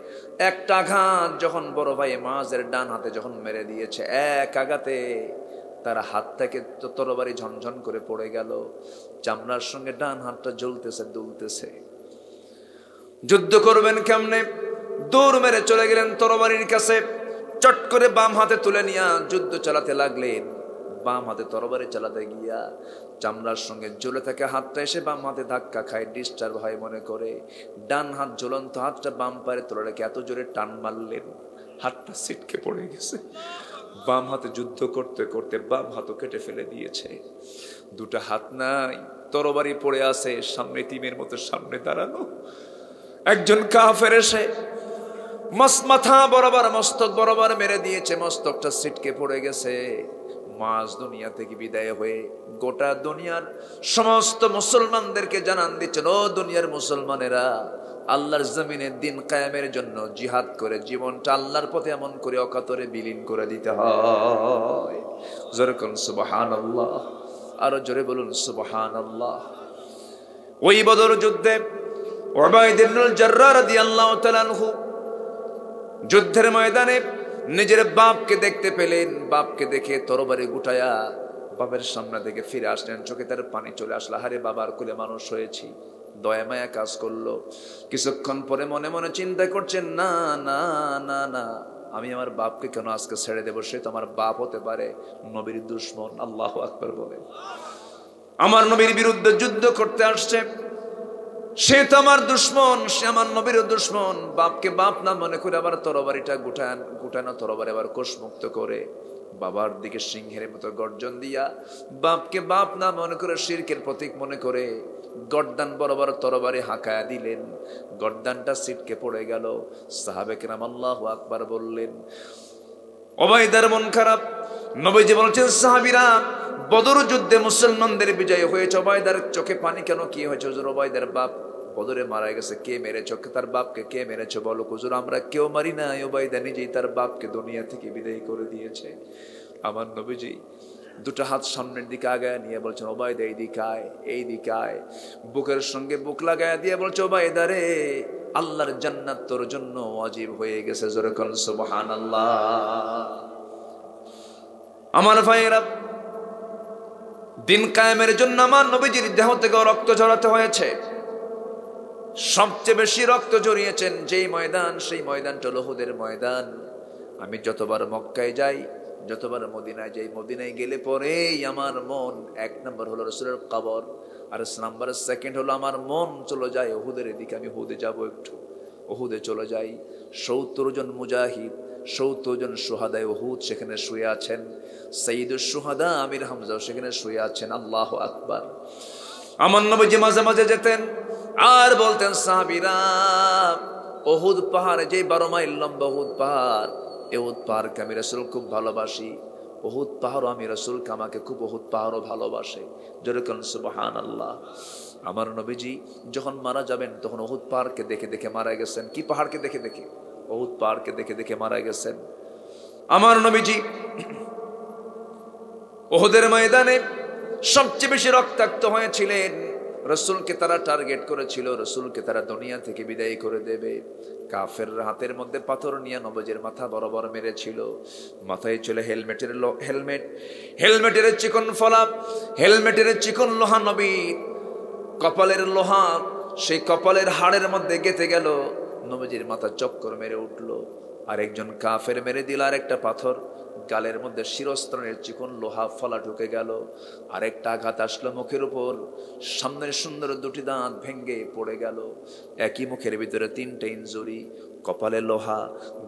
Speaker 1: একটা আঘাত যখন বড় ভাই মাসের ডান হাতে যখন মেরে দিয়েছে, এক আঘাতে তার হাত থেকে তরবারি ঝনঝন করে পড়ে গেল। চামড়ার সঙ্গে ডান হাতটা জ্বলতেছে, দুলতেছে। যুদ্ধ করবেন কেমনে? দৌড় মেরে চলে গেলেন তরবারির কাছে। চট করে বাম হাতে তুলে নিয়ে যুদ্ধ চালাতে লাগলেন। বাম হাতে তরবারি চালাতে গিয়া চামড়ার সঙ্গে জ্বলে থাকে হাতটা এসে বাম হাতে ধাক্কা খায়, ডিস্টার্ব হয় মনে করে ডান হাত জ্বলন্ত হাতটা বাম পায়ে তুলে রেখে এত জোরে টান মারলেন, হাতটা ছিটকে পড়ে গেছে। বাম হাতে যুদ্ধ করতে করতে বাম হাতও কেটে ফেলে দিয়েছে। দুটা হাত নাই, তরবারি পড়ে আছে, সামনে টিমের মতো সামনে দাঁড়ানো। একজন কাফের এসে মাথা বরাবর, মস্তক বরাবর মেরে দিয়েছে, মস্তকটা ছিটকে পড়ে গেছে। মাস দুনিয়া থেকে বিদায় হয়ে গোটা দুনিয়ার সমস্ত মুসলমানদেরকে জানান দিচ্ছেন, ও দুনিয়ার মুসলমানেরা, আল্লাহর জমিনে দিন কায়েমের জন্য জিহাদ করে জীবনটা আল্লাহর পথে এমন করে অকাতরে বিলীন করে দিতে হয়। জোরে বলুন সুবহানাল্লাহ, আরো জোরে বলুন সুবহানাল্লাহ। ওই বদর যুদ্ধে উবাইদ ইবনুল জাররাহ রাদিয়াল্লাহু তাআলা আনহু যুদ্ধের ময়দানে নিজের বাপকে দেখতে পেলেন। বাপকে দেখে তরবারি গুটায়া বাবার সামনে থেকে ফিরে আসলেন। চোখে তার পানি চলে আসলো। হারে বাবার কোলে মানুষ হয়েছি, দয়া মায়া কাজ করলো। কিছুক্ষণ পরে মনে মনে চিন্তা করছেন, না না না না, আমি আমার বাপকে কেন আজকে ছেড়ে দেবো? সে তো আমার বাপ হতে পারে নবীর দুশমন। আল্লাহু আকবার বলে, আমার নবীর বিরুদ্ধে যুদ্ধ করতে আসছে, সে তো আমার দুশ্মন, সে আমার নবীর দুশ্মন। বাপকে বাপ না মনে করে আবার তরবারিটা গুটানো তরবারি আবার কোষমুক্ত করে বাবার দিকে সিংহের মতো গর্জন দিয়া বাপকে বাপ না মনে করে শিরকের প্রতীক মনে করে গর্দান বরাবর তরবারি হাঁকায়া দিলেন। গর্দানটা ছিটকে পড়ে গেল। সাহাবে কেরাম আল্লাহু আকবার বললেন। উবাইদার মন খারাপ। নবীজি বলছেন, সাহাবীরা, বদর যুদ্ধে মুসলমানদের বিজয় হয়েছে, উবাইদার চোখে পানি কেন? কি হয়েছে হুজুর? উবাইদার বাপ বদরে মারা গেছে। কে মেরেছে? তার বাপকে। কে মেরেছে বলো? হুজুর আমরা কেউ মারি না, উবাইদা নিজেই তার বাপকে দুনিয়া থেকে বিদায় করে দিয়েছে। আমার নবীজি দুটো হাত সামনের দিকে আগায় নিয়ে বলছেন, উবাইদা এই দিকে আয়, এই দিকে আয়। বুকের সঙ্গে বুক লাগায় দিয়ে বলছে, উবাইদা রে, আল্লাহর জান্নাত তোর জন্য ওয়াজিব হয়ে গেছে। জোরে বলুন সুবহানাল্লাহ। আমার ভাইয়েরা, দিন কায়েমের জন্য আমার নবীজির দেহ থেকে রক্ত ঝরাতে হয়েছে। সবচেয়ে বেশি রক্ত ঝরিয়েছেন যেই ময়দান, সেই ময়দানটা হলো উহুদের ময়দান। আমি যতবার মক্কায় যাই, যতবার মদিনায় যাই, মদিনায় গেলে পরেই আমার মন এক নম্বর হলো রাসূলের কবর, আর নাম্বার সেকেন্ড হলো আমার মন চলে যায় উহুদের দিকে। আমি উহুদে যাব, একটু উহুদে চলে যাই। ৭০ জন মুজাহিদ, ৭০ জন শুহাদায়ে উহুদ সেখানে শুয়ে আছেন। সাইয়্যিদুশ শুহাদা আমির হামজাও সেখানে শুয়ে আছেন। আল্লাহু আকবার। আমার নবীজি মাঝে মাঝে যেতেন আর বলতেন, সাহাবীরা, উহুদ পাহাড়ে, যে 12 মাইল লম্বা উহুদ পাহাড়, এই উহুদ পাহাড়কে আমি রাসূল খুব ভালোবাসি। উহুদ পাহাড়ও আমি রাসূলকে আমাকে খুব উহুদ পাহাড়ও ভালোবাসে। যেরকম সুবহানাল্লাহ। আমার নবীজি যখন মারা যাবেন তখন উহুদ পাহাড়কে দেখে দেখে মারা গেছেন। কি পাহাড়কে দেখে দেখে? উহুদ পাহাড়কে দেখে দেখে মারা গেছেন। আমার নবীজি উহুদের ময়দানে সবচেয়ে বেশি রক্তাক্ত হয়েছিলেন। রাসূলকে তারা টার্গেট করেছিল, রাসূলকে তারা দুনিয়া থেকে বিদায় করে দেবে। কাফের হাতের মধ্যে পাথর নিয়ে নবীজির মাথা বরাবর মেরেছিল। মাথায় ছিল হেলমেটের চিকন ফলা, হেলমেটের চিকন লোহা নবীর কপালের লোহা, সেই কপালের হাড়ের মধ্যে গেঁথে গেল। নবীজির মাথা চক্কর মেরে উঠল। আর একজন কাফের মেরে দিল আর একটা পাথর, গালের মধ্যে শিরস্ত্রাণের চিকন লোহা ফলা ঢুকে গেল। আরেকটা আঘাত আসলো মুখের উপর, সামনের সুন্দর দুটি দাঁত ভেঙ্গে পড়ে গেল। একই মুখের ভিতরে 3টে ইনজুরি, কপালে লোহা,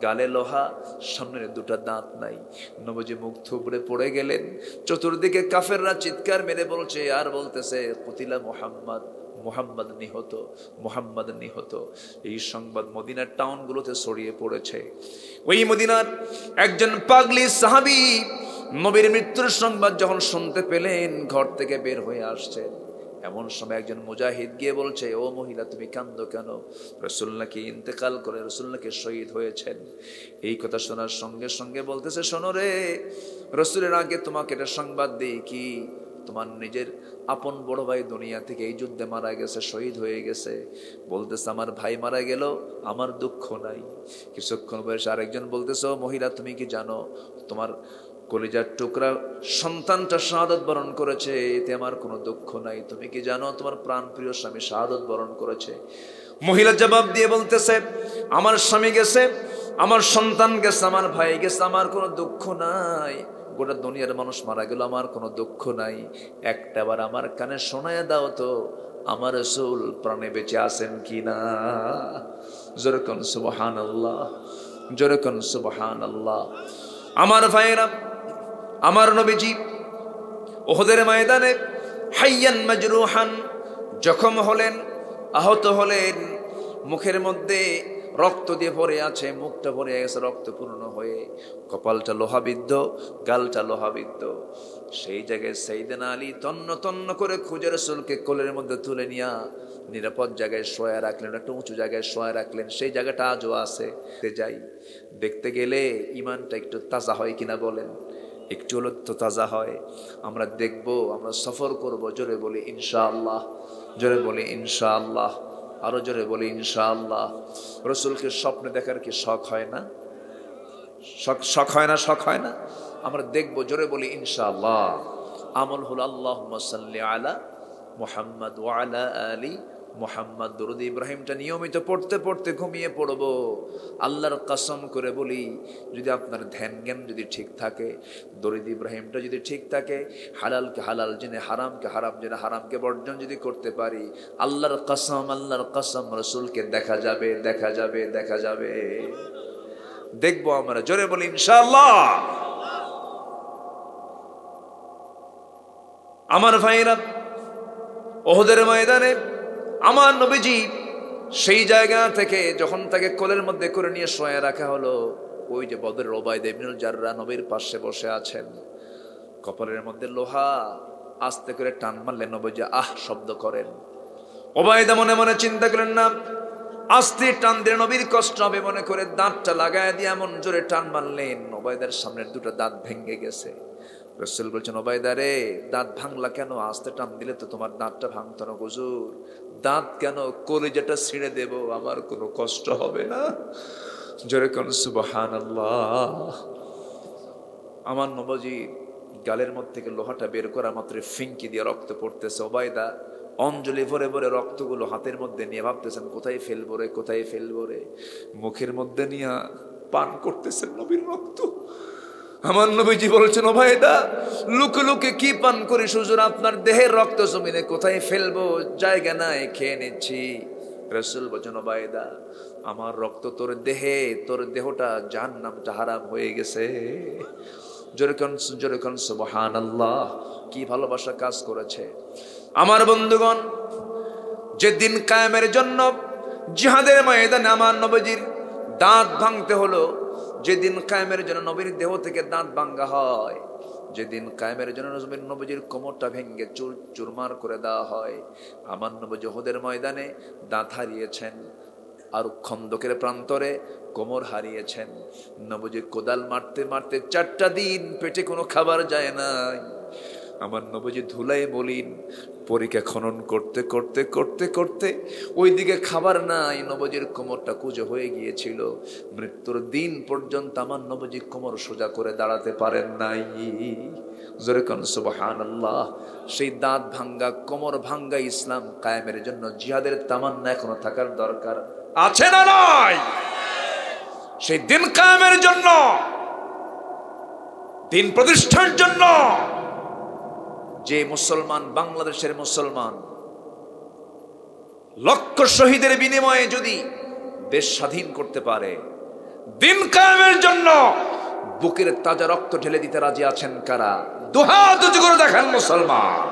Speaker 1: গালে লোহা, সামনের দুটো দাঁত নাই। নবীজি মুখ থুবড়ে পড়ে গেলেন। চতুর্দিকে কাফেররা চিৎকার মেরে বলছে আর বলতেছে, কুতিলা মুহাম্মদ, মুহাম্মদ নিহত, মুহাম্মদ নিহত। এই সংবাদ মদিনার টাউনগুলোতে ছড়িয়ে পড়েছে। ওই মদিনার একজন পাগলি সাহাবী নবীর মৃত্যুর সংবাদ যখন শুনতে পেলেন, ঘর থেকে বের হয়ে আসছেন। এমন সময় একজন মুজাহিদ গিয়ে বলছে, ও মহিলা, তুমি কাঁদো কেন? রাসূল নাকি ইন্তেকাল করে, রাসূল নাকি শহীদ হয়েছেন। এই কথা শোনার সঙ্গে সঙ্গে বলতেছে, শোনো রে, রাসূলের আগে তোমাকে এটা সংবাদ দিই কি, তোমার নিজের আপন বড় ভাই দুনিয়া থেকে এই যুদ্ধে মারা গেছে, শহীদ হয়ে গেছে। বলতেছে, আমার ভাই মারা গেল, আমার দুঃখ নাই। কিছুক্ষণ বয়সে আরেকজন বলতেছে, ও মহিলা, তুমি কি জানো তোমার কলিজার টুকরা সন্তানটা শাহাদাত বরণ করেছে, এতে আমার কোনো দুঃখ নাই। তুমি কি জানো তোমার প্রাণপ্রিয় স্বামী শাহাদাত বরণ করেছে? মহিলা জবাব দিয়ে বলতেছে, আমার স্বামী গেছে, আমার সন্তান গেছে, আমার ভাই গেছে, আমার কোনো দুঃখ নাই। গোটা দুনিয়ার মানুষ মারা গেল, আমার কোনো দুঃখ নাই। একটাবার আমার কানে শোনায় দাও তো, আমার রাসূল প্রাণে বেঁচে আছেন কিনা। জোরে কোন সুবহানাল্লাহ, জোরে কোন সুবহানাল্লাহ। আমার ভাইরা, আমার নবীজি উহুদের ময়দানে হাইয়ান মাজরুহান, জখম হলেন, আহত হলেন, মুখের মধ্যে রক্ত দিয়ে ভরে আছে, মুখটা ভরে গেছে রক্তপূর্ণ হয়ে, কপালটা লোহাবিদ্ধ, গালটা লোহাবিদ্ধ। সেই জায়গায় সাইয়েদনা আলী তন্ন তন্ন করে খুঁজে রাসূলকে কোলের মধ্যে তুলে নিয়ে নিরাপদ জায়গায় শোয়া রাখলেন, একটা উঁচু জায়গায় শোয়া রাখলেন। সেই জায়গাটা আজও আছে। যাই দেখতে গেলে ইমানটা একটু তাজা হয় কিনা বলেন? একটু হলো তো তাজা হয়। আমরা দেখবো, আমরা সফর করব। জোরে বলি ইনশাআল্লাহ, জোরে বলি ইনশাআল্লাহ, আরো জোরে বলি ইনশাআল্লাহ। রাসূলকে স্বপ্নে দেখার কি শখ হয় না? শখ হয় না? শখ হয় না? আমরা দেখবো, জোরে বলি ইনশাআল্লাহ। আমল হলো আল্লাহুম্মা সাল্লি আলা মুহাম্মদ ওয়া আলা আলি মুহাম্মদ। দরুদ ইব্রাহিমটা নিয়মিত পড়তে পড়তে ঘুমিয়ে পড়বো। আল্লাহর কসম করে বলি, যদি আপনার ধ্যান জ্ঞান যদি ঠিক থাকে, দরুদ ইব্রাহিমটা যদি ঠিক থাকে, হালালকে হালাল জেনে, হারামকে হারাম জেনে, হারামকে বর্জন যদি করতে পারি, আল্লাহর কসম, আল্লাহর কসম, রাসূলকে দেখা যাবে, দেখা যাবে, দেখা যাবে। দেখবো আমরা, জোরে বলি ইনশাআল্লাহ। আমার ভাইরা, উহুদের ময়দানে আমার নবীজি সেই জায়গা থেকে যখন তাকে কোলের মধ্যে করে নিয়ে শোয়া রাখা হলো, ওই যে বদরের ওবায়দা ইবনুল জাররাহ নবীর পাশে বসে আছেন, কপালের মধ্যে লোহা, আস্তে করে টান মারলে নবীজি আহ শব্দ করেন। ওবায়দা মনে মনে চিন্তা করেন, না, আস্তে টান দিয়ে নবীর কষ্ট হবে মনে করে দাঁতটা লাগায় দিয়ে এমন জোরে টান মারলেন, ওবায়দার সামনের দুটো দাঁত ভেঙে গেছে। রাসূল বলছেন, ওবায়দা রে, দাঁত ভাঙলা কেন? আস্তে টান দিলে তো তোমার দাঁতটা ভাঙতো না হুজুর। দাঁত কেন? কলিজাটা ছিঁড়ে দেব, আমার কোনো কষ্ট হবে না। জোরে কোন সুবহানাল্লাহ। আমার নবীজি গালের মধ্যে থেকে লোহাটা বের করা মাত্র ফিঙ্কি দিয়ে রক্ত পড়তেছে। ওবায়দা অঞ্জলি ভরে ভরে রক্তগুলো হাতের মধ্যে নিয়ে ভাবতেছেন কোথায় ফেলবো রে, কোথায় ফেলবো রে। মুখের মধ্যে নিয়ে পান করতেছেন নবীর রক্ত। আমার নবীজি বলছেন, ও ভাইদা, লুকে লুকে কি পান করিস হুজুর, আপনার দেহের রক্ত জমিনে কোথায় ফেলবো, জায়গা নাই, খেয়ে নিচ্ছি। রাসূল বলেন, ও ভাইদা, আমার রক্ত তোর দেহে, তোর দেহটা জাহান্নামটা হারাম হয়ে গেছে। জোরে কোন সুবহানাল্লাহ। কি ভালোবাসা কাজ করেছে। আমার বন্ধুগণ, যে দিন কায়েমের জন্য জিহাদের ময়দানে আমার নবীজির দাঁত ভাঙতে হলো, যেদিন কায়েমের জন্য নবীর দেহ থেকে দাঁত ভাঙ্গা হয়, যেদিন কায়েমের জন্য নবীজির কোমরটা ভেঙে চুরমার করে দেওয়া হয়, আমার নবী উহুদের ময়দানে দাঁত হারিয়েছেন, আর খন্দকের প্রান্তরে কোমর হারিয়েছেন। নবীজি কোদাল মারতে মারতে 4টা দিন পেটে কোনো খাবার যায় নাই। আমার নবীজি ধুলাই বলিন পরীক্ষা খনন করতে করতে করতে করতে ওইদিকে খাবার নাই, নবীজির কোমরটা কুঁজো হয়ে গিয়েছিল। মৃত্যুর দিন পর্যন্ত আমার নবীজি কোমর সোজা করে দাঁড়াতে পারেন নাই। জোরে কোন সুবহানাল্লাহ। সেই দাঁত ভাঙ্গা, কোমর ভাঙ্গা ইসলাম কায়েমের জন্য জিহাদের তামান্না এখনো থাকার দরকার আছে না নাই? সেই দিন কায়েমের জন্য, দিন প্রতিষ্ঠার জন্য যে মুসলমান, বাংলাদেশের মুসলমান, লক্ষ শহীদের বিনিময়ে যদি দেশ স্বাধীন করতে পারে, দিন কায়েমের জন্য বুকের তাজা রক্ত ঢেলে দিতে রাজি আছেন কারা? দুহাত উঁচু করে দেখেন মুসলমান।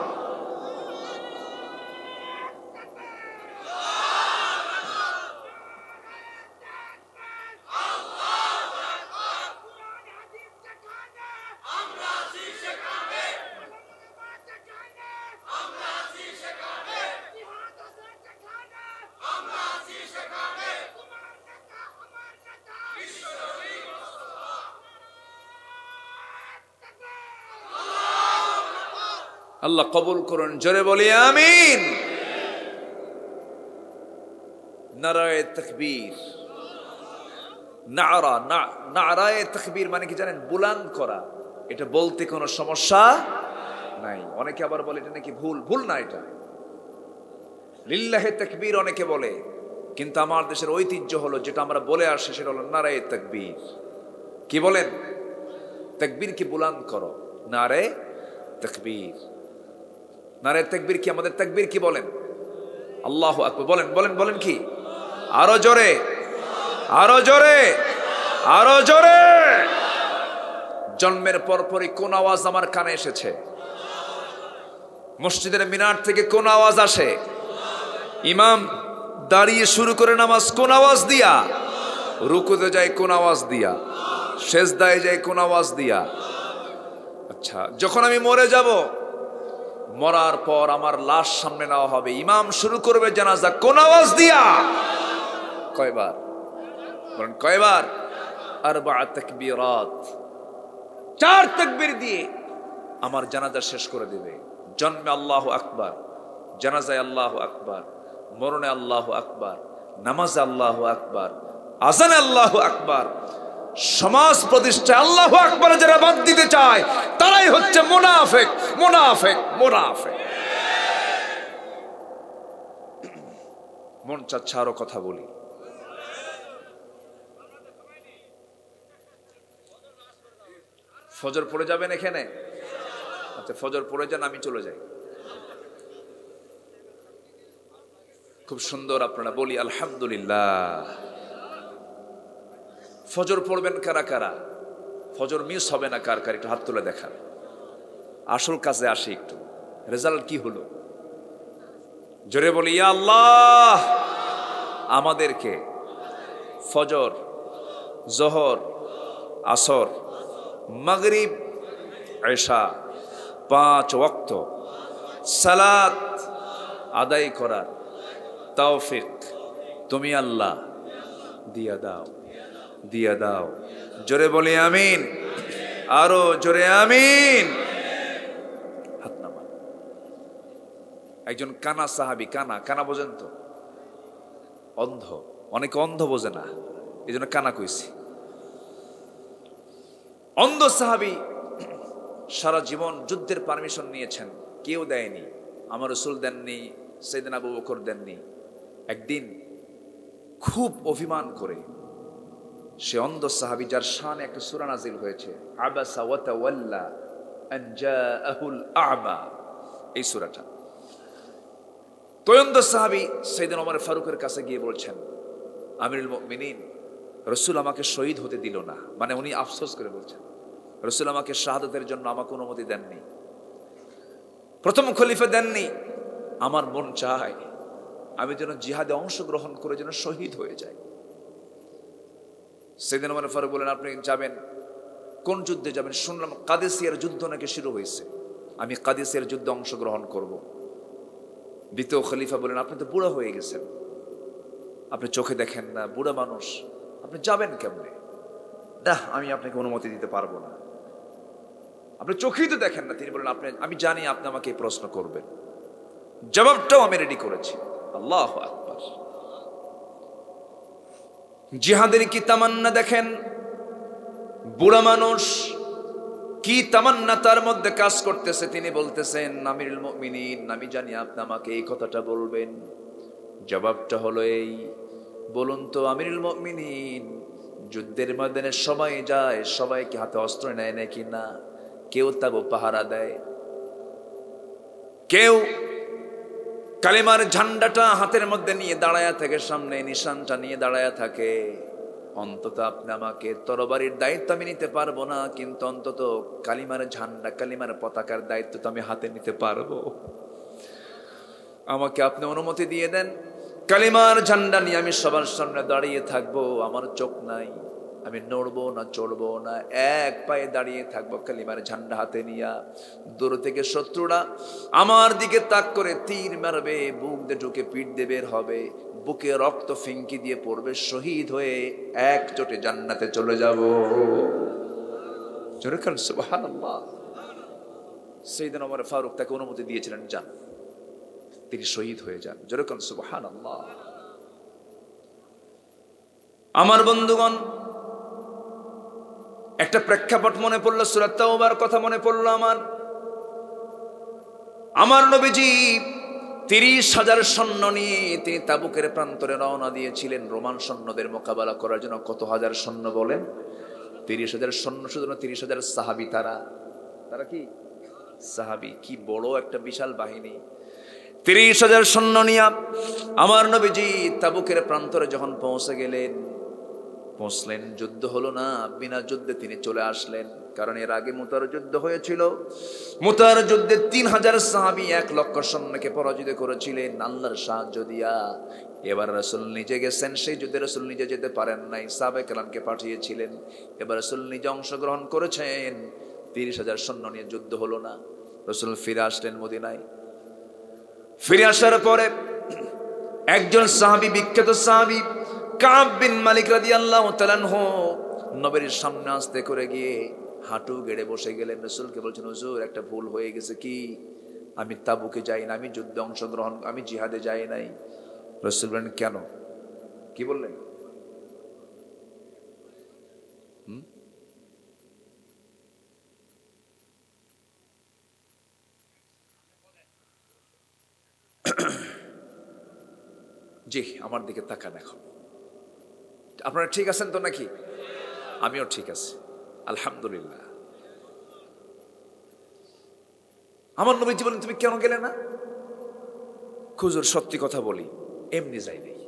Speaker 1: আল্লাহ কবুল করুন, জোরে বলি আমিন। নারায়ে তাকবীর। নারায়ে তাকবীর মানে কি জানেন? বুলন্দ করা। এটা বলতে কোনো সমস্যা নাই। অনেকে আবার বলে এটা নাকি ভুল না, এটা লিল্লাহে তাকবীর অনেকে বলে, কিন্তু আমার দেশের ঐতিহ্য হলো যেটা আমরা বলে আসি সেটা হলো নারায়ে তাকবীর। কি বলেন? তাকবীর কি বুলন্দ করো, নারায়ে তাকবীর। নারায়ে তাকবীর কি? আমাদের তাকবীর কি বলেন? আল্লাহু আকবার। বলেন বলেন বলেন কি? আরো জোরে, আরো জোরে, আরো জোরে। জন্মের পরপরই কোন আওয়াজ আমার কানে এসেছে? মসজিদের মিনার থেকে কোন আওয়াজ আসে? ইমাম দাঁড়িয়ে শুরু করে নামাজ কোন আওয়াজ দিয়া? রুকুতে যায় কোন আওয়াজ দিয়া? সেজদায় যায় কোন আওয়াজ দিয়া? আচ্ছা, যখন আমি মরে যাব, মরার পর আমার লাশ সামনে নেওয়া হবে, ইমাম শুরু করবে জানাজা কোন আওয়াজ দিয়া? কয়বার? বলেন কয়বার? আরবা তাকবীরাত। 4 তাকবীর দিয়ে আমার জানাজা শেষ করে দেবে। জন্মে আল্লাহু আকবার, জানাজায় আল্লাহু আকবার, মরণে আল্লাহু আকবার, নামাজে আল্লাহু আকবার, আজানে আল্লাহু আকবার। সমাজ প্রতিষ্ঠায় আল্লাহু আকবার যারা বাদ দিতে চায় তারাই হচ্ছে মুনাফিক, মুনাফিক, মুনাফিক। মন চাচ্ছে আরো কথা বলি। ফজর পড়ে যাবেন এখানে? আচ্ছা, ফজর পড়ে যান, আমি চলে যাই। খুব সুন্দর আপনারা বলি আলহামদুলিল্লাহ। ফজর পড়বেন কারা কারা? ফজর মিস হবে না কার কার? একটু হাত তুলে দেখান। আসল কাজে আসি একটু। রেজাল্ট কি হলো? জোরে বলি ইয়া আল্লাহ, আমাদেরকে ফজর, জোহর, আসর, মাগরিব, এশা 5 ওয়াক্ত সালাত আদায় করার তৌফিক তুমি আল্লাহ দিয়া দাও, দিয়া দাও। জোরে বলি আমিন, আরো জোরে আমিন। হাত নামান। একজন কানা সাহাবী, কানা বোঝেন তো? অন্ধ, অনেকে অন্ধ বোঝে না, এই জন্য কানা কইছি। অন্ধ সাহাবী সারা জীবন যুদ্ধের পারমিশন নিয়েছেন, কেউ দেয়নি। আমার রাসূল দেননি, সাইয়েদনা আবু বকর দেননি। একদিন খুব অভিমান করে সে অন্ধ সাহাবী যার শানে একটা সূরা নাজিল হয়েছে, আবাসা ওয়া তাওয়াল্লা আন জাআহুল আ'মা, এই সূরাটা। তয়ন্দ সাহাবী সাইয়েদনা ওমর ফারুকের কাছে গিয়ে বলছেন, আমিরুল মুমিনিন, রাসূল আমাকে শহীদ হতে দিল না। মানে উনি আফসোস করে বলছেন, রাসূল আমাকে শাহাদাতের জন্য আমাকে অনুমতি দেননি, প্রথম খলিফা দেননি। আমার মন চায় আমি যেন জিহাদে অংশগ্রহণ করে যেন শহীদ হয়ে যাই। সাইয়েদনা ওমর ফারুক বলেন, আপনি যাবেন? কোন যুদ্ধে যাবেন? শুনলাম কাদেসিয়ার যুদ্ধ নাকি শুরু হয়েছে, আমি কাদেসিয়ার যুদ্ধে অংশগ্রহণ করব। দ্বিতীয় খলিফা বলেন, আপনি তো বুড়া হয়ে গেছেন, আপনি চোখে দেখেন না, বুড়া মানুষ, আপনি যাবেন কেমনে? না, আমি আপনাকে অনুমতি দিতে পারবো না, আপনি চোখেই তো দেখেন না। তিনি বলেন, আমি জানি আপনি আমাকে এই প্রশ্ন করবেন, জবাবটাও আমি রেডি করেছি। আল্লাহু আকবার। জিহাদের কি তামান্না দেখেন, বুড়া মানুষ কি তামান্না তার মধ্যে কাজ করতেছে। তিনি বলতেছেন, আমিরুল মুমিনিন, আমি জানি আপনি আমাকে এই কথাটা বলবেন, জবাবটা হলো এই, বলুন তো আমিরুল মুমিনিন, যুদ্ধের ময়দানে সবাই যায়, সবাই কি হাতে অস্ত্র নেয় নাকি না? কেউ তাবু পাহারা দেয়, কেউ কালেমার ঝান্ডাটা হাতের মধ্যে নিয়ে দাঁড়ায়া থাকে, সামনে নিশানটা নিয়ে দাঁড়ায়া থাকে। অন্তত আপনি আমাকে তরবারির দায়িত্ব আমি নিতে পারবো না, কিন্তু অন্তত কালিমার ঝান্ডা, কালিমার পতাকার দায়িত্ব তো আমি হাতে নিতে পারবো। আমাকে আপনি অনুমতি দিয়ে দেন, কালিমার ঝান্ডা নিয়ে আমি সবার সামনে দাঁড়িয়ে থাকবো, আমার চোখ নাই, আমি নড়বো না, চড়বো না, এক পায়ে দাঁড়িয়ে থাকবো কালিমার ঝান্ডা হাতে নিয়া। দূর থেকে শত্রুরা আমার দিকে তাক করে তীর মারবে, বুক দিয়ে ঢুকে পিঠ দিয়ে বের হবে, বুকে রক্ত ফিঙ্কি দিয়ে পড়বে, শহীদ হয়ে এক চোটে জান্নাতে চলে যাব। জোরে বলেন সুবহানাল্লাহ। সাইয়েদনা ওমর ফারুক তাকে অনুমতি দিয়েছিলেন, যান, তিনি শহীদ হয়ে যান। জোরে বলেন সুবহানাল্লাহ। আমার বন্ধুগণ, একটা প্রেক্ষাপট মনে পড়লো, সূরা তাওবার কথা মনে পড়লো। আমার নবীজি 30,000 সৈন্য নিয়ে তিনি তাবুকের প্রান্তরে রওনা দিয়েছিলেন রোমান সৈন্যদের মোকাবেলা করার জন্য। কত হাজার সৈন্য বলেন? 30,000 সৈন্য, শুধু 30,000 সাহাবী। তারা কি সাহাবী? কি বড় একটা বিশাল বাহিনী। 30,000 সৈন্য নিয়ে আমার নবীজি তাবুকের প্রান্তরে যখন পৌঁছলেন, যুদ্ধ হলো না, বিনা যুদ্ধে তিনি চলে আসলেন। কারণ এর আগে মুতার যুদ্ধ হয়েছিল। মুতার যুদ্ধে 3,000 সাহাবী 1 লক্ষ সৈন্যকে পরাজিত করেছিলেন আল্লাহর সাহায্য দিয়া। এবার রাসূল নিজে গেছেন, সেই যুদ্ধে রাসূল নিজে যেতে পারেন নাই, সাহাবায়ে কেরামকে পাঠিয়েছিলেন। এবার রাসূল নিজে অংশগ্রহণ করেছেন। 30,000 সৈন্য নিয়ে যুদ্ধ হলো না। রাসূল ফিরে আসলেন মদিনায়। ফিরে আসার পরে একজন সাহাবী, বিখ্যাত সাহাবী কাব বিন মালিক রাদিয়াল্লাহু তাআলা আনহু নবীর সামনে আস্তে করে গিয়ে হাঁটু গেড়ে বসে গেলেন। রাসূলকে বলছেন, হুজুর একটা ভুল হয়ে গেছে। কি? আমি তাবুকে যাই না, আমি যুদ্ধে অংশগ্রহণ, আমি জিহাদে যাই নাই। রাসূল বলেন, কেন? কি বললেন? জি, আমার দিকে তাকান এখন। আপনারা ঠিক আছেন তো নাকি? আমিও ঠিক আছি, আলহামদুলিল্লাহ। আমার নবীজি বলেন, তুমি কেন গেলে না? হুজুর সত্যি কথা বলি, এমনি যাই নাই।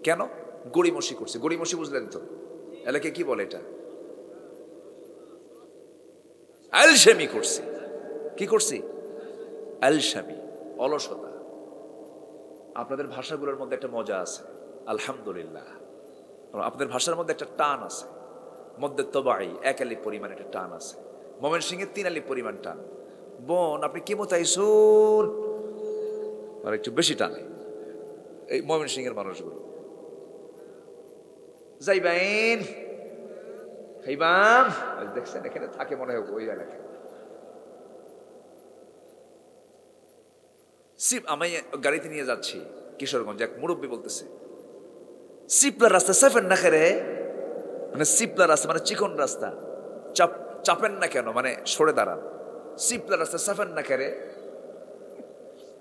Speaker 1: কেন? গড়িমসি করছে। গড়িমসি বুঝলেন তো? এলাকায় কি বলে এটা? আলসামি করছি। কি করছি? আলসামি, অলসতা। আপনাদের ভাষাগুলোর মধ্যে একটা মজা আছে, আলহামদুলিল্লাহ। আপনাদের ভাষার মধ্যে একটা টান আছে, মধ্যে তবাই 1 আলিফ পরিমাণ একটা টান আছে। ময়মনসিংহের 3 আলিফ পরিমাণ টান। বোন, আপনি কি মতাইছুন? আর একটু বেশি টানে এই ময়মনসিংহের মানুষগুলো। যাইবেন খাইবাম, দেখছেন এখানে থাকে মনে হয় ওই এলাকায়। আমি গাড়িতে নিয়ে যাচ্ছি কিশোরগঞ্জ, এক মুরব্বী বলতেছে, সিপলার রাস্তা চাপেন না খেরে। মানে সিপলার রাস্তা মানে চিকন রাস্তা, চাপেন না কেন? মানে সরে দাঁড়ান। সিপলার রাস্তা চাপেন না খেরে।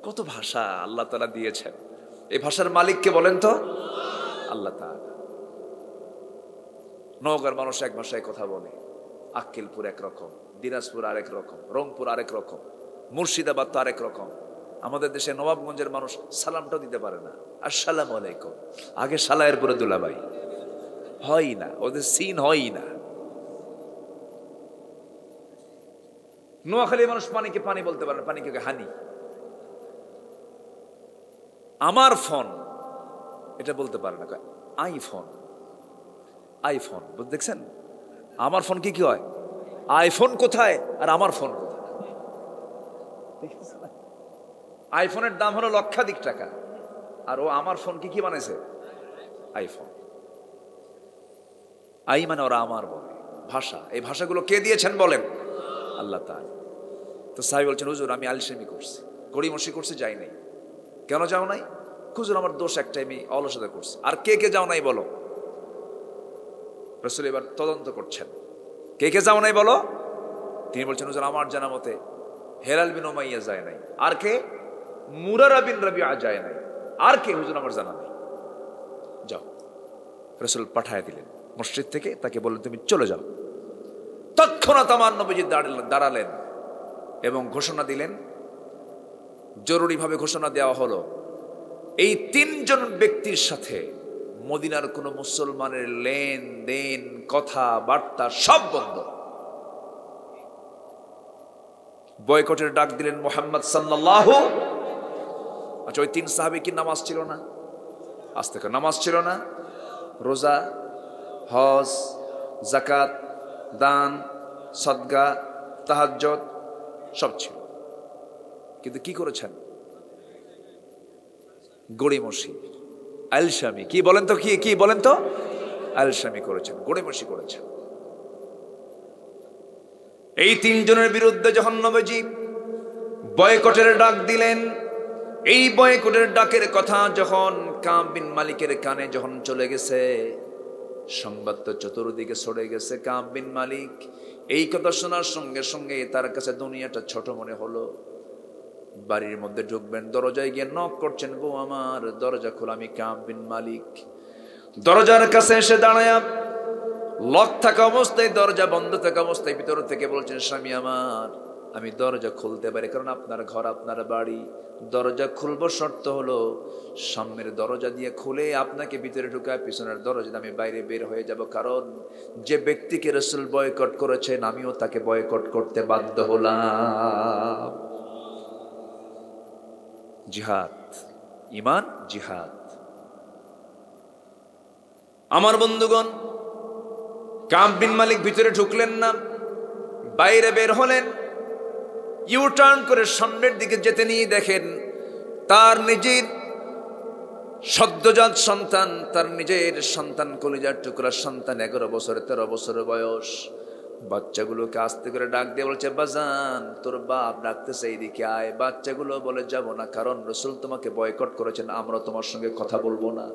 Speaker 1: কত ভাষা আল্লাহ তাআলা দিয়েছেন। এই ভাষার মালিককে বলেন তো আল্লাহ তাআলা। নওগাঁর মানুষ এক ভাষায় কথা বলে, আক্কেলপুর একরকম, দিনাজপুর আরেক রকম, রংপুর আরেক রকম, মুর্শিদাবাদ তো আরেক রকম। আমাদের দেশে নবাবগঞ্জের মানুষ সালামটাও দিতে পারে না, আসসালামু আলাইকুম, আগে সালায়ের পরে দুলাভাই, হয় না, ওদের সিন হয় না। নোয়াখালীর মানুষ পানিকে পানি বলতে পারে না, পানিকে হানি। আমার ফোন এটা বলতে পারে না, আইফোন। আইফোন দেখছেন, আমার ফোন কি হয়, আইফোন কোথায় আর আমার ফোন কোথায়? আইফোনের দাম হলো লক্ষাধিক টাকা, আর ও আমার ফোন কি বানাইছে, আইফোন। আই মানে ওরা আমার বলে ভাষা। এই ভাষাগুলো কে দিয়েছেন বলেন? আল্লাহ তাআলা। তো সাহেব বলছেন, হুজুর আমি আলসেমি করছি, গড়িমসি করছি, যাই নাই। কেন যাও নাই? হুজুর আমার দোষ একটাই, আমি অলসতা করছি। আর কে কে যাও নাই বলো? রাসূল এবার তদন্ত করছেন, কে কে যাও নাই বলো। তিনি বলছেন, হুজুর আমার জানা মতে হেলাল বিন উমাইয়া যায় নাই। আর কে? মুরারা বিন রাবিআ যায় নাই। আর কে? হুজুর আমার জানা নেই। যাও। রাসূল পাঠায় দিলেন মসজিদ থেকে, তাকে বললেন তুমি চলে যাও। তৎক্ষণাৎ আমার নবীজি দাঁড়ালেন এবং ঘোষণা দিলেন, জরুরিভাবে ঘোষণা দেওয়া হলো, এই তিনজন ব্যক্তির সাথে মদিনার কোন মুসলমানের লেনদেন, কথাবার্তা সব বন্ধ। বয়কটের ডাক দিলেন মুহাম্মদ সাল্লাল্লাহু। আচ্ছা, ওই তিন সাহাবী কি নামাজ ছিল না? আজ থেকে নামাজ ছিল না, রোজা, হজ, যাকাত, দান, সদকা, তাহাজ্জুদ সব ছিল, কিন্তু কি করেছেন? গড়িমসি, আলসামি। কি বলেন তো, কি বলেন তো? আলসামি করেছেন, গড়িমসি করেছেন। এই তিনজনের বিরুদ্ধে যখন নবীজি বয়কটের ডাক দিলেন, এই বয়কটের ডাকের কথা যখন কাব বিন মালিকের কানে যখন চলে গেছে, সংবাদ তো চতুর্দিকে ছড়ে গেছে। কাব বিন মালিক এই কথা শোনার সঙ্গে সঙ্গে তার কাছে দুনিয়াটা ছোট মনে হলো। বাড়ির মধ্যে ঢুকবেন, দরজায় গিয়ে নক করছেন, বউ আমার দরজা খোলা, আমি কাব বিন মালিক। দরজার কাছে এসে দাঁড়ায়, লক থাকা অবস্থায়, দরজা বন্ধ থাকা অবস্থায় ভিতর থেকে বলছেন, স্বামী আমার, আমি দরজা খুলতে পারি, কারণ আপনার ঘর, আপনার বাড়ি। দরজা খুলবো, শর্ত হলো সামনের দরজা দিয়ে খুলে আপনাকে ভিতরে ঢুকায়, পিছনের দরজা আমি বাইরে বের হয়ে যাব, কারণ যে ব্যক্তিকে রাসূল বয়কট করেছেন আমিও তাকে বয়কট করতে বাধ্য হলাম। জিহাদ, ঈমান, জিহাদ। আমার বন্ধুগণ, কাব বিন মালিক ভিতরে ঢুকলেন না, বাইরে বের হলেন। ইউ টার্ন করে সামনের দিকে যেতে নিয়ে দেখেন তার নিজের সদ্যজাত সন্তান, তার নিজের সন্তান, কলিজার টুকরা সন্তান, 11 বছর 13 বছর বয়স, বাচ্চাগুলোকে আস্তে করে ডাক দিয়ে বলছে, বাজান তোর বাপ ডাকতেছে, এইদিকে আয়। বাচ্চাগুলো বলে, যাব না, কারণ রাসূল তোমাকে বয়কট করেছেন, আমরা তোমার সঙ্গে কথা বলবো না।